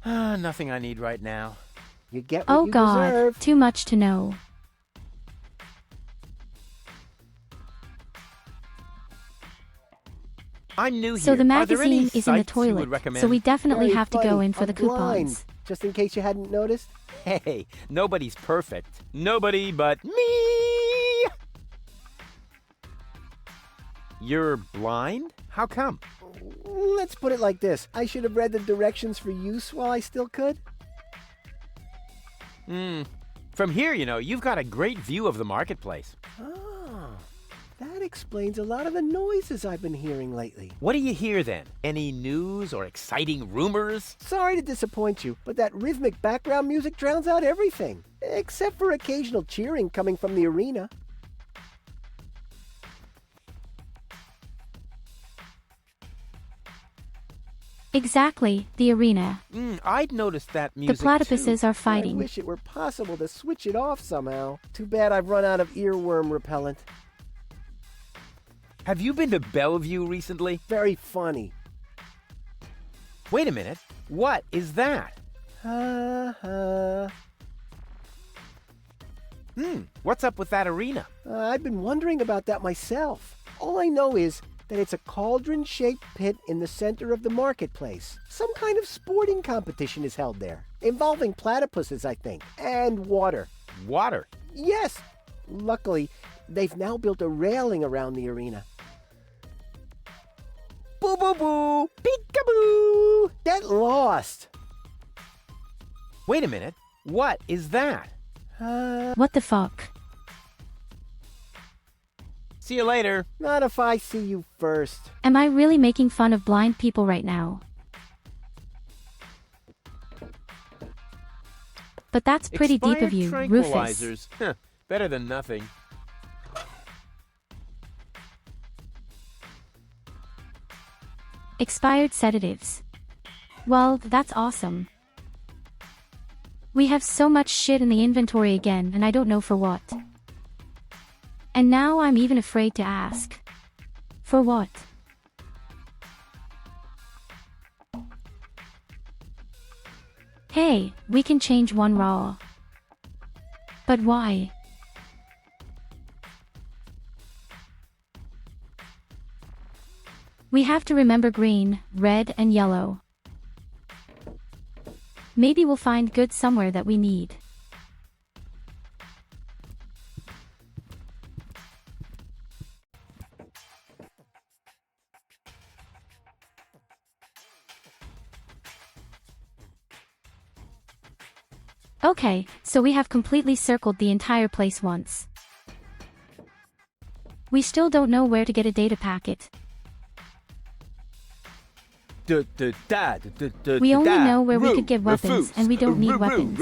Nothing I need right now. You get what Oh you God, deserve. too much to know. I'm new here. So the Are there any magazine is in the sites you would toilet, recommend? so we definitely Very have to go funny. in for the I'm blind. coupons. Just in case you hadn't noticed. Hey, nobody's perfect. Nobody but me! You're blind? How come? Let's put it like this. I should have read the directions for use while I still could. From here, you know, you've got a great view of the marketplace. Oh, that explains a lot of the noises I've been hearing lately. What do you hear then? Any news or exciting rumors? Sorry to disappoint you, but that rhythmic background music drowns out everything. Except for occasional cheering coming from the arena. Exactly, the arena. I'd noticed that music The platypuses too. are fighting. I wish it were possible to switch it off somehow. Too bad I've run out of earworm repellent. Have you been to Bellevue recently? Very funny. Wait a minute. What is that? What's up with that arena? I've been wondering about that myself. All I know is that it's a cauldron-shaped pit in the center of the marketplace. Some kind of sporting competition is held there, involving platypuses, I think, and water. Water? Yes. Luckily, they've now built a railing around the arena. Boo boo boo! Peekaboo! Get lost! Wait a minute. What is that? What the fuck? See you later. Not if I see you first. Am I really making fun of blind people right now? But that's pretty deep of you, Rufus. Tranquilizers. Huh, better than nothing. Expired sedatives. Well, that's awesome. We have so much shit in the inventory again, and I don't know for what. And now I'm even afraid to ask. For what? Hey, we can change one raw. But why? We have to remember green, red, and yellow. Maybe we'll find good somewhere that we need. Okay, so we have completely circled the entire place once. We still don't know where to get a data packet. We only know where we could get weapons, and we don't need weapons.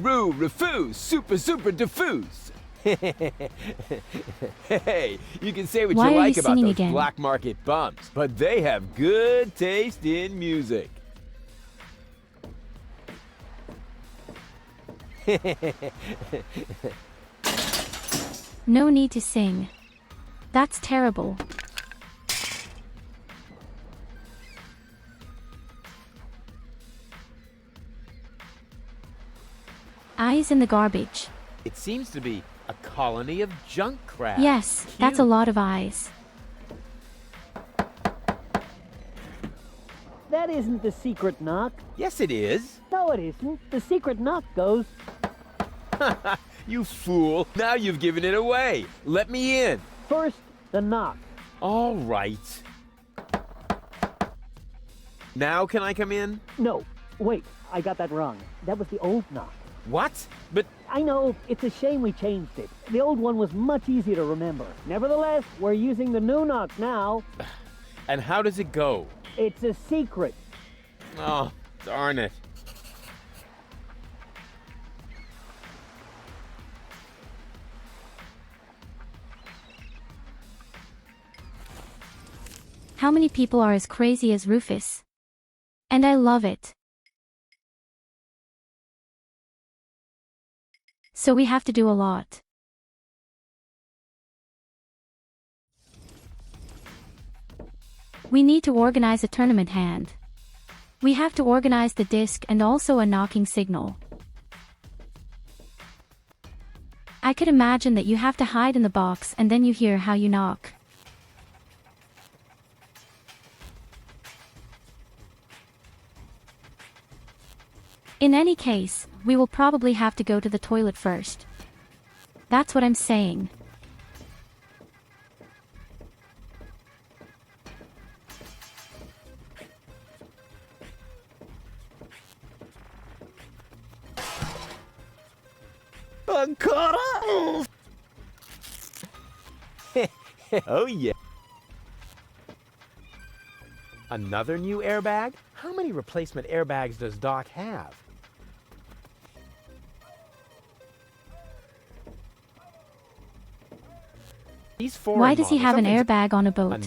Refuse, super diffuse. Hey, you can say what Why you are like you about singing those again? black market bums, but they have good taste in music. No need to sing. That's terrible. Eyes in the garbage. It seems to be a colony of junk crabs. Yes, that's a lot of eyes. That isn't the secret knock. Yes, it is. No, it isn't. The secret knock goes... You fool. Now you've given it away. Let me in. First, the knock. All right. Now can I come in? No, wait, I got that wrong. That was the old knock. What? But... I know, it's a shame we changed it. The old one was much easier to remember. Nevertheless, we're using the new knock now. And how does it go? It's a secret. Oh, darn it. How many people are as crazy as Rufus? And I love it. So we have to do a lot. We need to organize a tournament hand. We have to organize the disc and also a knocking signal. I could imagine that you have to hide in the box and then you hear how you knock. In any case, we will probably have to go to the toilet first. That's what I'm saying. Ankara! Oh yeah. Another new airbag? How many replacement airbags does Doc have? Why does he have an airbag on a boat?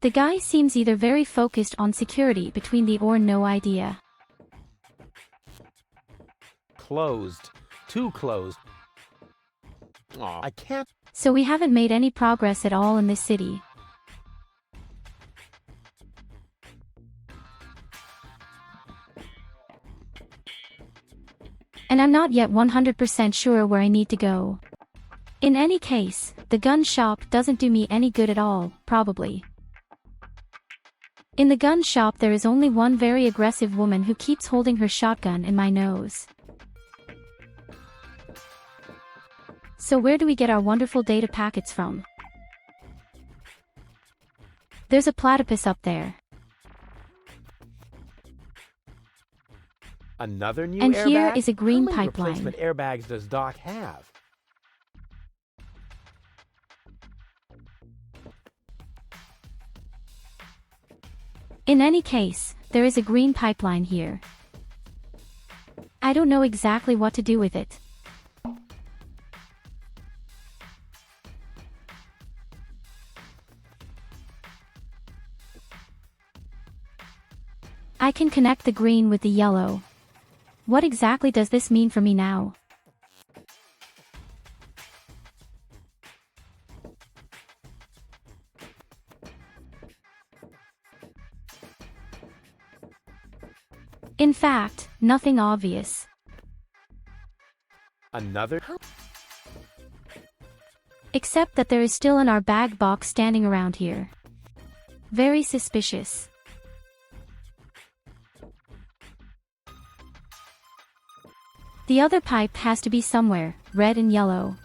The guy seems either very focused on security between the or no idea. Closed. Too closed. Aw, I can't. So we haven't made any progress at all in this city. And I'm not yet 100% sure where I need to go. In any case, the gun shop doesn't do me any good at all, probably. In the gun shop there is only one very aggressive woman who keeps holding her shotgun in my nose. So where do we get our wonderful data packets from? There's a platypus up there. Another new And airbag? here is a green How many pipeline. replacement airbags does Doc have? In any case, there is a green pipeline here. I don't know exactly what to do with it. I can connect the green with the yellow. What exactly does this mean for me now? In fact, nothing obvious. Another? Except that there is still an airbag box standing around here. Very suspicious. The other pipe has to be somewhere, red and yellow.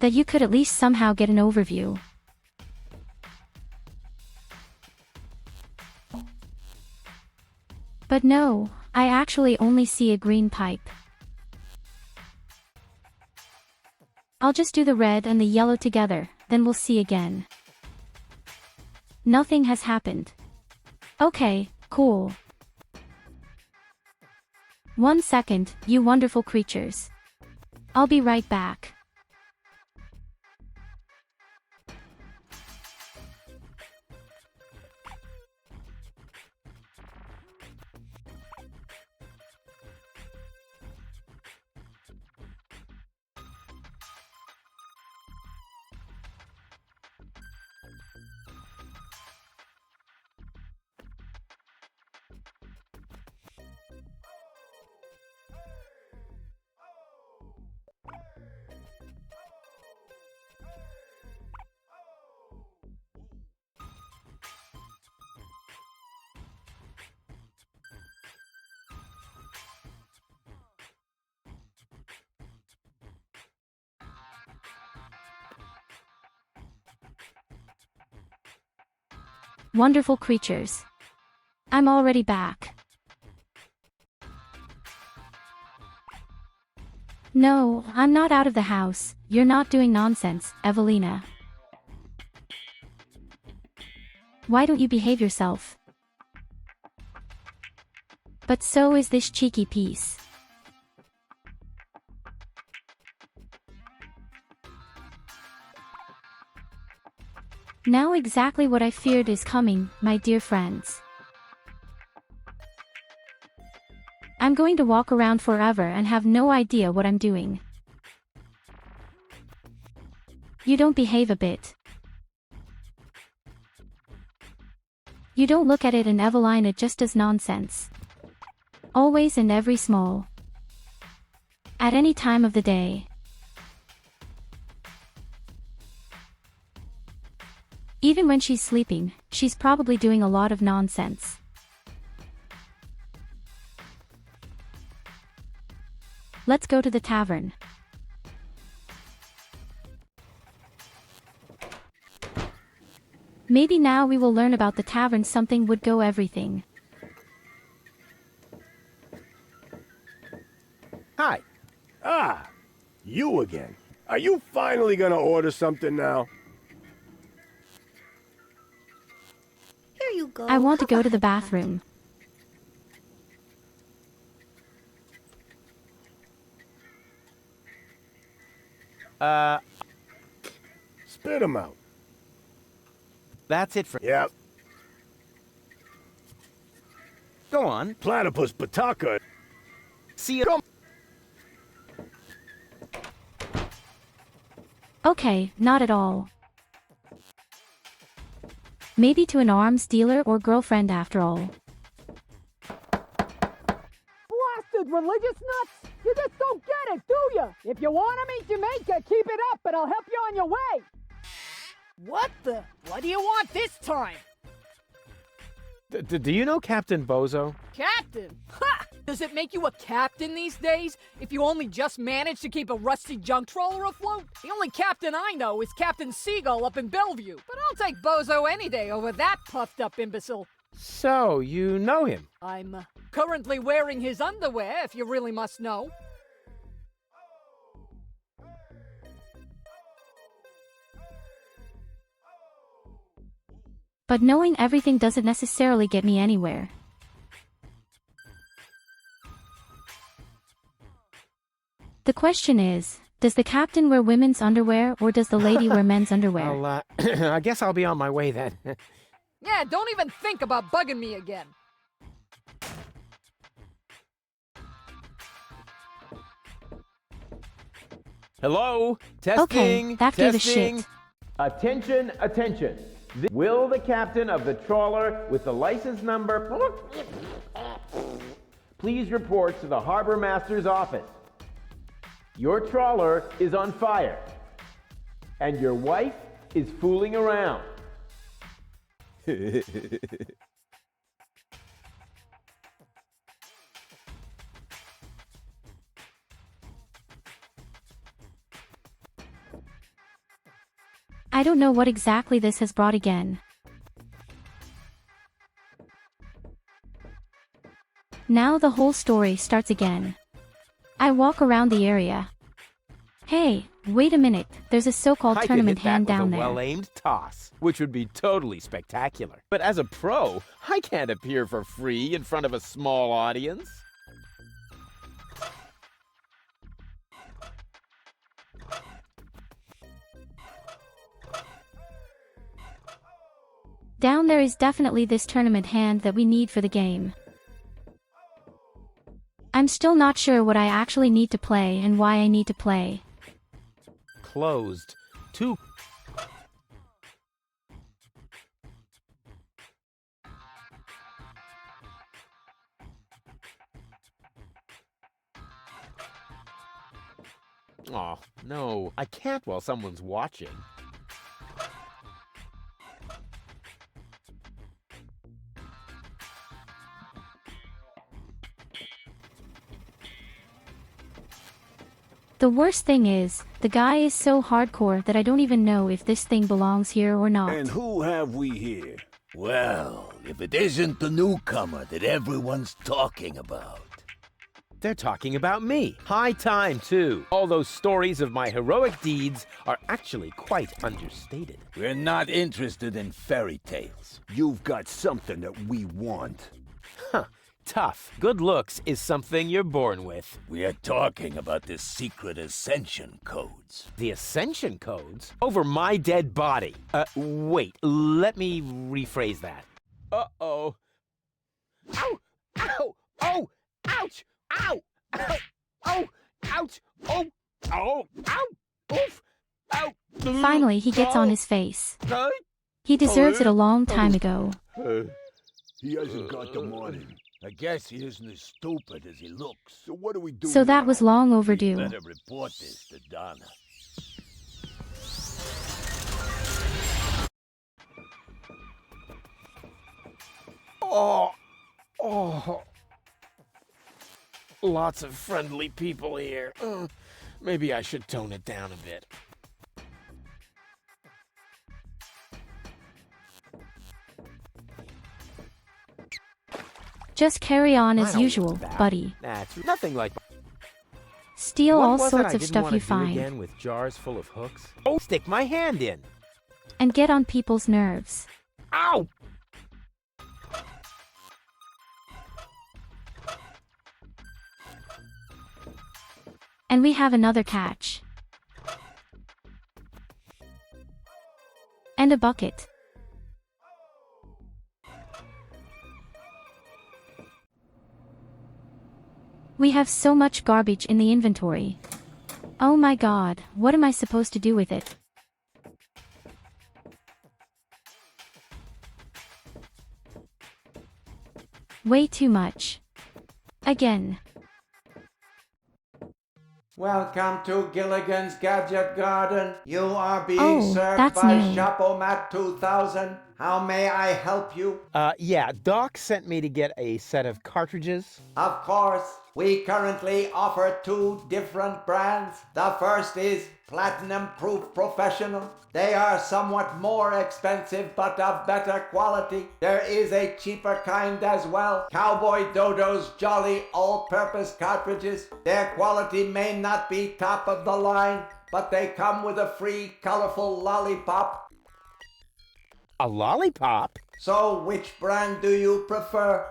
That you could at least somehow get an overview. But no, I actually only see a green pipe. I'll just do the red and the yellow together, then we'll see again. Nothing has happened. Okay, cool. 1 second, you wonderful creatures. I'll be right back. wonderful creatures. I'm already back. No, I'm not out of the house. You're not doing nonsense, Evelina. Why don't you behave yourself? But so is this cheeky piece. Now exactly what I feared is coming, my dear friends. I'm going to walk around forever and have no idea what I'm doing. You don't behave a bit. You don't look at it, and Evelina just does nonsense. Always and every small. At any time of the day. Even when she's sleeping, she's probably doing a lot of nonsense. Let's go to the tavern. Maybe now we will learn about the tavern. Something would go everything. Hi. Ah, you again. Are you finally gonna order something now? Here you go. I want to go to the bathroom. Spit 'em out. That's it for... Yep. Go on. Platypus Pataka. See you. Okay, not at all. Maybe to an arms dealer or girlfriend after all. Blasted religious nuts! You just don't get it, do you? If you want to meet Jamaica, keep it up and I'll help you on your way. What the? What do you want this time? Do you know Captain Bozo? Captain? Ha! Does it make you a captain these days? If you only just manage to keep a rusty junk trawler afloat? The only captain I know is Captain Seagull up in Bellevue. But I'll take Bozo any day over that puffed up imbecile. So, you know him? I'm currently wearing his underwear, if you really must know. But knowing everything doesn't necessarily get me anywhere. The question is, does the captain wear women's underwear or does the lady wear men's underwear? I guess I'll be on my way then. Yeah, don't even think about bugging me again. Hello? Testing? Okay, that gave a testing. shit. Attention, attention. Will the captain of the trawler with the license number please report to the harbor master's office. Your trawler is on fire, and your wife is fooling around. I don't know what exactly this has brought again. Now the whole story starts again. I walk around the area. Hey, wait a minute, there's a so-called tournament hand down there. I could hit that with a well-aimed toss, which would be totally spectacular. But as a pro, I can't appear for free in front of a small audience. Down there is definitely this tournament hand that we need for the game. I'm still not sure what I actually need to play and why I need to play. Closed. Too. Aw, no, I can't while someone's watching. The worst thing is, the guy is so hardcore that I don't even know if this thing belongs here or not. And who have we here? Well, if it isn't the newcomer that everyone's talking about. They're talking about me. High time, too. All those stories of my heroic deeds are actually quite understated. We're not interested in fairy tales. You've got something that we want. Huh. Tough. Good looks is something you're born with. We are talking about the secret ascension codes. The ascension codes? Over my dead body. Wait. Let me rephrase that. Uh-oh. Ow! Ow! Oh! Ouch! Ow! Ow! Oh! Ouch! Oh! Oh! Ow! Oof! Ow! Finally, he gets on his face. He deserves it a long time ago. He hasn't got the money. I guess he isn't as stupid as he looks. So what do we do So that now? was long overdue. We better report this to Donna. Oh! Oh! Lots of friendly people here. Maybe I should tone it down a bit. Just carry on as usual, buddy. That's nothing like. Steal What all was it sorts I of didn't stuff wanna you do find. Again with jars full of hooks. Oh, stick my hand in. And get on people's nerves. Ow! And we have another catch. And a bucket. We have so much garbage in the inventory. Oh my god, what am I supposed to do with it? Way too much. Again. Welcome to Gilligan's Gadget Garden. You are being Oh, served that's by new. Shopomat 2000. How may I help you? Yeah, Doc sent me to get a set of cartridges. Of course, we currently offer 2 different brands. The first is Platinum Proof Professional. They are somewhat more expensive but of better quality. There is a cheaper kind as well. Cowboy Dodo's Jolly All-Purpose Cartridges. Their quality may not be top of the line, but they come with a free colorful lollipop. A lollipop? So which brand do you prefer?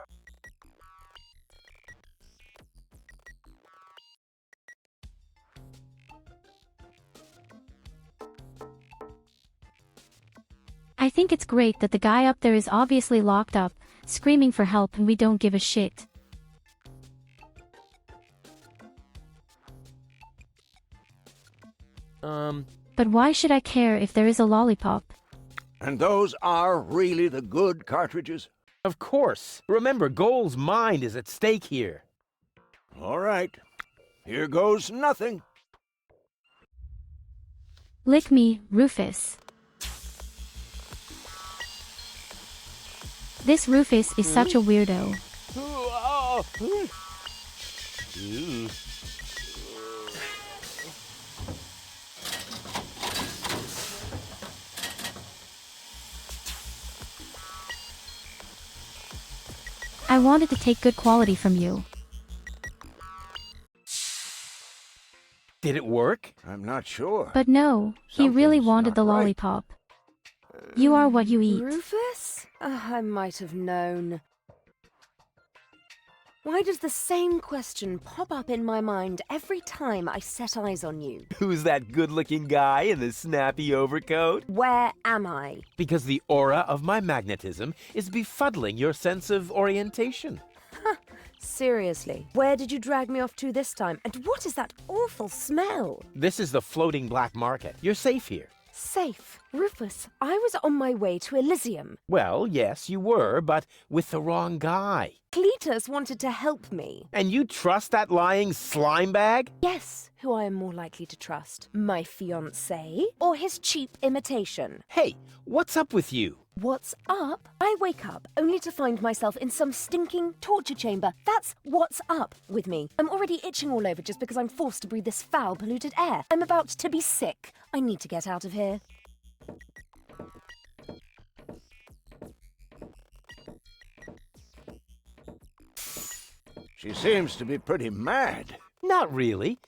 I think it's great that the guy up there is obviously locked up, screaming for help, and we don't give a shit. But why should I care if there is a lollipop? And those are really the good cartridges? Of course. Remember, Goal's mind is at stake here. All right. Here goes nothing. Lick me, Rufus. This Rufus is such a weirdo. I wanted to take good quality from you. Did it work? I'm not sure. But no, he really wanted the lollipop. You are what you eat. Rufus? I might have known. Why does the same question pop up in my mind every time I set eyes on you? Who's that good-looking guy in the snappy overcoat? Where am I? Because the aura of my magnetism is befuddling your sense of orientation. Seriously, where did you drag me off to this time? And what is that awful smell? This is the floating black market. You're safe here. Safe. Rufus, I was on my way to Elysium. Well, yes, you were, but with the wrong guy. Cletus wanted to help me. And you trust that lying slime bag? Yes, who I am more likely to trust. My fiancé or his cheap imitation? Hey, what's up with you? What's up? I wake up only to find myself in some stinking torture chamber. That's what's up with me. I'm already itching all over just because I'm forced to breathe this foul, polluted air. I'm about to be sick. I need to get out of here. She seems to be pretty mad. Not really.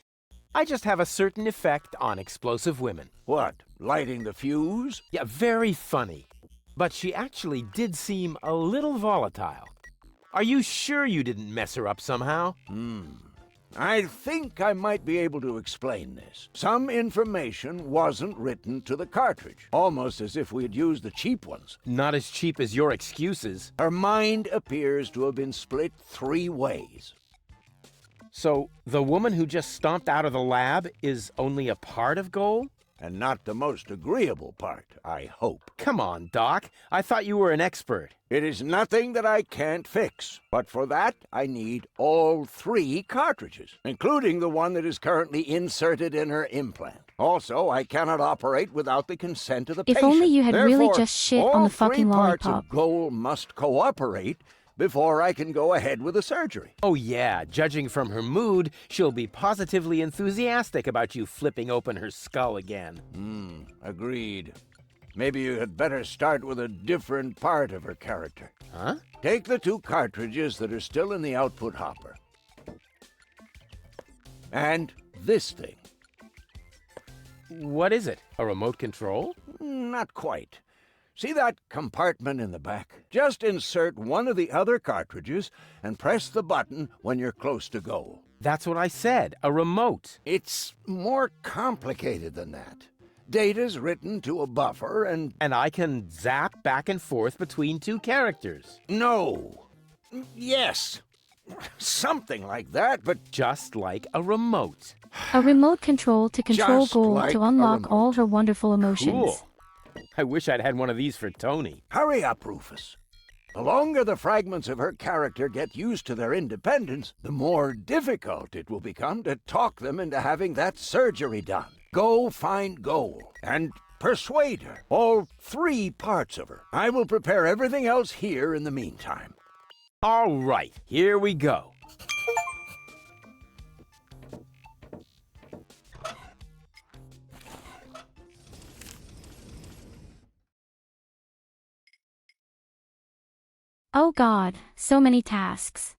I just have a certain effect on explosive women. What, lighting the fuse? Yeah, very funny. But she actually did seem a little volatile. Are you sure you didn't mess her up somehow? I think I might be able to explain this. Some information wasn't written to the cartridge, almost as if we had used the cheap ones. Not as cheap as your excuses. Her mind appears to have been split 3 ways. So, the woman who just stomped out of the lab is only a part of Goal? And not the most agreeable part, I hope. Come on, Doc. I thought you were an expert. It is nothing that I can't fix. But for that, I need all 3 cartridges, including the one that is currently inserted in her implant. Also, I cannot operate without the consent of the patient. If only you had really Therefore, just shit on the fucking all 3 parts lollipop. of Goal must cooperate before I can go ahead with the surgery. Oh yeah, judging from her mood, she'll be positively enthusiastic about you flipping open her skull again. Agreed. Maybe you had better start with a different part of her character. Huh? Take the 2 cartridges that are still in the output hopper. And this thing. What is it? A remote control? Not quite. See that compartment in the back? Just insert one of the other cartridges and press the button when you're close to Goal. That's what I said, a remote. It's more complicated than that. Data's written to a buffer and I can zap back and forth between 2 characters. No. Yes. Something like that, but just like a remote. A remote control to control Just Goal like to a unlock remote. all her wonderful emotions. Cool. I wish I'd had one of these for Tony. Hurry up, Rufus. The longer the fragments of her character get used to their independence, the more difficult it will become to talk them into having that surgery done. Go find Goal and persuade her. All 3 parts of her. I will prepare everything else here in the meantime. All right, here we go. Oh God, so many tasks.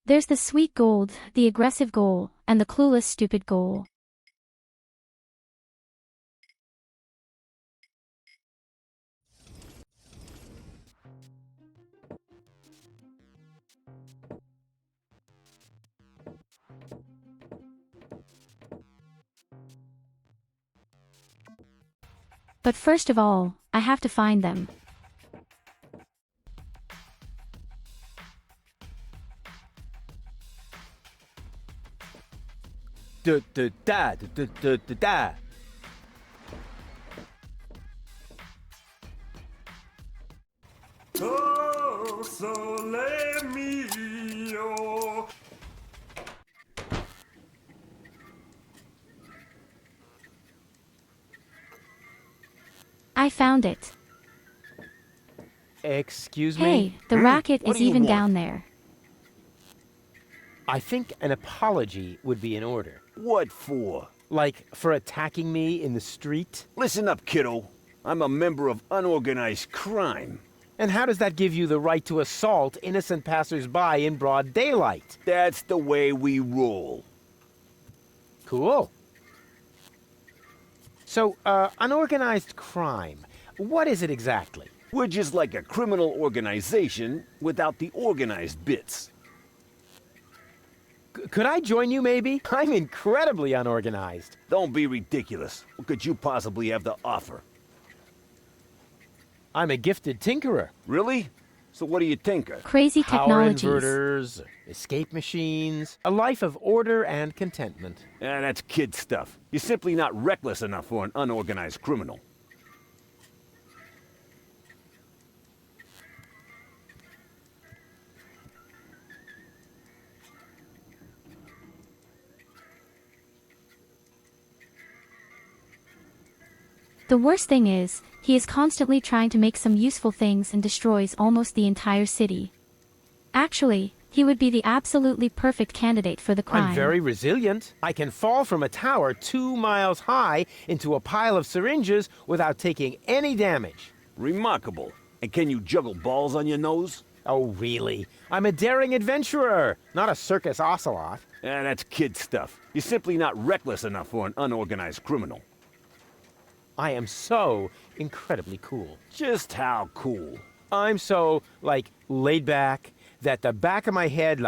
There's the sweet Gold, the aggressive Goal, and the clueless stupid Goal. But first of all, I have to find them. Da. Oh, sole mio. I found it. Excuse me? Hey, the racket What is do you even want? down there. I think an apology would be in order. What for? Like for attacking me in the street? Listen up, kiddo. I'm a member of unorganized crime. And how does that give you the right to assault innocent passersby in broad daylight? That's the way we roll. Cool. So, unorganized crime, what is it exactly? We're just like a criminal organization without the organized bits. Could I join you, maybe? I'm incredibly unorganized. Don't be ridiculous. What could you possibly have to offer? I'm a gifted tinkerer. Really? So what do you tinker? Crazy Power technologies. inverters, escape machines, a life of order and contentment. That's kid stuff. You're simply not reckless enough for an unorganized criminal. The worst thing is, he is constantly trying to make some useful things and destroys almost the entire city. Actually, He would be the absolutely perfect candidate for the crime. I'm very resilient. I can fall from a tower 2 miles high into a pile of syringes without taking any damage. Remarkable. And can you juggle balls on your nose? Oh, really? I'm a daring adventurer, not a circus ocelot. That's kid stuff. You're simply not reckless enough for an unorganized criminal. I am so incredibly cool. Just how cool? I'm so, laid back that the back of my head,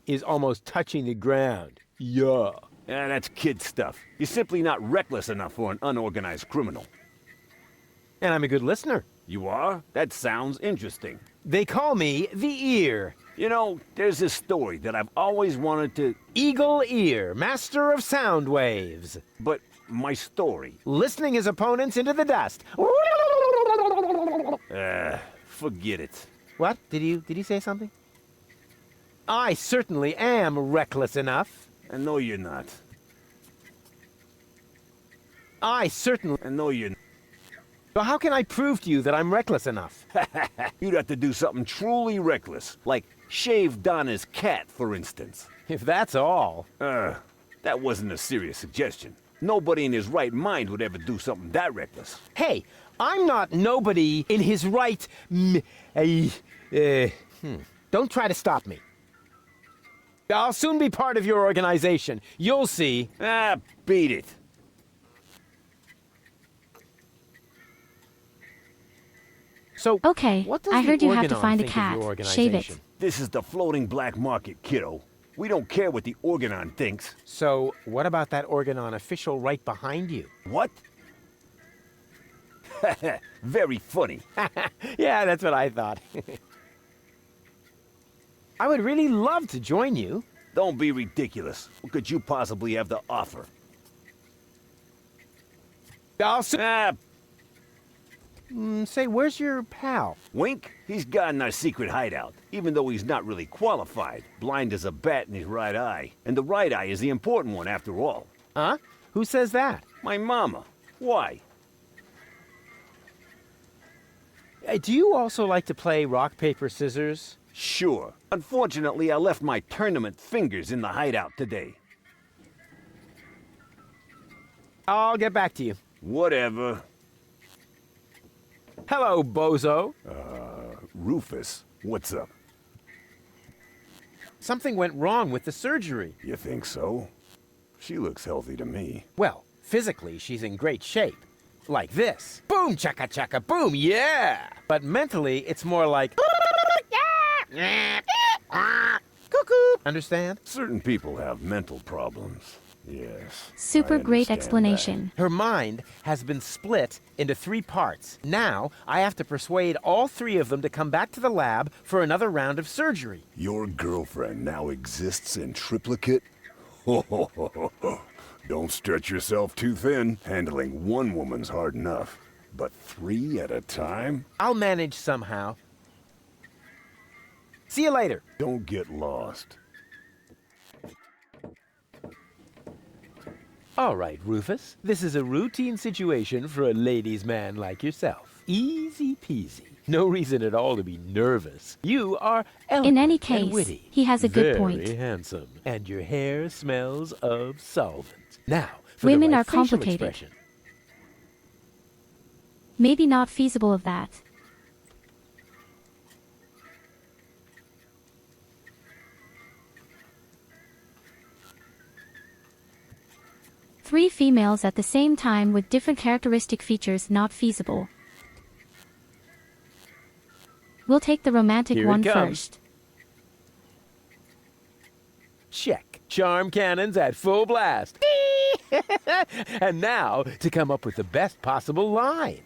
is almost touching the ground. Yeah. That's kid stuff. You're simply not reckless enough for an unorganized criminal. And I'm a good listener. You are? That sounds interesting. They call me the Ear. You know, there's this story that I've always wanted to... Eagle Ear, master of sound waves. But my story... Listening his opponents into the dust. Forget it. What? Did you say something? I certainly am reckless enough. And no, you're not. I certainly... And no, you're not. So how can I prove to you that I'm reckless enough? You'd have to do something truly reckless, like shave Donna's cat, for instance. If that's all. That wasn't a serious suggestion. Nobody in his right mind would ever do something that reckless. Hey, I'm not nobody in his right... Don't try to stop me. I'll soon be part of your organization. You'll see. Beat it. So, okay, what does I the heard you have to Organon find a think of your cat. Shave it. organization? This is the floating black market, kiddo. We don't care what the Organon thinks. So, what about that Organon official right behind you? What? Very funny. Yeah, that's what I thought. I would really love to join you. Don't be ridiculous. What could you possibly have to offer? Say, where's your pal? Wink? He's got in our secret hideout, even though he's not really qualified. Blind as a bat in his right eye. And the right eye is the important one, after all. Huh? Who says that? My mama. Why? Do you also like to play rock, paper, scissors? Sure. Unfortunately, I left my tournament fingers in the hideout today. I'll get back to you. Whatever. Hello, bozo. Rufus, what's up? Something went wrong with the surgery. You think so? She looks healthy to me. Well, physically, she's in great shape. Like this. Boom, chaka chaka, boom, yeah! But mentally, it's more like... Cuckoo! Understand? Certain people have mental problems. Yes. Super I great understand explanation. Her mind has been split into 3 parts. Now, I have to persuade all 3 of them to come back to the lab for another round of surgery. that. Your girlfriend now exists in triplicate? Don't stretch yourself too thin. Handling 1 woman's hard enough. But 3 at a time? I'll manage somehow. See you later. Don't get lost. All right, Rufus. This is a routine situation for a ladies' man like yourself. Easy peasy. No reason at all to be nervous. You are elegant In any and case, witty. he has a good point. Very handsome. And your hair smells of solvent. Now, for Women the right are facial complicated. expression. Maybe not feasible of that. Three females at the same time with different characteristic features not feasible. We'll take the romantic Here it one comes. first. Check. Charm cannons at full blast. And now, to come up with the best possible line.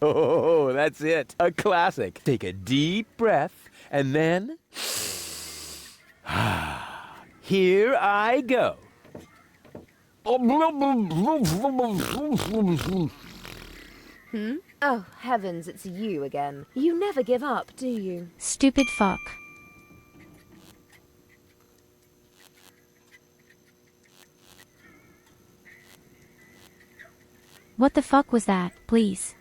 Oh, that's it. A classic. Take a deep breath, and then... Here I go. Oh, heavens, it's you again. You never give up, do you? Stupid fuck. What the fuck was that, please?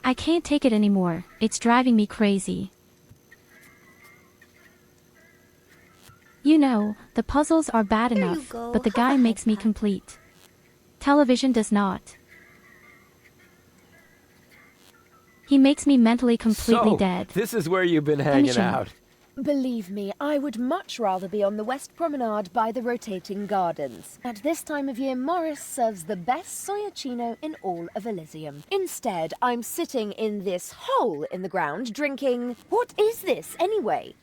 I can't take it anymore, it's driving me crazy. You know, the puzzles are bad enough, but the guy makes me complete. Television does not. He makes me mentally completely dead. This is where you've been hanging Finishing. out. Believe me, I would much rather be on the West Promenade by the rotating gardens. At this time of year, Morris serves the best soyacino in all of Elysium. Instead, I'm sitting in this hole in the ground drinking... What is this, anyway?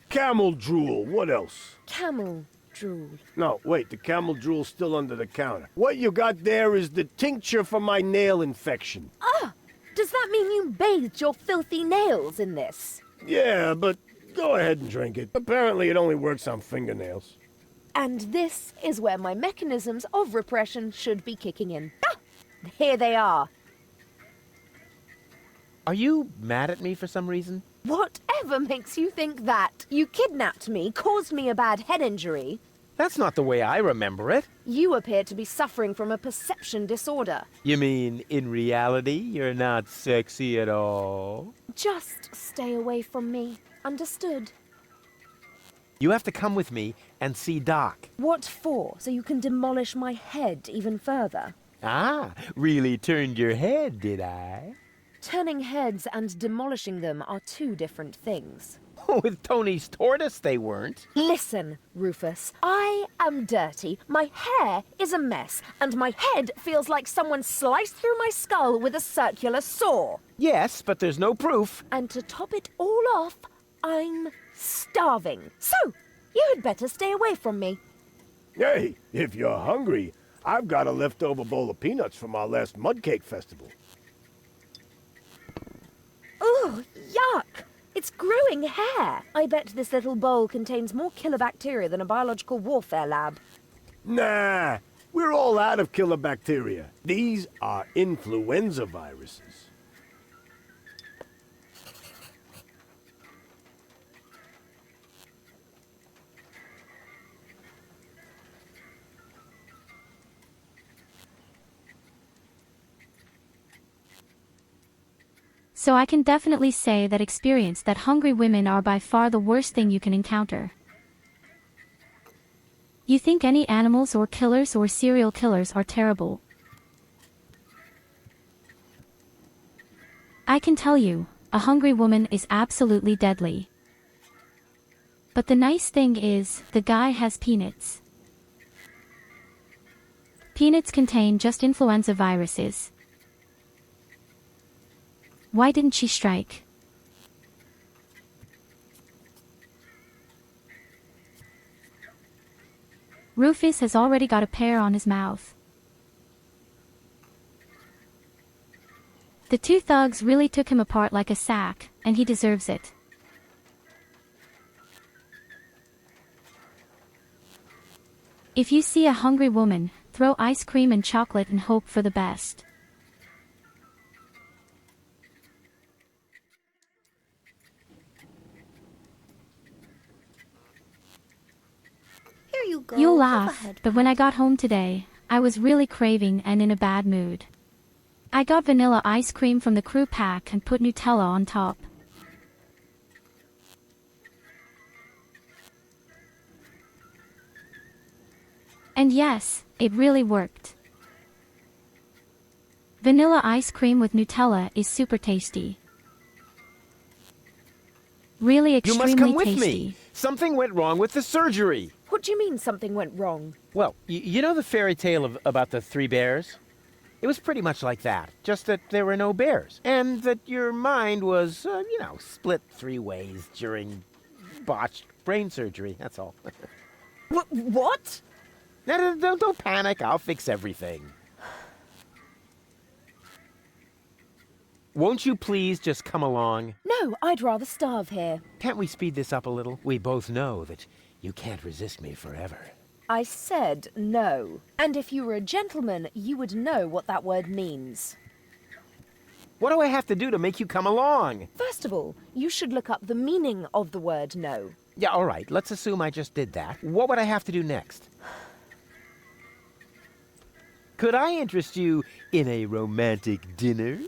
Camel drool, what else? Camel drool. No, wait, the camel drool's still under the counter. What you got there is the tincture for my nail infection. Ah! Does that mean you bathed your filthy nails in this? Yeah, but go ahead and drink it. Apparently it only works on fingernails. And this is where my mechanisms of repression should be kicking in. Ah! Here they are. Are you mad at me for some reason? Whatever makes you think that? You kidnapped me, caused me a bad head injury. That's not the way I remember it. You appear to be suffering from a perception disorder. You mean, in reality, you're not sexy at all? Just stay away from me. Understood? You have to come with me and see Doc. What for? So you can demolish my head even further? Ah, really turned your head, did I? Turning heads and demolishing them are two different things. With Tony's tortoise, they weren't. Listen, Rufus, I am dirty, my hair is a mess, and my head feels like someone sliced through my skull with a circular saw. Yes, but there's no proof. And to top it all off, I'm starving. So, you had better stay away from me. Hey, if you're hungry, I've got a leftover bowl of peanuts from our last mud cake festival. Ooh, yuck! It's growing hair. I bet this little bowl contains more killer bacteria than a biological warfare lab. Nah, we're all out of killer bacteria. These are influenza viruses. So I can definitely say that experience that hungry women are by far the worst thing you can encounter. You think any animals or killers or serial killers are terrible? I can tell you, a hungry woman is absolutely deadly. But the nice thing is, the guy has peanuts. Peanuts contain just influenza viruses. Why didn't she strike? Rufus has already got a pear on his mouth. The two thugs really took him apart like a sack, and he deserves it. If you see a hungry woman, throw ice cream and chocolate and hope for the best. Here you go. You'll Go laugh, ahead. but when I got home today, I was really craving and in a bad mood. I got vanilla ice cream from the crew pack and put Nutella on top. And yes, it really worked. Vanilla ice cream with Nutella is super tasty. Really You extremely must come with tasty. me. Something went wrong with the surgery. What do you mean something went wrong? Well, you know the fairy tale about the three bears? It was pretty much like that, just that there were no bears. And that your mind was, split three ways during botched brain surgery, that's all. What? No, don't panic, I'll fix everything. Won't you please just come along? No, I'd rather starve here. Can't we speed this up a little? We both know that you can't resist me forever. I said no. And if you were a gentleman, you would know what that word means. What do I have to do to make you come along? First of all, you should look up the meaning of the word no. Yeah, all right, let's assume I just did that. What would I have to do next? Could I interest you in a romantic dinner?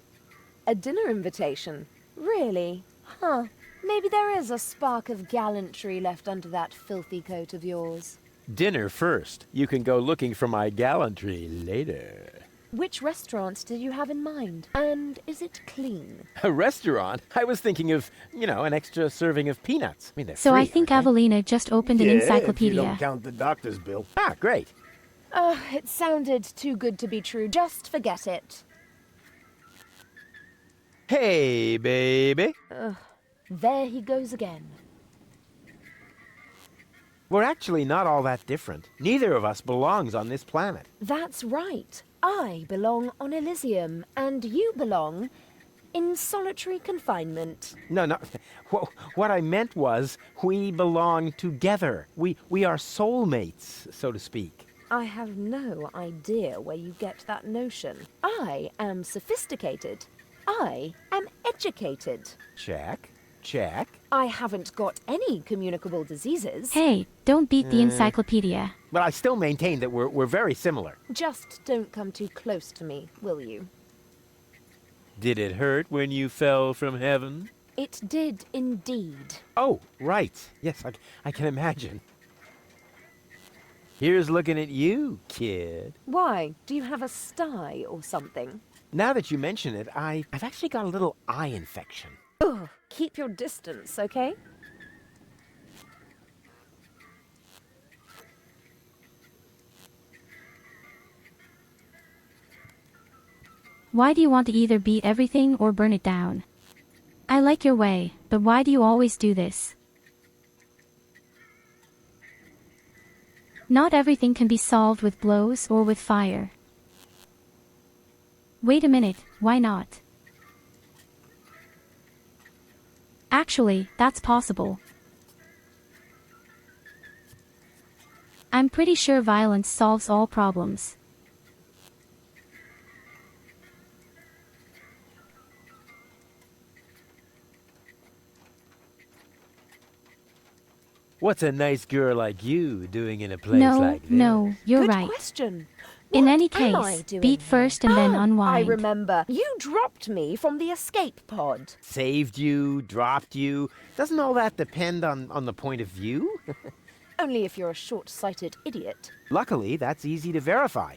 A dinner invitation? Really? Huh. Maybe there is a spark of gallantry left under that filthy coat of yours. Dinner first. You can go looking for my gallantry later. Which restaurant did you have in mind? And is it clean? A restaurant? I was thinking of, an extra serving of peanuts. I mean, they're So free, I think aren't they? Avelina just opened an If you encyclopedia. don't count the doctor's bill. Ah, great. It sounded too good to be true. Just forget it. Hey, baby. There he goes again. We're actually not all that different. Neither of us belongs on this planet. That's right. I belong on Elysium, and you belong in solitary confinement. No. What I meant was we belong together. We are soulmates, so to speak. I have no idea where you get that notion. I am sophisticated. I am educated. Check. I haven't got any communicable diseases. Hey, don't beat the encyclopedia. But I still maintain that we're very similar. Just don't come too close to me, will you? Did it hurt when you fell from heaven? It did indeed. Oh, right. Yes, I can imagine. Here's looking at you, kid. Why? Do you have a sty or something? Now that you mention it, I've actually got a little eye infection. Ugh, keep your distance, okay? Why do you want to either beat everything or burn it down? I like your way, but why do you always do this? Not everything can be solved with blows or with fire. Wait a minute, why not? Actually, that's possible. I'm pretty sure violence solves all problems. What's a nice girl like you doing in a place like this? No, you're Good right. question. In What any am I case, doing beat here? first and then I unwind. remember. You dropped me from the escape pod. Saved you, dropped you. Doesn't all that depend on the point of view? Only if you're a short-sighted idiot. Luckily, that's easy to verify.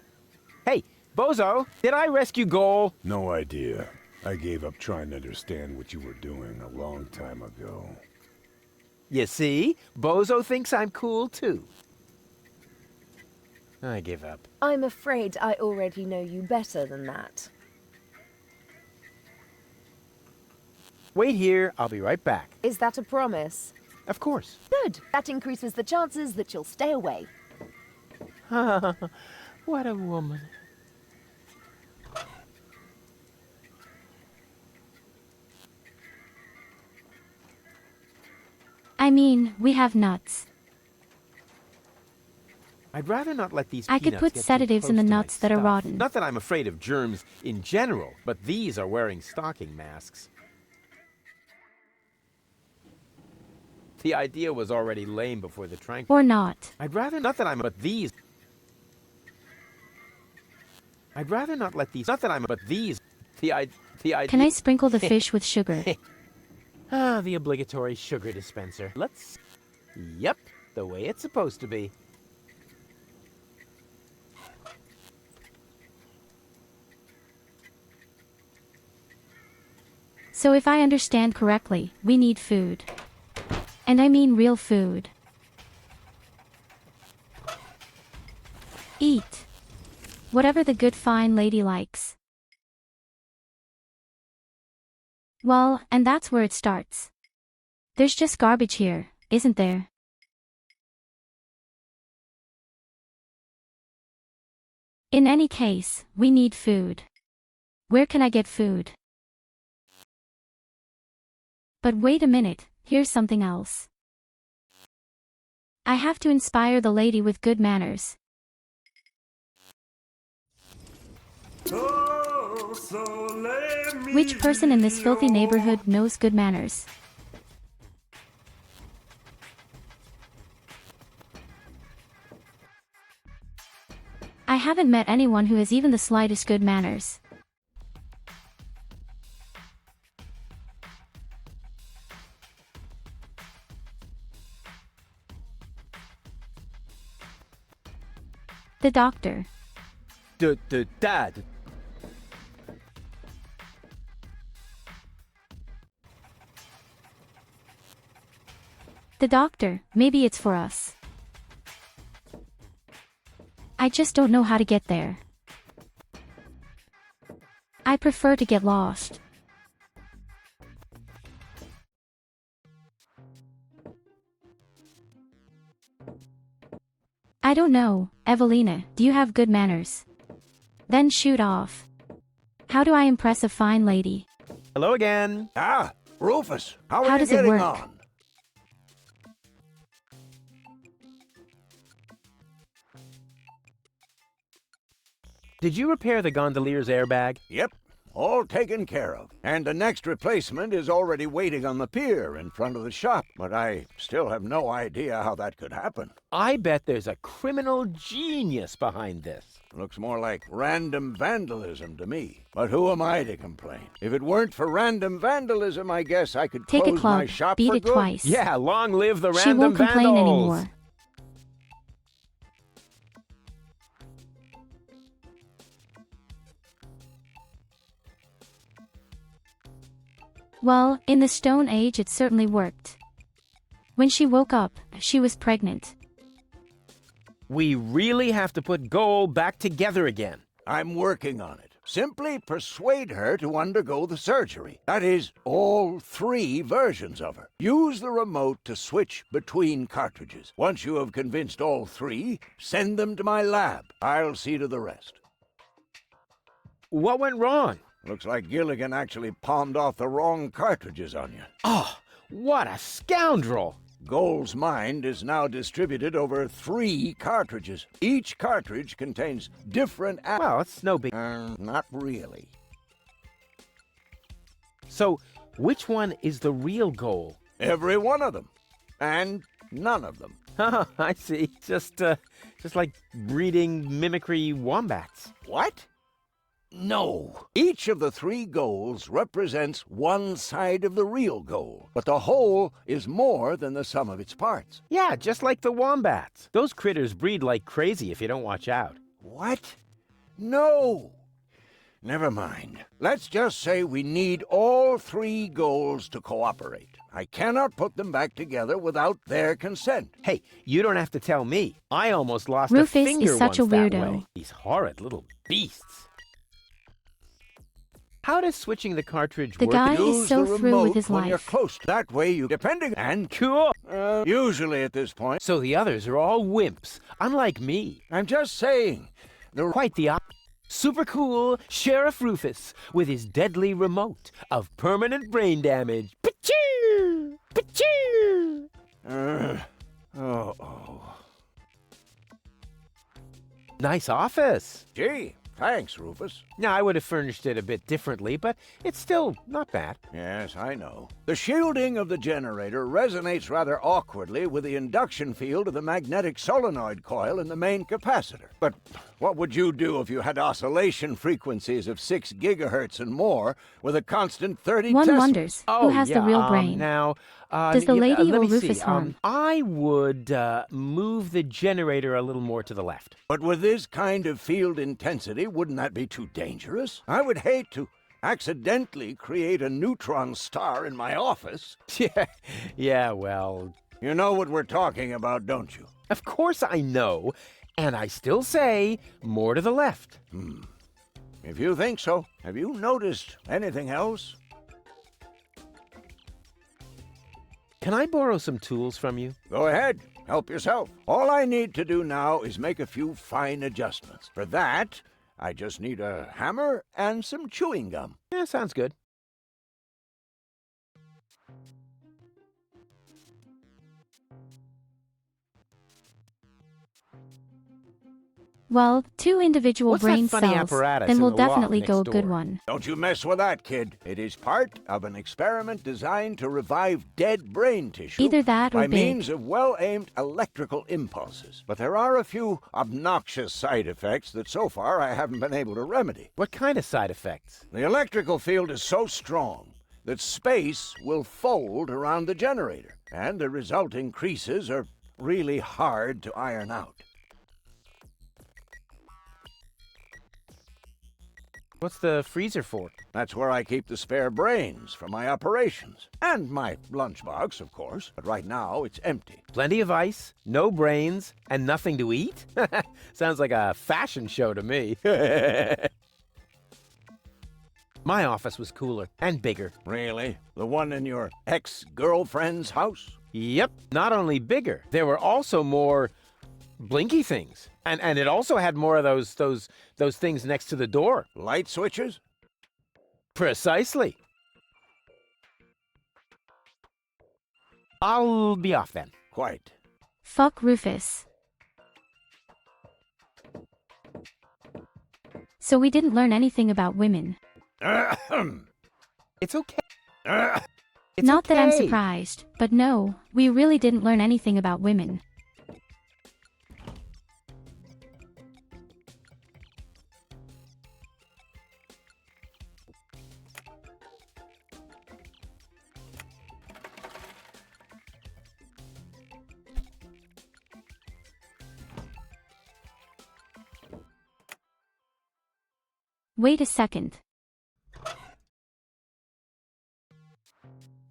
Hey, Bozo, did I rescue Goal? No idea. I gave up trying to understand what you were doing a long time ago. You see? Bozo thinks I'm cool, too. I give up. I'm afraid I already know you better than that. Wait here, I'll be right back. Is that a promise? Of course. Good. That increases the chances that you'll stay away. What a woman. I mean, we have nuts. I'd rather not let these I could peanuts put get too sedatives in close the to my nuts that are stuff. rotten. Not that I'm afraid of germs in general, but these are wearing stocking masks. The idea was already lame before the tranquil. Or not. I'd rather not that I'm but these. I'd rather not let these. Not that I'm but these. The idea. Can I sprinkle the fish with sugar? The obligatory sugar dispenser. Let's. Yep, the way it's supposed to be. So if I understand correctly, we need food. And I mean real food. Eat. Whatever the good fine lady likes. Well, and that's where it starts. There's just garbage here, isn't there? In any case, we need food. Where can I get food? But wait a minute, here's something else. I have to inspire the lady with good manners. Which person in this filthy neighborhood knows good manners? I haven't met anyone who has even the slightest good manners. The doctor. Dad. The doctor, maybe it's for us. I just don't know how to get there. I prefer to get lost. I don't know, Evelina, do you have good manners? Then shoot off. How do I impress a fine lady? Hello again. Ah, Rufus, how are How you does it getting work? on? Did you repair the gondolier's airbag? Yep, all taken care of. And the next replacement is already waiting on the pier in front of the shop, but I still have no idea how that could happen. I bet there's a criminal genius behind this. Looks more like random vandalism to me. But who am I to complain? If it weren't for random vandalism, I guess I could Take a close my club, shop beat for it good. twice. Yeah, long live the She random won't complain vandals. anymore. Well, in the Stone Age it certainly worked. When she woke up, she was pregnant. We really have to put Goal back together again. I'm working on it. Simply persuade her to undergo the surgery. That is, all 3 versions of her. Use the remote to switch between cartridges. Once you have convinced all 3, send them to my lab. I'll see to the rest. What went wrong? Looks like Gilligan actually palmed off the wrong cartridges on you. Oh, what a scoundrel! Goal's mind is now distributed over 3 cartridges. Each cartridge contains different... Well, it's no big... not really. So, which one is the real Goal? Every one of them. And none of them. Oh, I see. Just like breeding mimicry wombats. What? No. Each of the 3 goals represents one side of the real goal, but the whole is more than the sum of its parts. Yeah, just like the wombats. Those critters breed like crazy if you don't watch out. What? No. Never mind. Let's just say we need all 3 goals to cooperate. I cannot put them back together without their consent. Hey, you don't have to tell me. I almost lost Rufus a finger is such a once that weirdo. way. These horrid little beasts. How does switching the cartridge The work? guy Use is so the through remote with his when you're life. close. That way you depending and Cool. usually at this point. So the others are all wimps, unlike me. I'm just saying. Quite the opposite. Super cool Sheriff Rufus with his deadly remote of permanent brain damage. Pachoo! Pachoo! Nice office. Gee, thanks, Rufus. Now, I would have furnished it a bit differently, but it's still not bad. Yes, I know. The shielding of the generator resonates rather awkwardly with the induction field of the magnetic solenoid coil in the main capacitor. But what would you do if you had oscillation frequencies of 6 gigahertz and more with a constant 30 One tesla? wonders, who has the real brain? Now, Does the lady let or me Rufus see. harm? I would move the generator a little more to the left. But with this kind of field intensity, wouldn't that be too dangerous? I would hate to accidentally create a neutron star in my office. Yeah, well... You know what we're talking about, don't you? Of course I know, and I still say more to the left. If you think so, have you noticed anything else? Can I borrow some tools from you? Go ahead. Help yourself. All I need to do now is make a few fine adjustments. For that, I just need a hammer and some chewing gum. Yeah, sounds good. Well, 2 individual What's brain that funny cells, apparatus then in we'll the loft definitely next go door? good one. Don't you mess with that, kid. It is part of an experiment designed to revive dead brain tissue Either that or by big. means of well-aimed electrical impulses. But there are a few obnoxious side effects that so far I haven't been able to remedy. What kind of side effects? The electrical field is so strong that space will fold around the generator, and the resulting creases are really hard to iron out. What's the freezer for? That's where I keep the spare brains for my operations. And my lunchbox, of course. But right now, it's empty. Plenty of ice, no brains, and nothing to eat? Sounds like a fashion show to me. My office was cooler and bigger. Really? The one in your ex-girlfriend's house? Yep. Not only bigger, there were also more blinky things. And it also had more of those things next to the door. Light switches? Precisely. I'll be off then. Quite. Fuck Rufus. So we didn't learn anything about women. It's okay. It's Not that I'm okay. surprised, but no, we really didn't learn anything about women. Wait a second.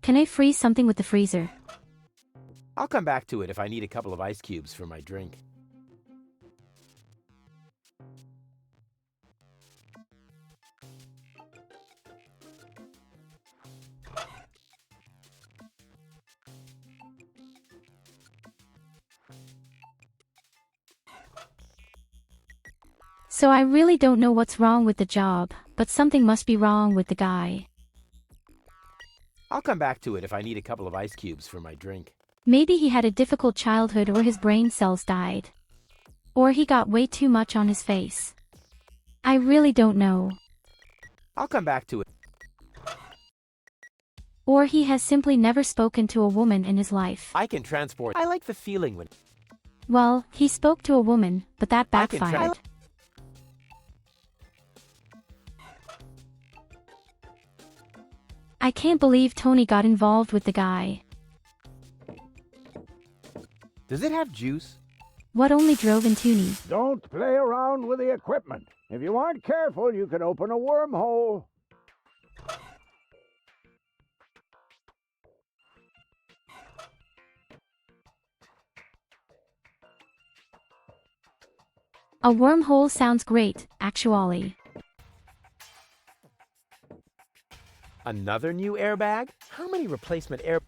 Can I freeze something with the freezer? I'll come back to it if I need a couple of ice cubes for my drink. So I really don't know what's wrong with the job, but something must be wrong with the guy. I'll come back to it if I need a couple of ice cubes for my drink. Maybe he had a difficult childhood or his brain cells died. Or he got way too much on his face. I really don't know. I'll come back to it. Or he has simply never spoken to a woman in his life. I can transport. I like the feeling when... Well, he spoke to a woman, but that backfired. I can't believe Tony got involved with the guy. Does it have juice? What only drove in Tooney? Don't play around with the equipment. If you aren't careful, you can open a wormhole. A wormhole sounds great, actually. Another new airbag? How many replacement air...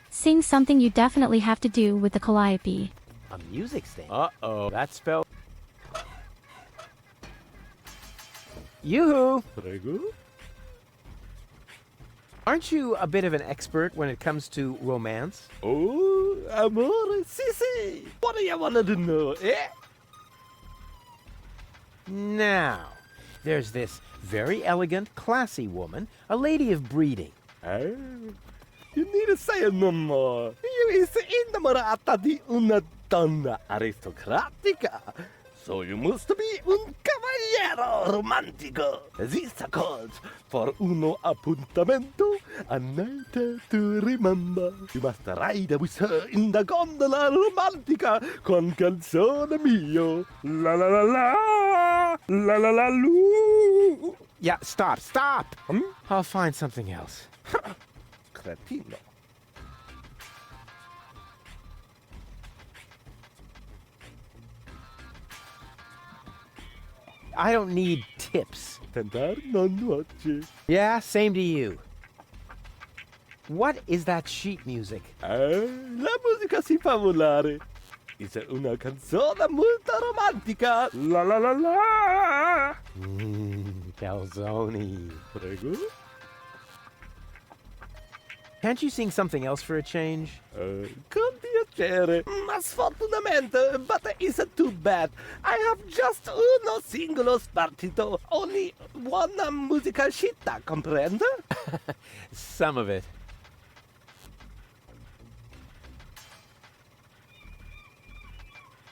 Sing something you definitely have to do with the calliope. A music stand? Uh-oh, that spelled... Yoo-hoo! Aren't you a bit of an expert when it comes to romance? Oh, amore, si. What do you want to know, eh? Now, there's this very elegant, classy woman, a lady of breeding. You need to say no more. You is innamorata di una donna aristocratica. So you must be un caballero romantico. This calls for uno appuntamento, a night to remember. You must ride with her in the gondola romantica con canzone mio. La la la la, la la la lu. Yeah, stop! I'll find something else. Cretino. I don't need tips. Tentar non noche. Yeah, same to you. What is that sheet music? La musica si fa volare. È una canzone molto romantica. La la la la. Calzone. Prego. Can't you sing something else for a change? Con piacere, ma sfortunatamente, but it's too bad. I have just uno singolo spartito, only one musica scitta, comprende? Some of it.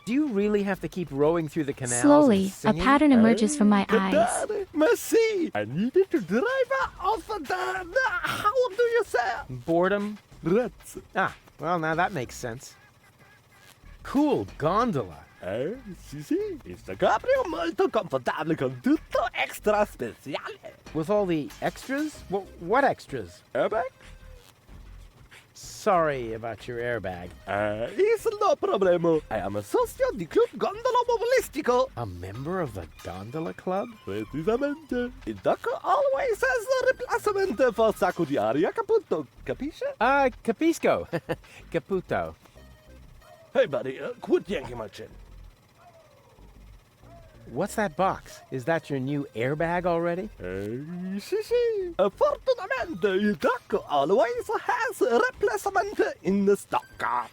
Do you really have to keep rowing through the canals? Slowly, and a singing? pattern emerges from my eyes. Merci. I needed to drive off how do you say? Boredom? Rats. Ah, well, now that makes sense. Cool gondola. Sì, sì. Questo cabrio molto confortable con tutto extra speciale. With all the extras? What extras? Airbag? Sorry about your airbag. It's no problemo. I am a socio di Club Gondola Mobilistico. A member of the gondola club? Precisamente. Il dock always has a replacement for sacco di aria, caputo. Capisce? Capisco. Caputo. Hey, buddy, quit yanking my chin. What's that box? Is that your new airbag already? Sì, sì. Fortunatamente, il dock always has a replacement in the stock.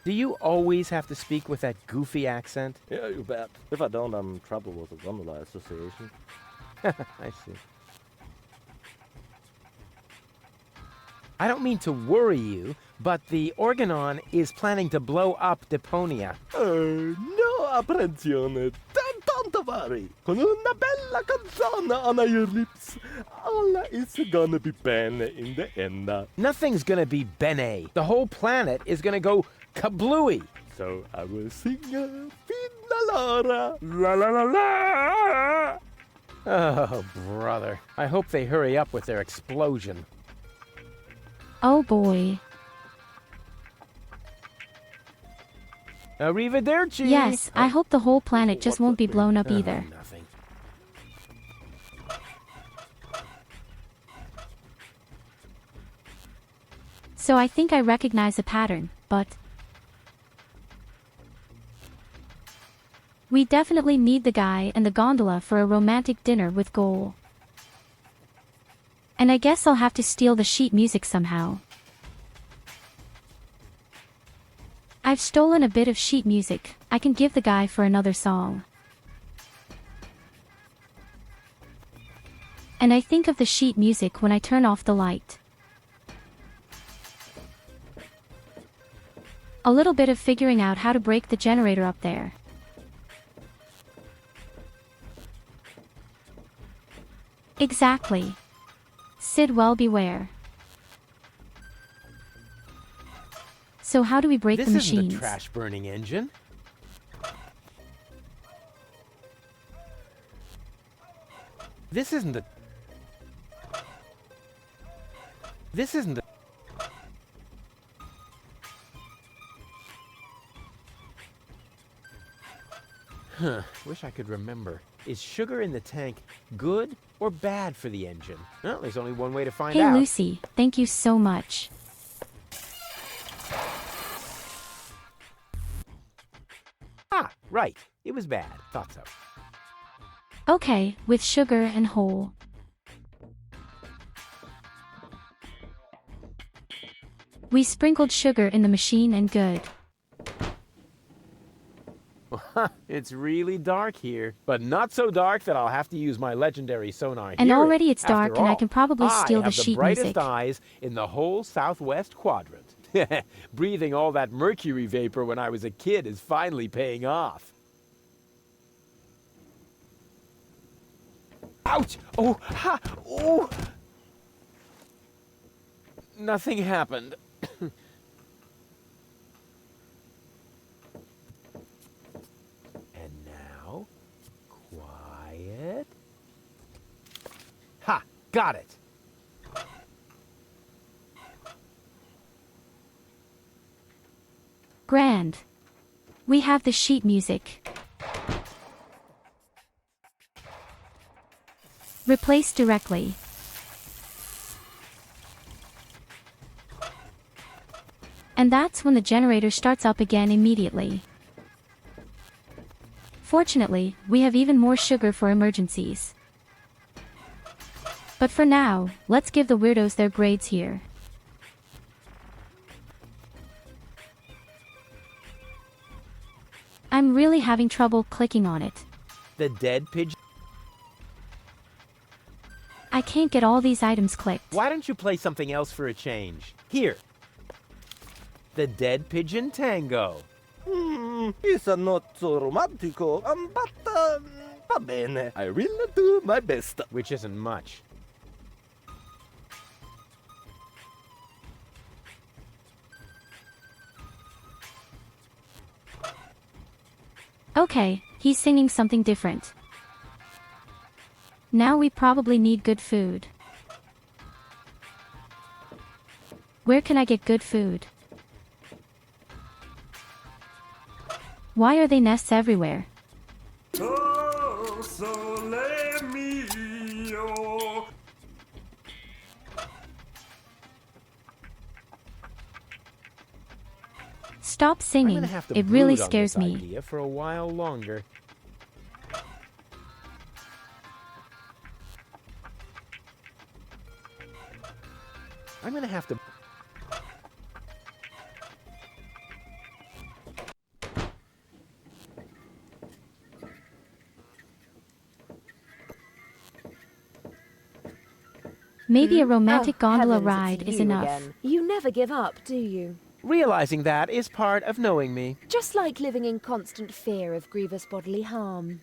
Do you always have to speak with that goofy accent? Yeah, you bet. If I don't, I'm in trouble with the Gondola Association. I see. I don't mean to worry you, but the Organon is planning to blow up Deponia. No apprensione. Don't worry. Con una bella canzone on your lips, all is gonna be bene in the end. Nothing's gonna be bene. The whole planet is gonna go kablooey. So I will sing Fina Laura. La la la la. Oh, brother. I hope they hurry up with their explosion. Oh boy. Arrivederci! Yes, I hope the whole planet just won't be blown up either. Nothing. So I think I recognize a pattern, but... We definitely need the guy and the gondola for a romantic dinner with Goal. And I guess I'll have to steal the sheet music somehow. I've stolen a bit of sheet music. I can give the guy for another song. And I think of the sheet music when I turn off the light. A little bit of figuring out how to break the generator up there. Exactly. Sid well beware. So how do we break the machines? This isn't the trash-burning engine. This isn't the... This isn't the... Huh, wish I could remember. Is sugar in the tank good or bad for the engine? Well, there's only one way to find out. Hey Lucy, thank you so much. Ah, right. It was bad. Thought so. Okay, with sugar and whole. We sprinkled sugar in the machine and good. It's really dark here, but not so dark that I'll have to use my legendary sonar. And hearing. already it's dark After and I all, can probably steal the sheet I have the brightest music. eyes in the whole southwest quadrant. Breathing all that mercury vapor when I was a kid is finally paying off. Ouch! Oh! Ha! Oh! Nothing happened. And now, quiet. Ha! Got it! Grand. We have the sheet music. Replace directly. And that's when the generator starts up again immediately. Fortunately, we have even more sugar for emergencies. But for now, let's give the weirdos their grades here. I'm really having trouble clicking on it. The dead pigeon. I can't get all these items clicked. Why don't you play something else for a change? Here. The Dead Pigeon Tango. It's not so romantico, but va bene. I will do my best. Which isn't much. Okay, he's singing something different. Now we probably need good food. Where can I get good food? Why are they nests everywhere? Stop singing. I'm gonna have to It really brood on scares this me. idea for a while longer. I'm gonna have to... Maybe a romantic gondola Heavens, ride it's is you enough. again. You never give up, do you? Realizing that is part of knowing me. Just like living in constant fear of grievous bodily harm.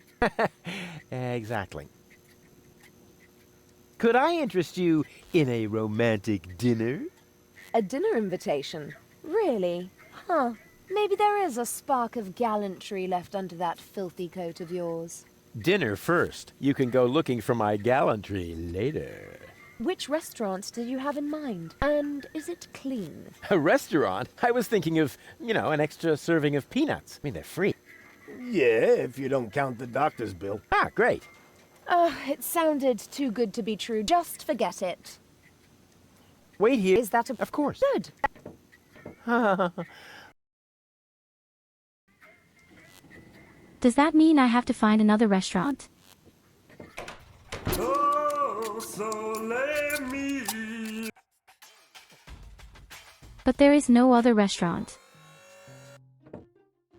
Exactly. Could I interest you in a romantic dinner? A dinner invitation? Really? Huh. Maybe there is a spark of gallantry left under that filthy coat of yours. Dinner first. You can go looking for my gallantry later. Which restaurant do you have in mind? And is it clean? A restaurant? I was thinking of, an extra serving of peanuts. I mean, they're free. Yeah, if you don't count the doctor's bill. Ah, great. It sounded too good to be true. Just forget it. Wait here. Is that Of course. Good. Does that mean I have to find another restaurant? But there is no other restaurant.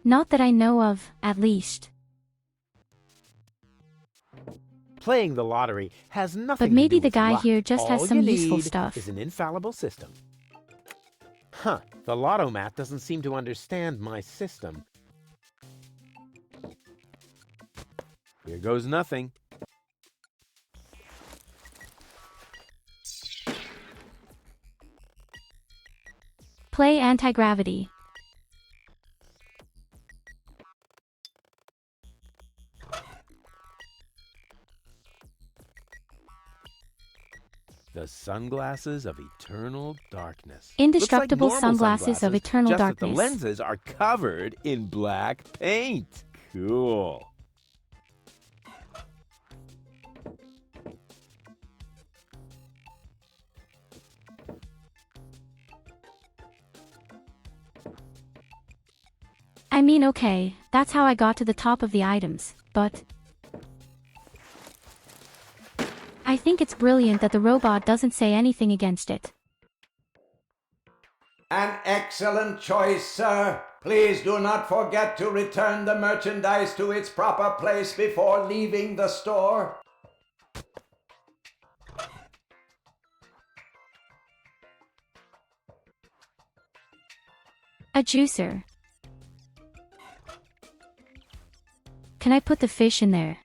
Not that I know of, at least. Playing the lottery has nothing But maybe to do the with guy luck. here just has All some you useful need stuff. is an infallible system. Huh, the Lotto-Mat doesn't seem to understand my system. Here goes nothing. Play anti-gravity. The sunglasses of eternal darkness. Indestructible Looks like normal sunglasses of eternal just darkness. That the lenses are covered in black paint. Cool. I mean, okay, that's how I got to the top of the items, but... I think it's brilliant that the robot doesn't say anything against it. An excellent choice, sir. Please do not forget to return the merchandise to its proper place before leaving the store. A juicer. Can I put the fish in there?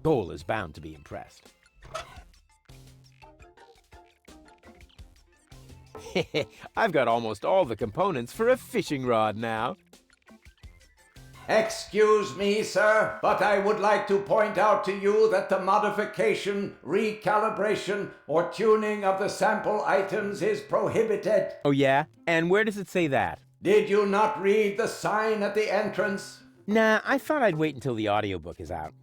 Cole is bound to be impressed. I've got almost all the components for a fishing rod now. Excuse me, sir, but I would like to point out to you that the modification, recalibration, or tuning of the sample items is prohibited. Oh yeah? And where does it say that? Did you not read the sign at the entrance? Nah, I thought I'd wait until the audiobook is out.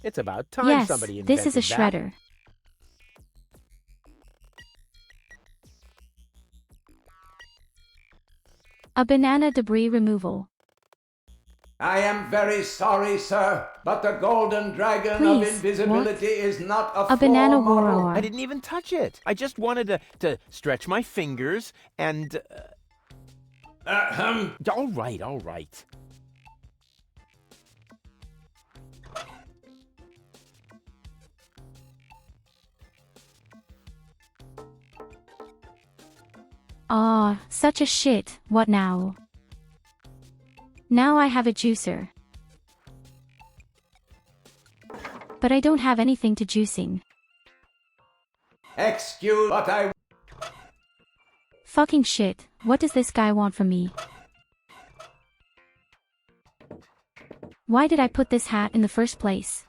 It's about time Yes, somebody invented this is a that. shredder. A banana debris removal. I am very sorry, sir, but the golden dragon of Please, invisibility what? is not a A banana floor model. warrior. I didn't even touch it. I just wanted to stretch my fingers and... All right, all right. Ah, such a shit, what now? Now I have a juicer. But I don't have anything to juicing. Excuse, but I... Fucking shit, what does this guy want from me? Why did I put this hat in the first place?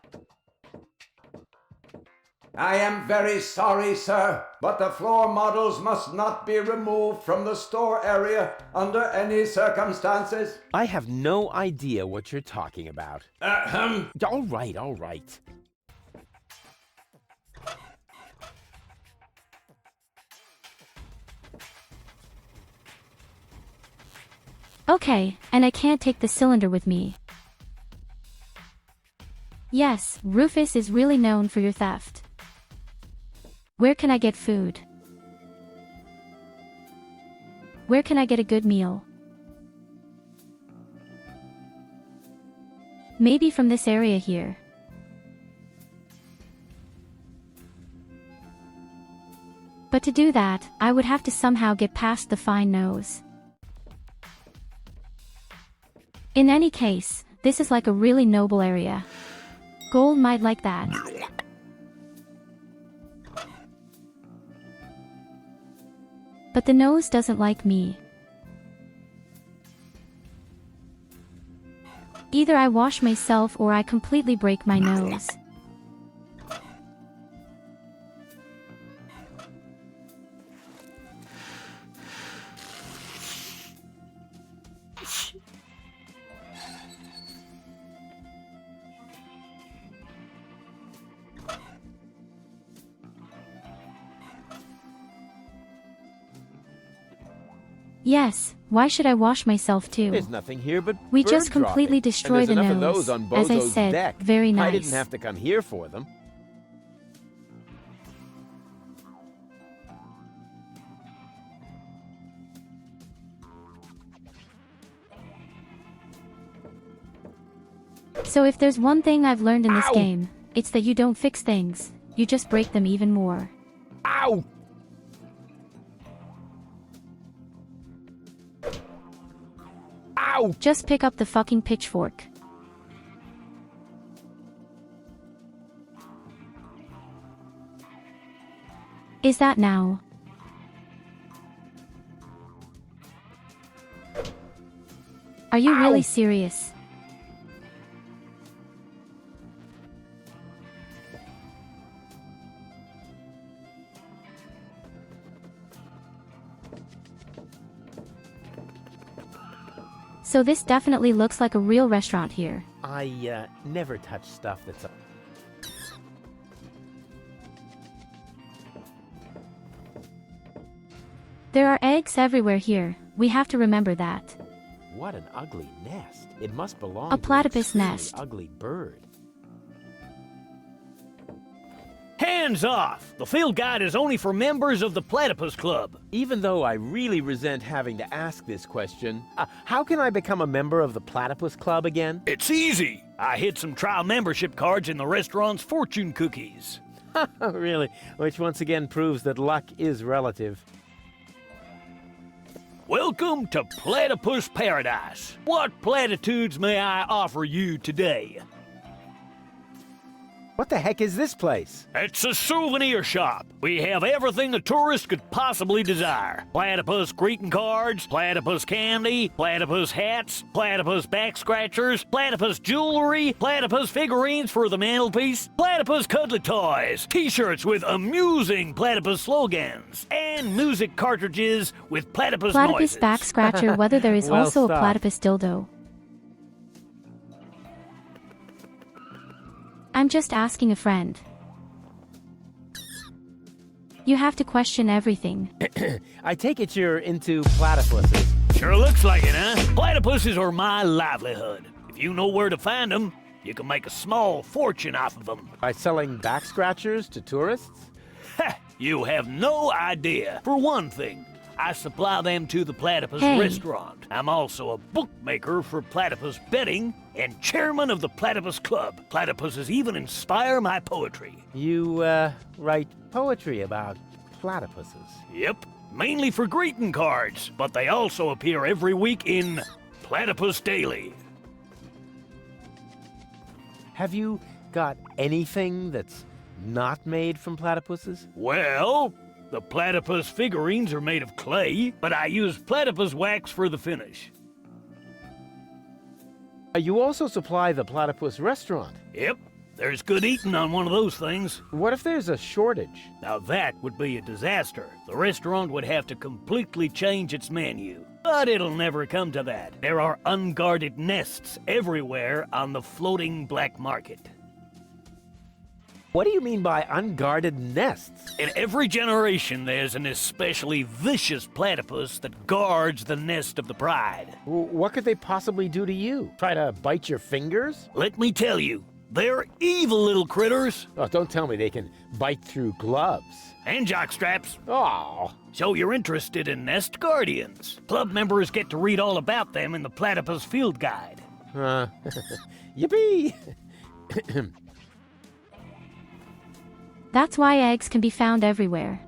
I am very sorry, sir, but the floor models must not be removed from the store area under any circumstances. I have no idea what you're talking about. All right, all right. Okay, and I can't take the cylinder with me. Yes, Rufus is really known for your theft. Where can I get food? Where can I get a good meal? Maybe from this area here. But to do that, I would have to somehow get past the fine nose. In any case, this is like a really noble area. Gold might like that. But the nose doesn't like me. Either I wash myself or I completely break my nose. Yes, why should I wash myself too? There's nothing here but we bird just completely dropping. destroy the And there's enough nose. of those on As I Bozo's said, deck. very nice. I didn't have to come here for them. So if there's one thing I've learned in this game, it's that you don't fix things, you just break them even more. Ow! Ow! Just pick up the fucking pitchfork. Is that now? Are you really serious? So this definitely looks like a real restaurant here. I never touch stuff that's... There are eggs everywhere here. We have to remember that. What an ugly nest. It must belong A to platypus an extremely nest. ugly bird. Hands off! The field guide is only for members of the Platypus Club. Even though I really resent having to ask this question, how can I become a member of the Platypus Club again? It's easy. I hid some trial membership cards in the restaurant's fortune cookies. Really? Which once again proves that luck is relative. Welcome to Platypus Paradise. What platitudes may I offer you today? What the heck is this place? It's a souvenir shop. We have everything a tourist could possibly desire. Platypus greeting cards, platypus candy, platypus hats, platypus back scratchers, platypus jewelry, platypus figurines for the mantelpiece, platypus cuddly toys, t-shirts with amusing platypus slogans, and music cartridges with platypus Platypus noises. back scratcher, whether there is Well, also stop. a platypus dildo. I'm just asking a friend. You have to question everything. I take it you're into platypuses. Sure looks like it, huh? Platypuses are my livelihood. If you know where to find them, you can make a small fortune off of them. By selling back scratchers to tourists? Ha! You have no idea. For one thing, I supply them to the Platypus Hey. restaurant. I'm also a bookmaker for Platypus betting and chairman of the Platypus Club. Platypuses even inspire my poetry. You, write poetry about platypuses. Yep, mainly for greeting cards, but they also appear every week in Platypus Daily. Have you got anything that's not made from platypuses? Well, the platypus figurines are made of clay, but I use platypus wax for the finish. You also supply the platypus restaurant. Yep, there's good eating on one of those things. What if there's a shortage? Now that would be a disaster. The restaurant would have to completely change its menu. But it'll never come to that. There are unguarded nests everywhere on the floating black market. What do you mean by unguarded nests? In every generation, there's an especially vicious platypus that guards the nest of the pride. What could they possibly do to you? Try to bite your fingers? Let me tell you, they're evil little critters. Oh, don't tell me they can bite through gloves. And jockstraps. Oh. So you're interested in Nest Guardians. Club members get to read all about them in the Platypus Field Guide. Yippee! That's why eggs can be found everywhere.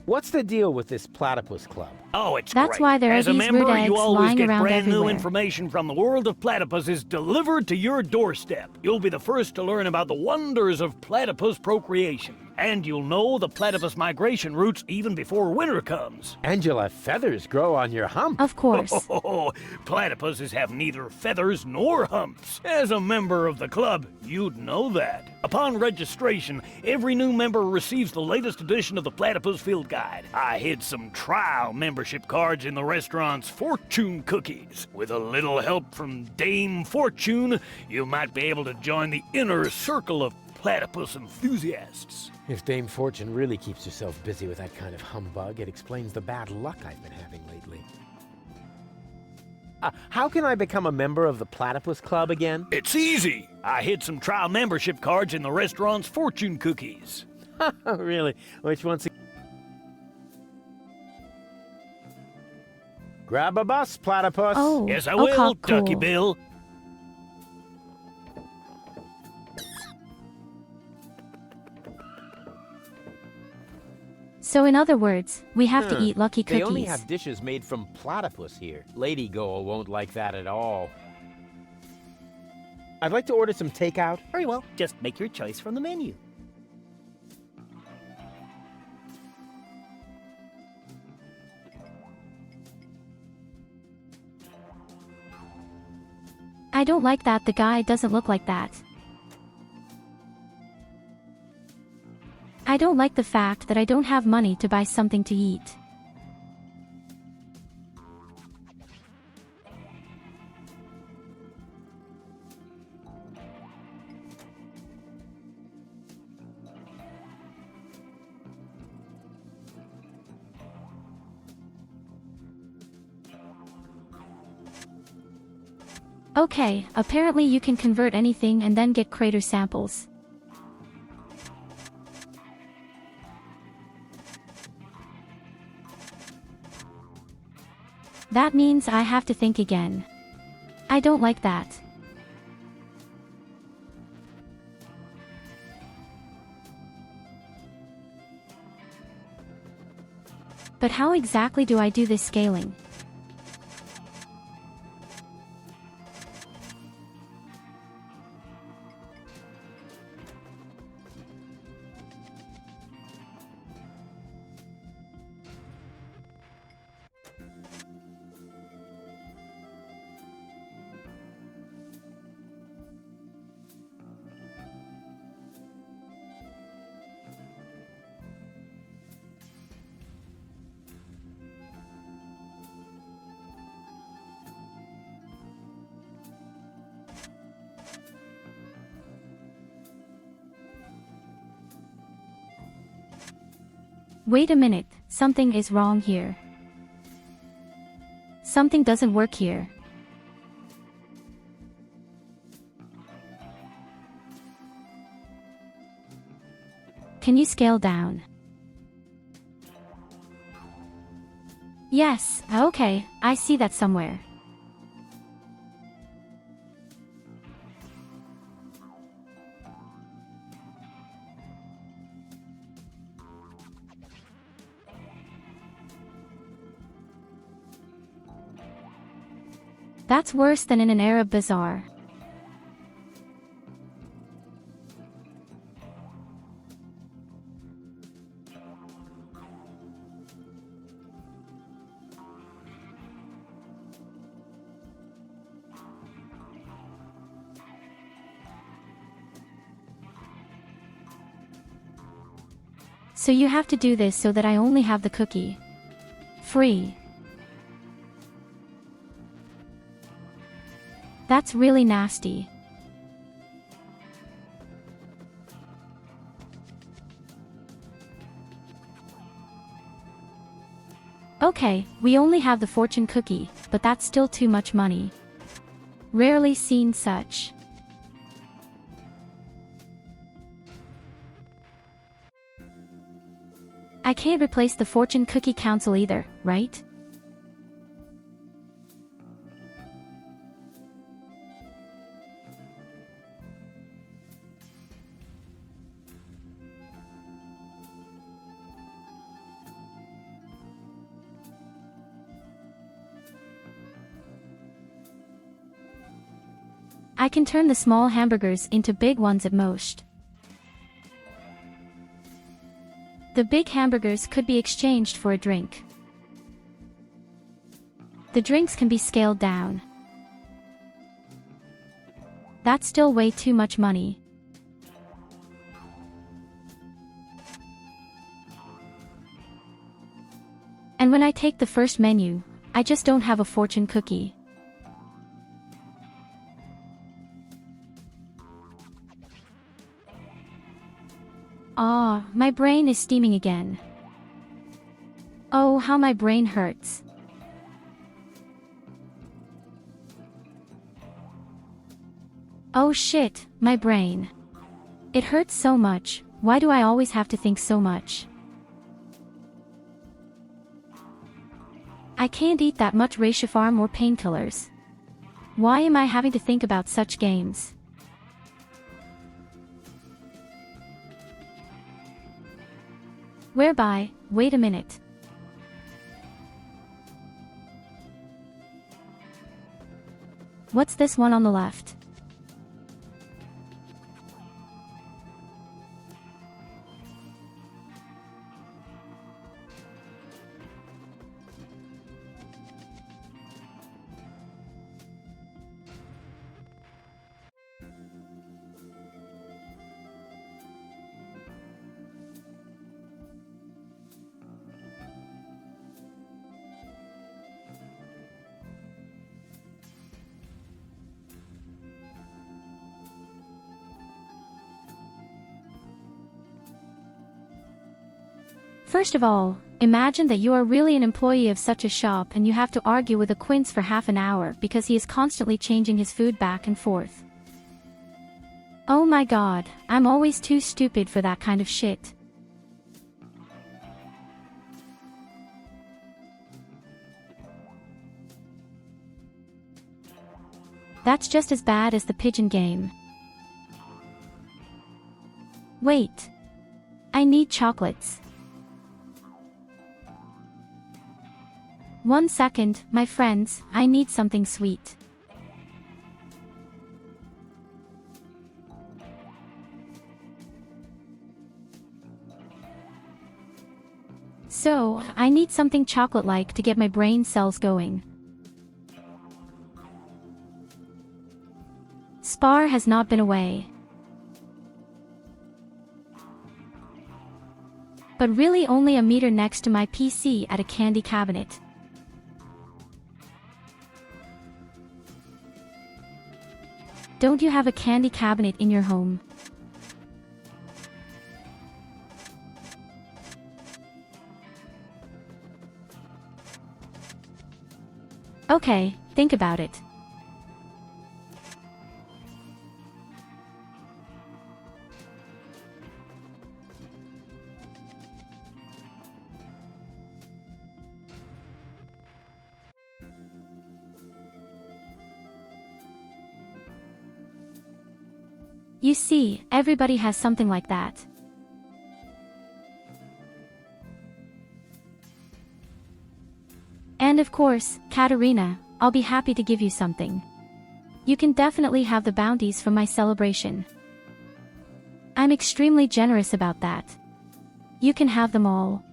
What's the deal with this platypus club? Oh, it's That's great. why there are As a these member, weird you eggs always lying get around brand new everywhere. information from the world of platypuses delivered to your doorstep. You'll be the first to learn about the wonders of platypus procreation. And you'll know the platypus migration routes even before winter comes. And you'll have feathers grow on your hump. Of course. Oh, platypuses have neither feathers nor humps. As a member of the club, you'd know that. Upon registration, every new member receives the latest edition of the Platypus Field Guide. I hid some trial membership cards in the restaurant's fortune cookies. With a little help from Dame Fortune, you might be able to join the inner circle of platypus enthusiasts. If Dame Fortune really keeps herself busy with that kind of humbug, it explains the bad luck I've been having lately. How can I become a member of the Platypus Club again? It's easy. I hid some trial membership cards in the restaurant's fortune cookies. Really? Which ones? Grab a bus, Platypus. Oh, yes, I oh, will, cool. Ducky Bill. So in other words, we have to eat lucky cookies. They only have dishes made from platypus here. Lady Goal won't like that at all. I'd like to order some takeout. Very well. Just make your choice from the menu. I don't like that the guy doesn't look like that. I don't like the fact that I don't have money to buy something to eat. Okay, apparently you can convert anything and then get crater samples. That means I have to think again. I don't like that. But how exactly do I do this scaling? Wait a minute, something is wrong here. Something doesn't work here. Can you scale down? Yes, okay, I see that somewhere. That's worse than in an Arab bazaar. So you have to do this so that I only have the cookie. Free. That's really nasty. Okay, we only have the fortune cookie, but that's still too much money. Rarely seen such. I can't replace the fortune cookie council either, right? I can turn the small hamburgers into big ones at most. The big hamburgers could be exchanged for a drink. The drinks can be scaled down. That's still way too much money. And when I take the first menu, I just don't have a fortune cookie. Ah, my brain is steaming again. Oh, how my brain hurts. Oh shit, my brain. It hurts so much. Why do I always have to think so much? I can't eat that much Farm or painkillers. Why am I having to think about such games? Whereby, wait a minute. What's this one on the left? First of all, imagine that you are really an employee of such a shop and you have to argue with a quince for half an hour because he is constantly changing his food back and forth. Oh my god, I'm always too stupid for that kind of shit. That's just as bad as the pigeon game. Wait. I need chocolates. 1 second, my friends, I need something sweet. So, I need something chocolate-like to get my brain cells going. Spar has not been away. But really only a meter next to my PC at a candy cabinet. Don't you have a candy cabinet in your home? Okay, think about it. You see, everybody has something like that. And of course, Katerina, I'll be happy to give you something. You can definitely have the bounties from my celebration. I'm extremely generous about that. You can have them all.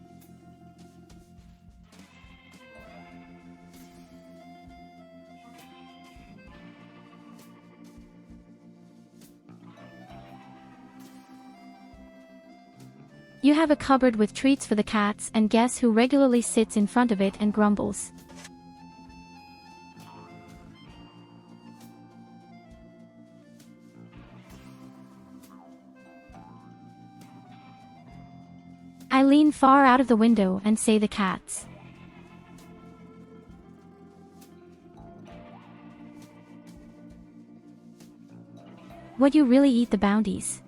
You have a cupboard with treats for the cats, and guess who regularly sits in front of it and grumbles? I lean far out of the window and say the cats. Would you really eat the bounties?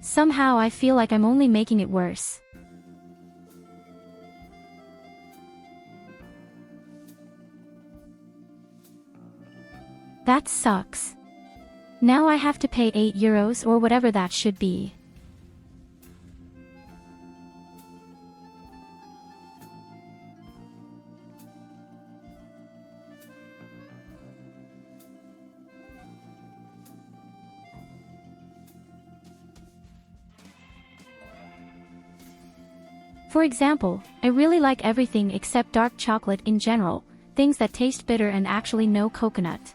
Somehow I feel like I'm only making it worse. That sucks. Now I have to pay €8 or whatever that should be. For example, I really like everything except dark chocolate in general, things that taste bitter and actually no coconut.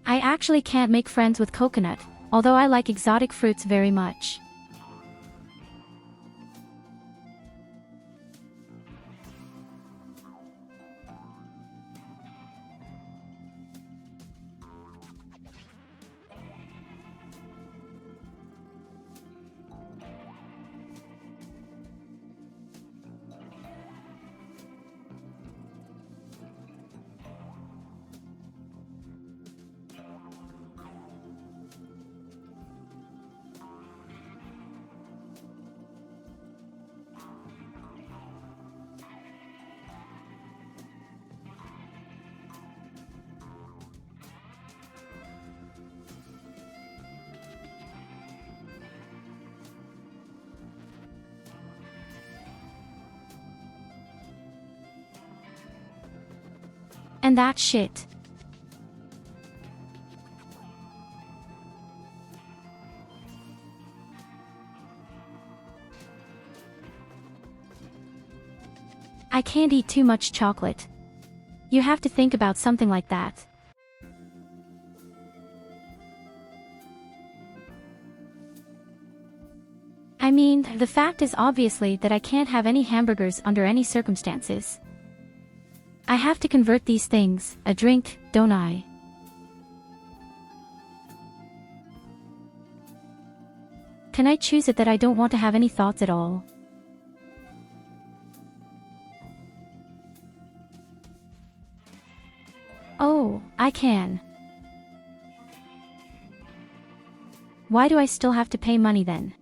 I actually can't make friends with coconut, although I like exotic fruits very much. And that shit. I can't eat too much chocolate. You have to think about something like that. I mean, the fact is obviously that I can't have any hamburgers under any circumstances. I have to convert these things, a drink, don't I? Can I choose it that I don't want to have any thoughts at all? Oh, I can. Why do I still have to pay money then?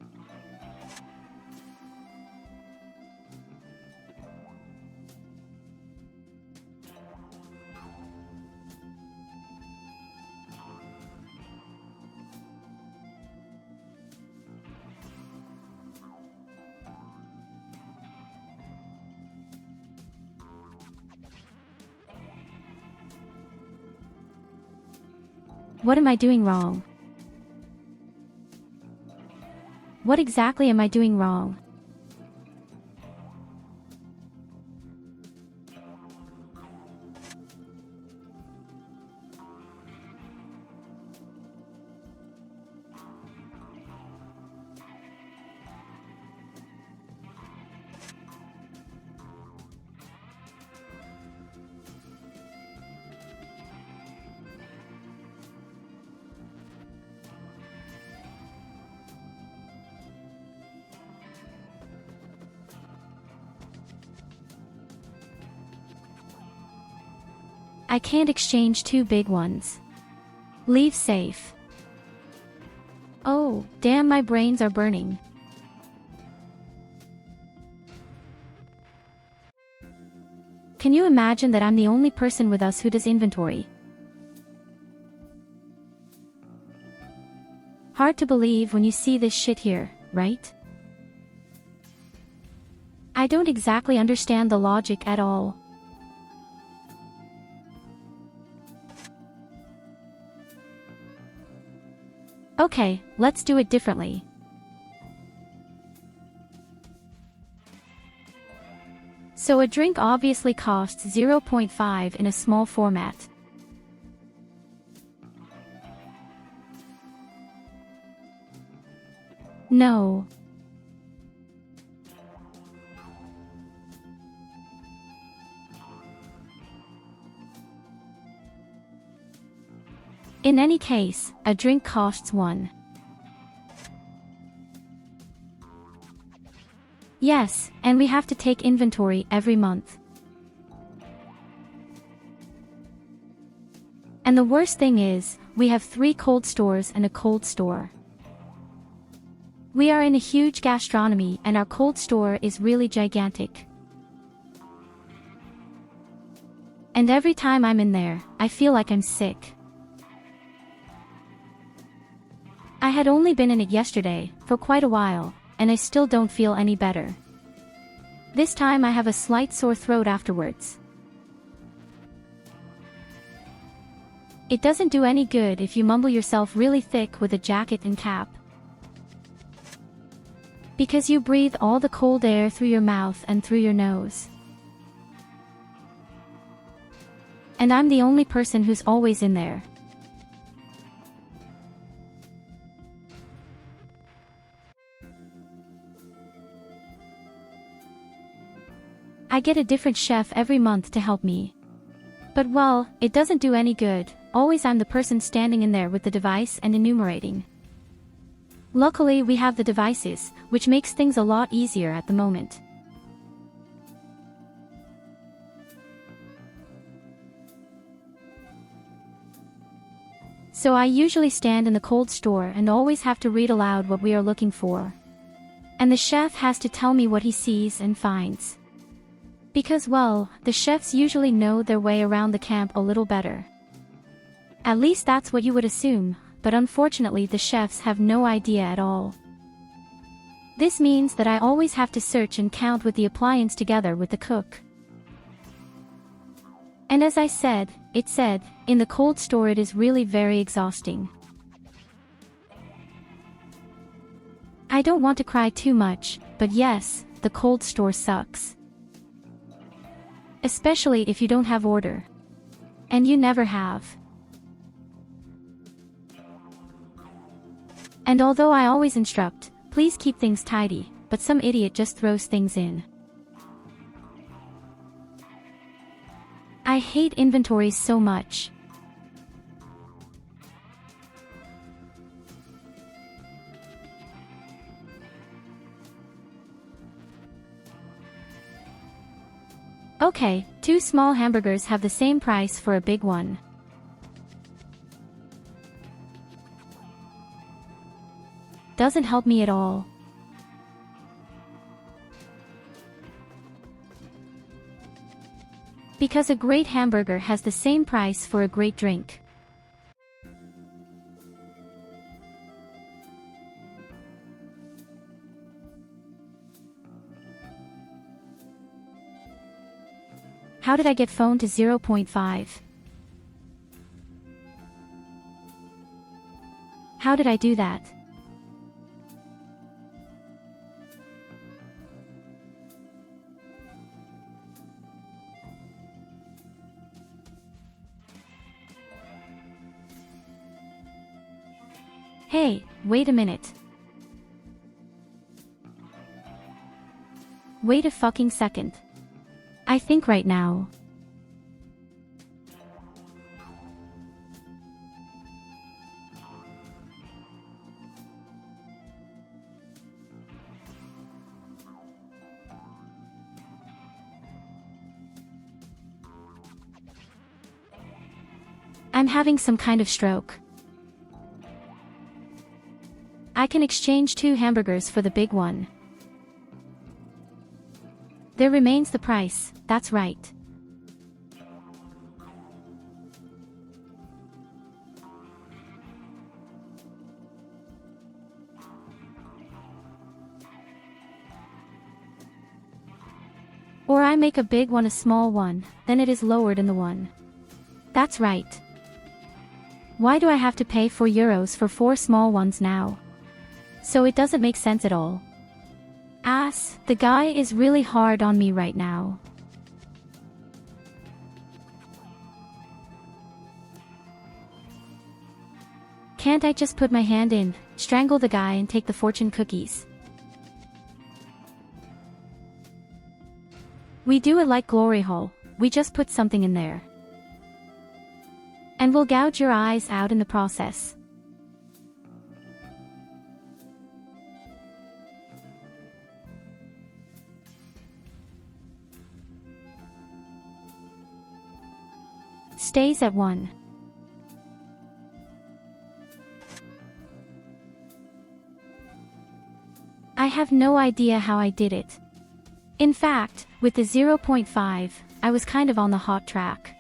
What am I doing wrong? What exactly am I doing wrong? I can't exchange 2 big ones. Leave safe. Oh, damn, my brains are burning. Can you imagine that I'm the only person with us who does inventory? Hard to believe when you see this shit here, right? I don't exactly understand the logic at all. Okay, let's do it differently. So a drink obviously costs 0.5 in a small format. No. In any case, a drink costs 1. Yes, and we have to take inventory every month. And the worst thing is, we have 3 cold stores and a cold store. We are in a huge gastronomy and our cold store is really gigantic. And every time I'm in there, I feel like I'm sick. I had only been in it yesterday, for quite a while, and I still don't feel any better. This time I have a slight sore throat afterwards. It doesn't do any good if you mumble yourself really thick with a jacket and cap. Because you breathe all the cold air through your mouth and through your nose. And I'm the only person who's always in there. I get a different chef every month to help me. But well, it doesn't do any good, always I'm the person standing in there with the device and enumerating. Luckily we have the devices, which makes things a lot easier at the moment. So I usually stand in the cold store and always have to read aloud what we are looking for. And the chef has to tell me what he sees and finds. Because well, the chefs usually know their way around the camp a little better. At least that's what you would assume, but unfortunately the chefs have no idea at all. This means that I always have to search and count with the appliance together with the cook. And as I said, in the cold store it is really very exhausting. I don't want to cry too much, but yes, the cold store sucks. Especially if you don't have order. And you never have. And although I always instruct, please keep things tidy, but some idiot just throws things in. I hate inventories so much. Okay, 2 small hamburgers have the same price for a big one. Doesn't help me at all. Because a great hamburger has the same price for a great drink. How did I get phone to 0.5? How did I do that? Hey, wait a minute. Wait a fucking second. I think right now. I'm having some kind of stroke. I can exchange 2 hamburgers for the big one. There remains the price, that's right. Or I make a big one a small one, then it is lowered in the one. That's right. Why do I have to pay €4 for 4 small ones now? So it doesn't make sense at all. Ass, the guy is really hard on me right now. Can't I just put my hand in, strangle the guy and take the fortune cookies? We do it like Glory Hole, we just put something in there. And we'll gouge your eyes out in the process. Stays at 1. I have no idea how I did it. In fact, with the 0.5, I was kind of on the hot track.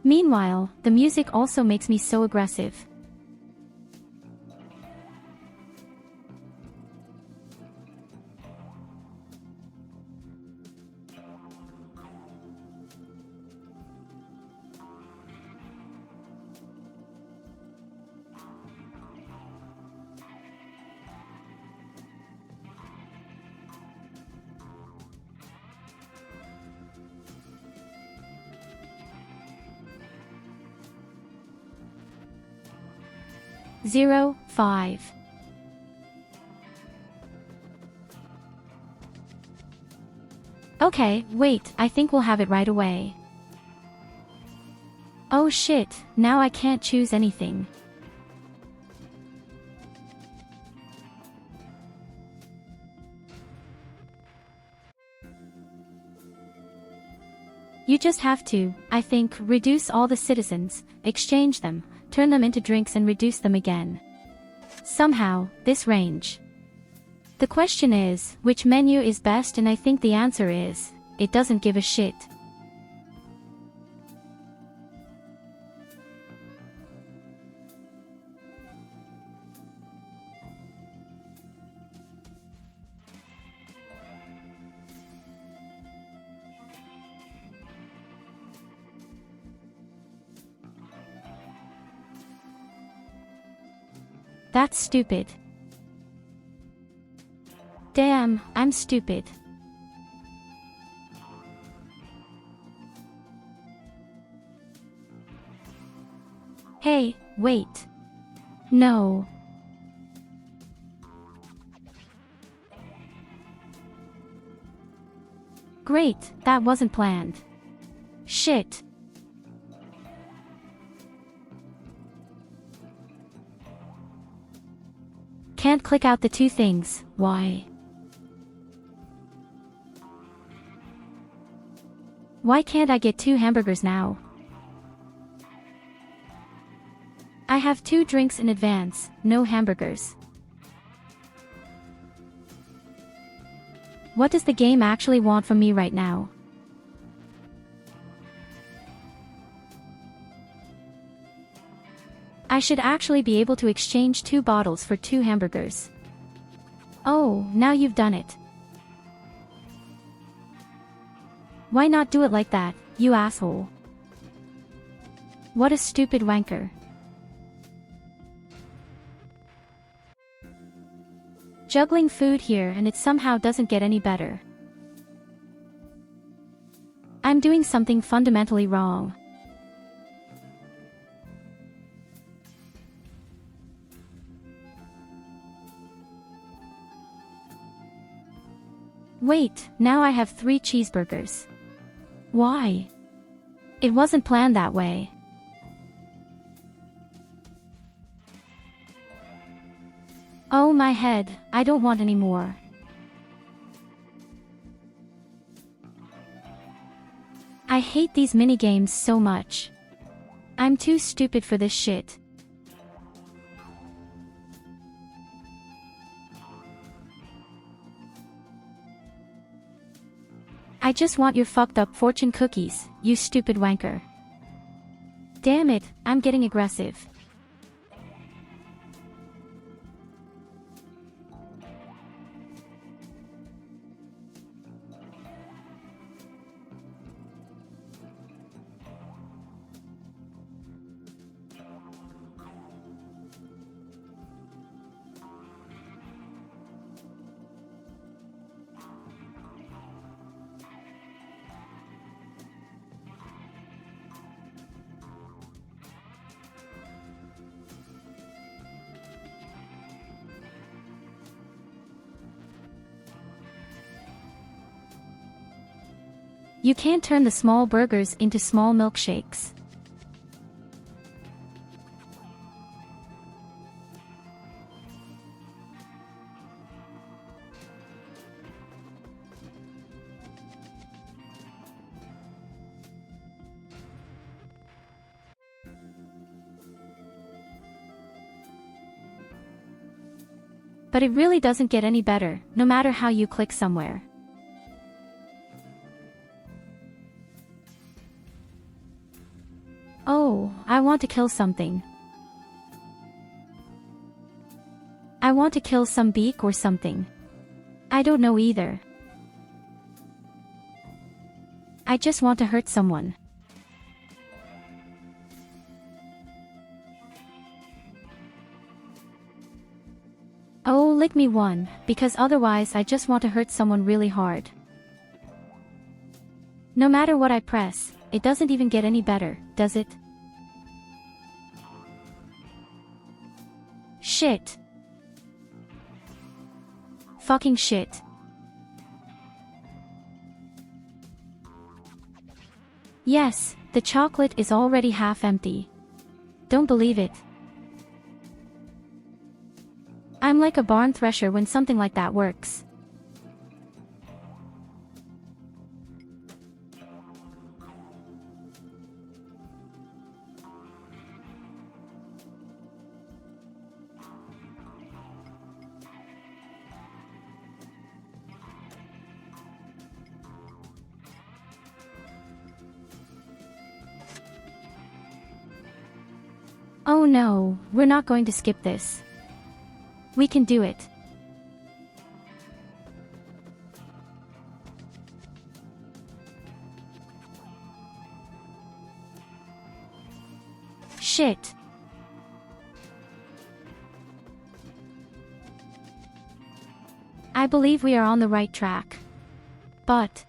Meanwhile, the music also makes me so aggressive. Zero, 5. Okay, wait, I think we'll have it right away. Oh shit, now I can't choose anything. You just have to, I think, reduce all the citizens, exchange them, turn them into drinks and reduce them again. Somehow, this range. The question is, which menu is best, and I think the answer is, it doesn't give a shit. That's stupid. Damn, I'm stupid. Hey, wait. No. Great, that wasn't planned. Shit. Can't click out the 2 things, why? Why can't I get 2 hamburgers now? I have 2 drinks in advance, no hamburgers. What does the game actually want from me right now? I should actually be able to exchange 2 bottles for 2 hamburgers. Oh, now you've done it. Why not do it like that, you asshole? What a stupid wanker. Juggling food here and it somehow doesn't get any better. I'm doing something fundamentally wrong. Wait, now I have 3 cheeseburgers. Why? It wasn't planned that way. Oh my head, I don't want any more. I hate these minigames so much. I'm too stupid for this shit. I just want your fucked up fortune cookies, you stupid wanker. Damn it, I'm getting aggressive. You can't turn the small burgers into small milkshakes. But it really doesn't get any better, no matter how you click somewhere. Oh, I want to kill something. I want to kill some beak or something. I don't know either. I just want to hurt someone. Oh, lick me one, because otherwise I just want to hurt someone really hard. No matter what I press, it doesn't even get any better, does it? Shit. Fucking shit. Yes, the chocolate is already half empty. Don't believe it. I'm like a barn thresher when something like that works. Oh no, we're not going to skip this. We can do it. Shit. I believe we are on the right track. But...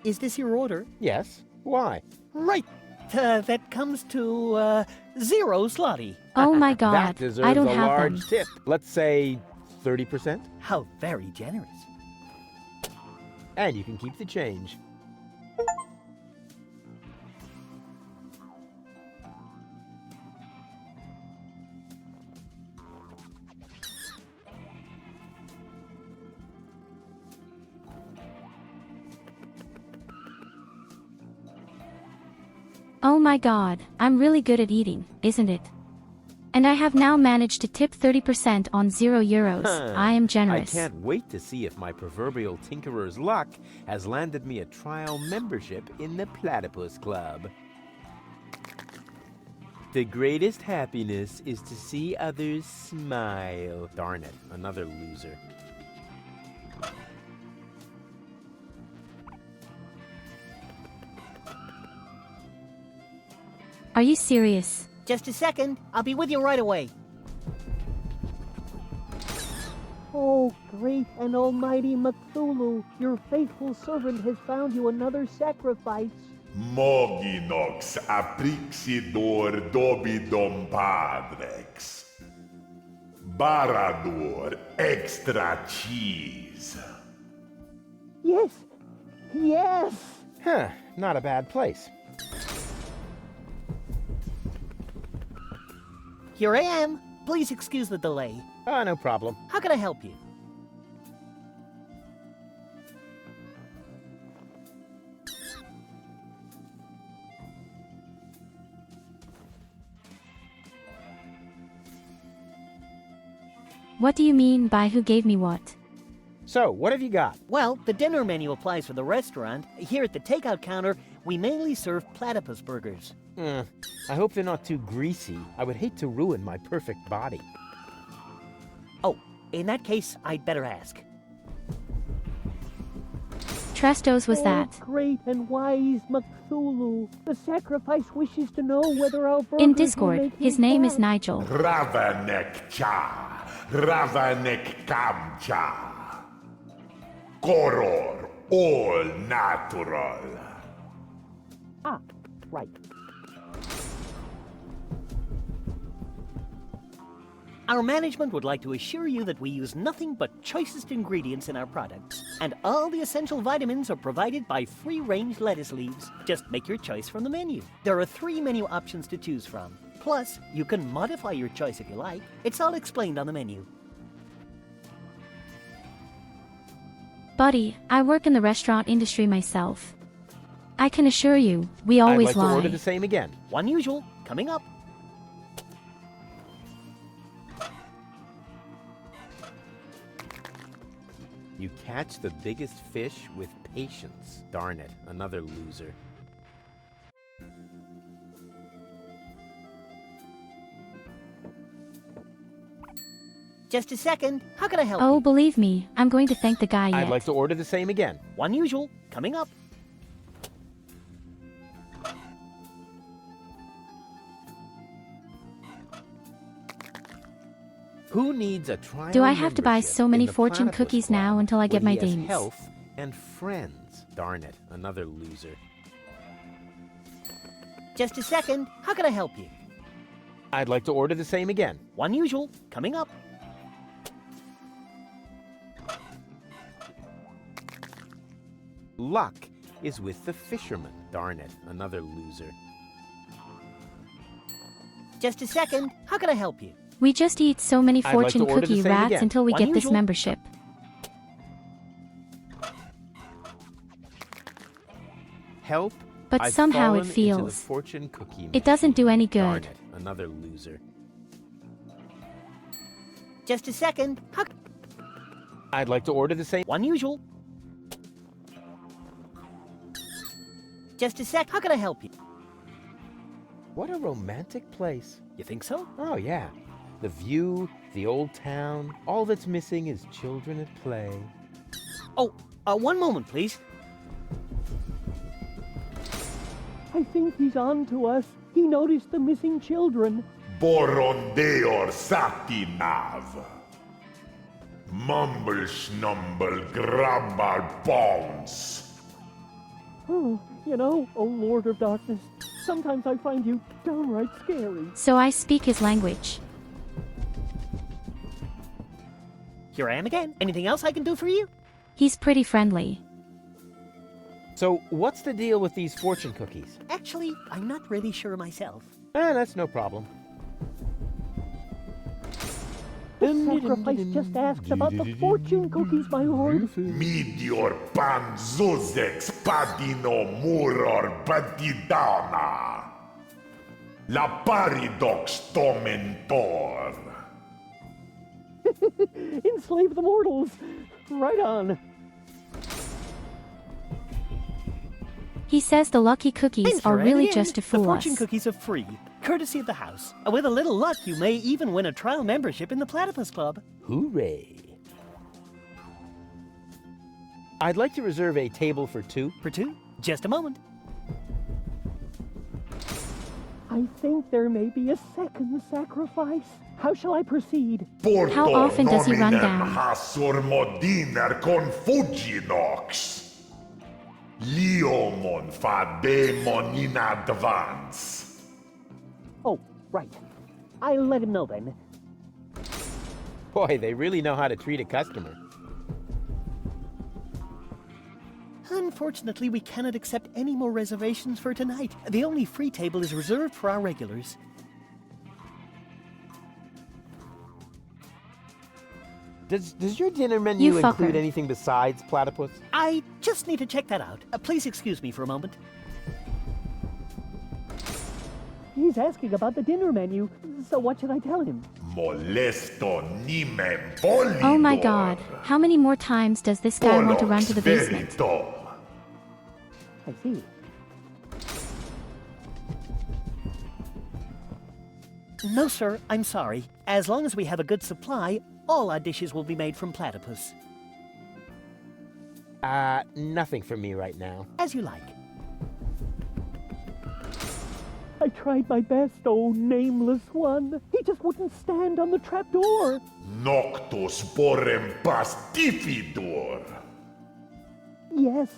Is this your order? Yes. Why? Right. That comes to, 0 slotty. Oh my god, That deserves I don't a have large them. tip. Let's say 30%. How very generous. And you can keep the change. Oh my god, I'm really good at eating, isn't it? And I have now managed to tip 30% on €0. I am generous. I can't wait to see if my proverbial tinkerer's luck has landed me a trial membership in the Platypus Club. The greatest happiness is to see others smile. Darn it, another loser. Are you serious? Just a second. I'll be with you right away. Oh, great and almighty Cthulhu, your faithful servant has found you another sacrifice. Moginox aprixidor dobidom padrex. Barador extra cheese. Yes, yes. Huh, not a bad place. Here I am. Please excuse the delay. No problem. How can I help you? What do you mean by who gave me what? So, what have you got? Well, the dinner menu applies for the restaurant. Here at the takeout counter, we mainly serve platypus burgers. I hope they're not too greasy. I would hate to ruin my perfect body. Oh, in that case, I'd better ask. Trestos was that? Great and wise Cthulhu, the sacrifice wishes to know whether our burgers In will Discord, make his me name fat. is Nigel. Ravanek cha. Ravanek kamcha. Koror all natural. Ah, right. Our management would like to assure you that we use nothing but choicest ingredients in our products, and all the essential vitamins are provided by free-range lettuce leaves. Just make your choice from the menu. There are 3 menu options to choose from. Plus, you can modify your choice if you like. It's all explained on the menu. Buddy, I work in the restaurant industry myself. I can assure you, we always I'd like lie. to order the same again. One usual, coming up. You catch the biggest fish with patience. Darn it, another loser. Just a second. How can I help Oh, you? believe me, I'm going to thank the guy yet. I'd like to order the same again. One usual, coming up. Who needs a trial Do I have to buy membership so many in the fortune Platypus cookies Club now until I get when my he has dings? health and friends. Darn it, another loser. Just a second. How can I help you? I'd like to order the same again. One usual, coming up. Luck is with the fisherman. Darn it, another loser. Just a second. How can I help you? We just eat so many I'd like fortune to order the cookie same rats again. until we One get this usual. membership. Help? But I've somehow it fallen into the feels. fortune cookie It doesn't do any Darn good. it, another loser. Just a second. How... I'd like to order the same. One usual. Just a sec. How can I help you? What a romantic place. You think so? Oh, yeah. The view, the old town, all that's missing is children at play. Oh, one moment, please. I think he's on to us. He noticed the missing children. Borondeor satinav. Mumble snumble grabbar bones. Oh, you know, oh Lord of Darkness, sometimes I find you downright scary. So I speak his language. Here I am again. Anything else I can do for you? He's pretty friendly. So, what's the deal with these fortune cookies? Actually, I'm not really sure myself. That's no problem. The sacrifice just asked about the fortune cookies, my lord. Midior pan zuzex padino muror badidana. La paridox tomentor. Enslave the mortals. Right on. He says the lucky cookies And are here I am really again. just to fool The fortune us. cookies are free. courtesy of the house. With a little luck, you may even win a trial membership in the Platypus Club. Hooray! I'd like to reserve a table for two. For two? Just a moment. I think there may be a second sacrifice. How shall I proceed? How often does he run down? Hasormodiner confuginox. Liomon fademon in advance. Oh, right. I'll let him know then. Boy, they really know how to treat a customer. Unfortunately, we cannot accept any more reservations for tonight. The only free table is reserved for our regulars. Does your dinner menu include anything besides platypus? I just need to check that out. Please excuse me for a moment. He's asking about the dinner menu, so what should I tell him? Molesto nimem polidor. Oh my god, how many more times does this guy want to run to the basement? I see. No, sir, I'm sorry. As long as we have a good supply, all our dishes will be made from platypus. Nothing for me right now. As you like. I tried my best, oh nameless one. He just wouldn't stand on the trapdoor. Noctus borem pastividor. Yes,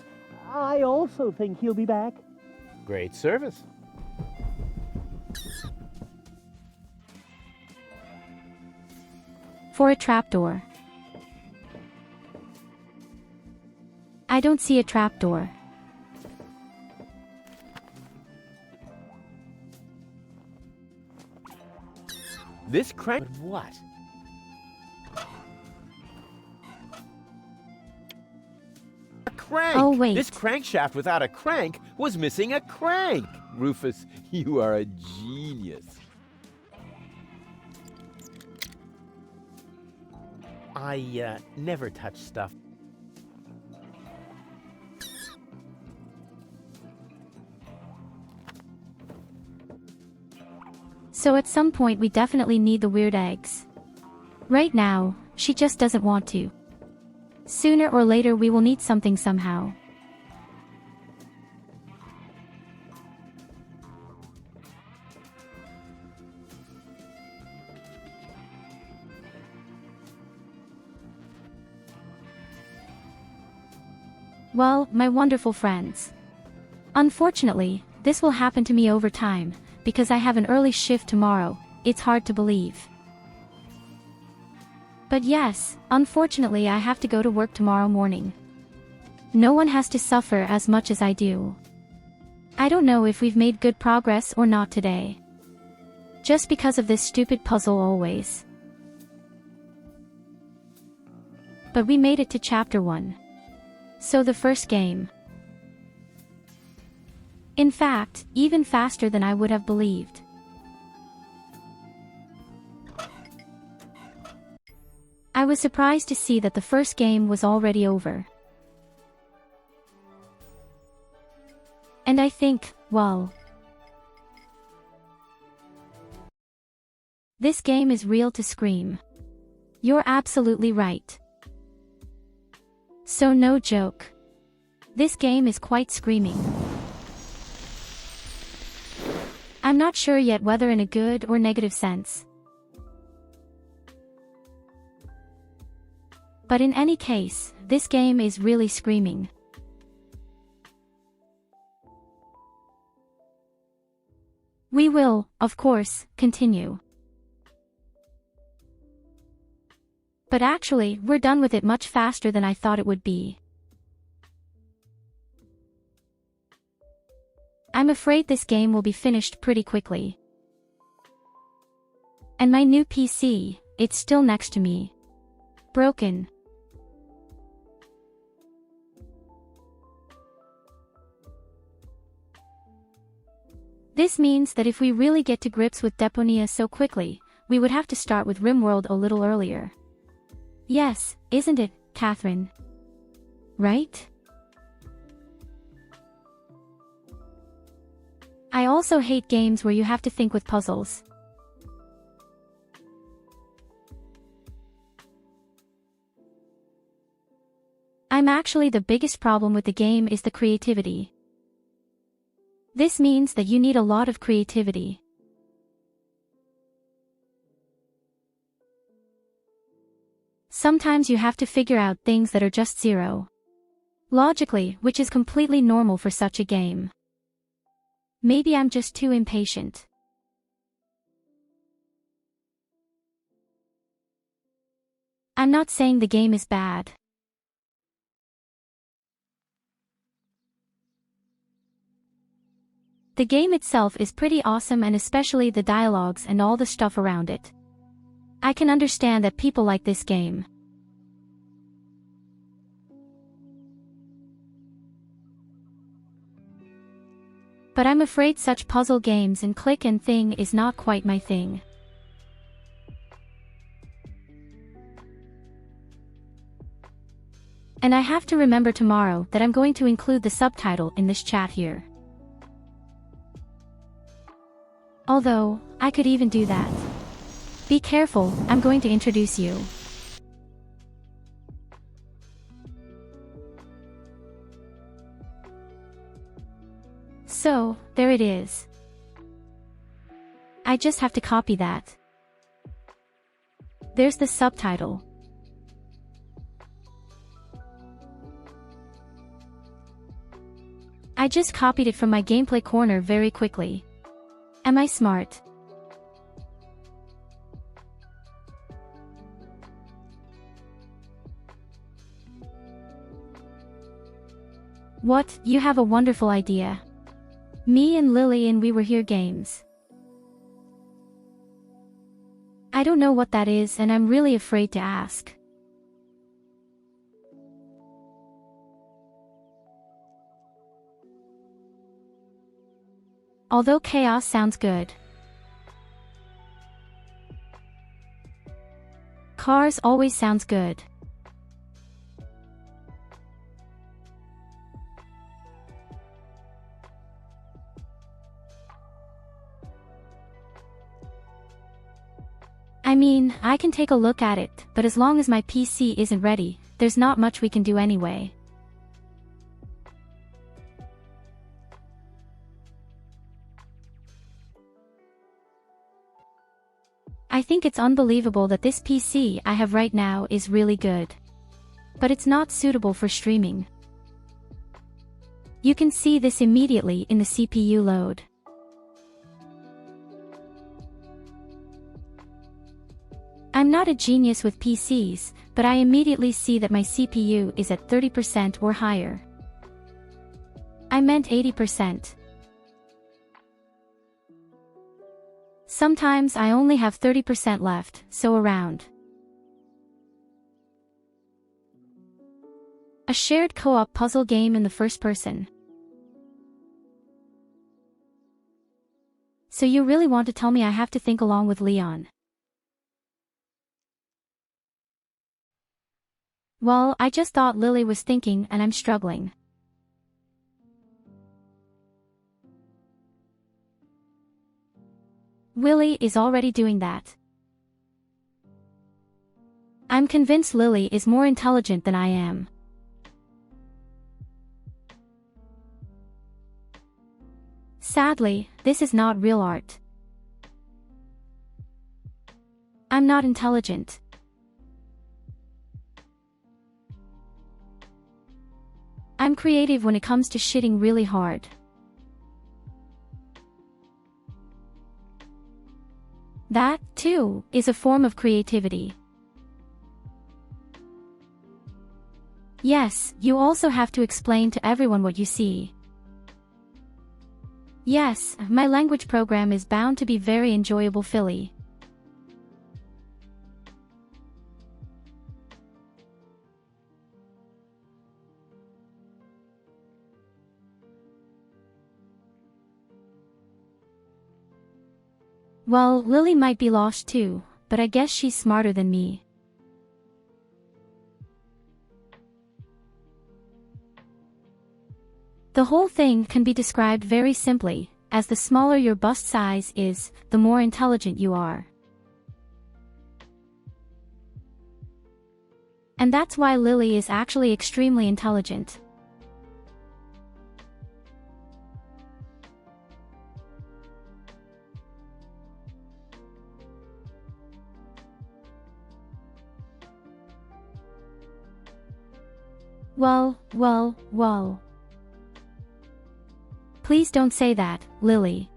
I also think he'll be back. Great service. For a trapdoor. I don't see a trapdoor. This crank... What? A crank! Oh, wait. This crankshaft without a crank was missing a crank! Rufus, you are a genius. I, never touch stuff. So at some point we definitely need the weird eggs. Right now, she just doesn't want to. Sooner or later we will need something somehow. Well, my wonderful friends. Unfortunately, this will happen to me over time, because I have an early shift tomorrow. It's hard to believe. But yes, unfortunately I have to go to work tomorrow morning. No one has to suffer as much as I do. I don't know if we've made good progress or not today. Just because of this stupid puzzle always. But we made it to chapter 1. So the first game. In fact, even faster than I would have believed. I was surprised to see that the first game was already over. And I think, well, this game is real to scream. You're absolutely right. So no joke. This game is quite screaming. I'm not sure yet whether in a good or negative sense. But in any case, this game is really screaming. We will, of course, continue. But actually, we're done with it much faster than I thought it would be. I'm afraid this game will be finished pretty quickly. And my new PC, it's still next to me. Broken. This means that if we really get to grips with Deponia so quickly, we would have to start with RimWorld a little earlier. Yes, isn't it, Catherine? Right? I also hate games where you have to think with puzzles. I'm actually the biggest problem with the game is the creativity. This means that you need a lot of creativity. Sometimes you have to figure out things that are just zero. Logically, which is completely normal for such a game. Maybe I'm just too impatient. I'm not saying the game is bad. The game itself is pretty awesome, and especially the dialogues and all the stuff around it. I can understand that people like this game. But I'm afraid such puzzle games and click and thing is not quite my thing. And I have to remember tomorrow that I'm going to include the subtitle in this chat here. Although, I could even do that. Be careful, I'm going to introduce you. So, there it is. I just have to copy that. There's the subtitle. I just copied it from my gameplay corner very quickly. Am I smart? What, you have a wonderful idea. Me and Lily and We Were Here games. I don't know what that is, and I'm really afraid to ask. Although chaos sounds good. Cars always sounds good. I mean, I can take a look at it, but as long as my PC isn't ready, there's not much we can do anyway. I think it's unbelievable that this PC I have right now is really good. But it's not suitable for streaming. You can see this immediately in the CPU load. I'm not a genius with PCs, but I immediately see that my CPU is at 30% or higher. I meant 80%. Sometimes I only have 30% left, so around. A shared co-op puzzle game in the first person. So you really want to tell me I have to think along with Leon? Well, I just thought Lily was thinking and I'm struggling. Willy is already doing that. I'm convinced Lily is more intelligent than I am. Sadly, this is not real art. I'm not intelligent. I'm creative when it comes to shitting really hard. That, too, is a form of creativity. Yes, you also have to explain to everyone what you see. Yes, my language program is bound to be very enjoyable, Philly. Well, Lily might be lost too, but I guess she's smarter than me. The whole thing can be described very simply, as the smaller your bust size is, the more intelligent you are. And that's why Lily is actually extremely intelligent. Well. Please don't say that, Lily.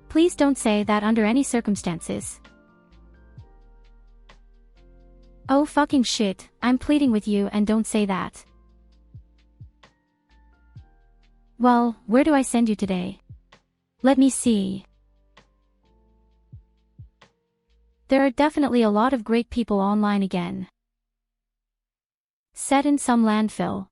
Please don't say that under any circumstances. Oh fucking shit, I'm pleading with you and don't say that. Well, where do I send you today? Let me see. There are definitely a lot of great people online again. Set in some landfill.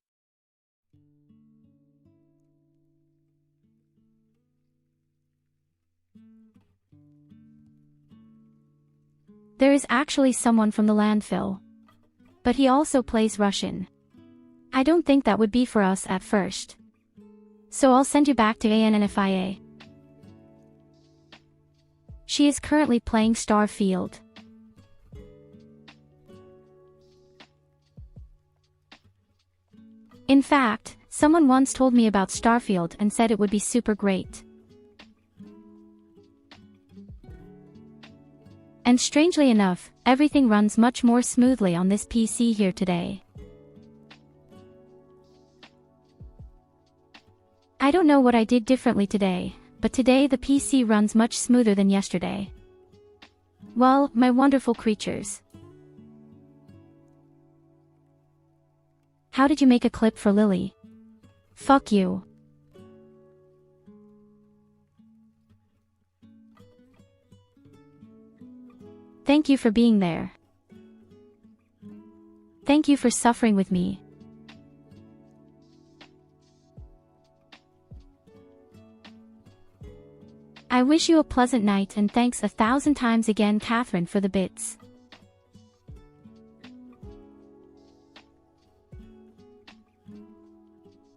There is actually someone from the landfill. But he also plays Russian. I don't think that would be for us at first. So I'll send you back to ANNFIA. She is currently playing Starfield. In fact, someone once told me about Starfield and said it would be super great. And strangely enough, everything runs much more smoothly on this PC here today. I don't know what I did differently today, but today the PC runs much smoother than yesterday. Well, my wonderful creatures. How did you make a clip for Lily? Fuck you. Thank you for being there. Thank you for suffering with me. I wish you a pleasant night and thanks 1,000 times again, Catherine, for the bits.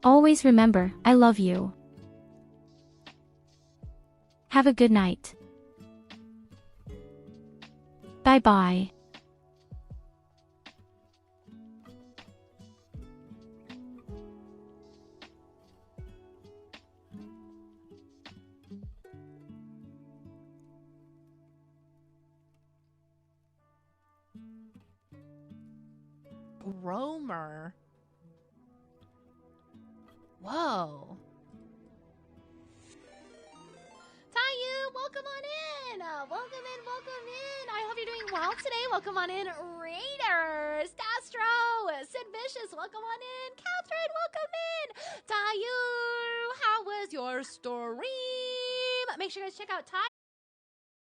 Always remember, I love you. Have a good night. Bye-bye. Romer. Whoa. Tayu, welcome on in. Welcome in. I hope you're doing well today. Welcome on in, Raiders. Dastro, Sid Vicious, welcome on in. Catherine, welcome in. Tayu, how was your stream? Make sure you guys check out Tayu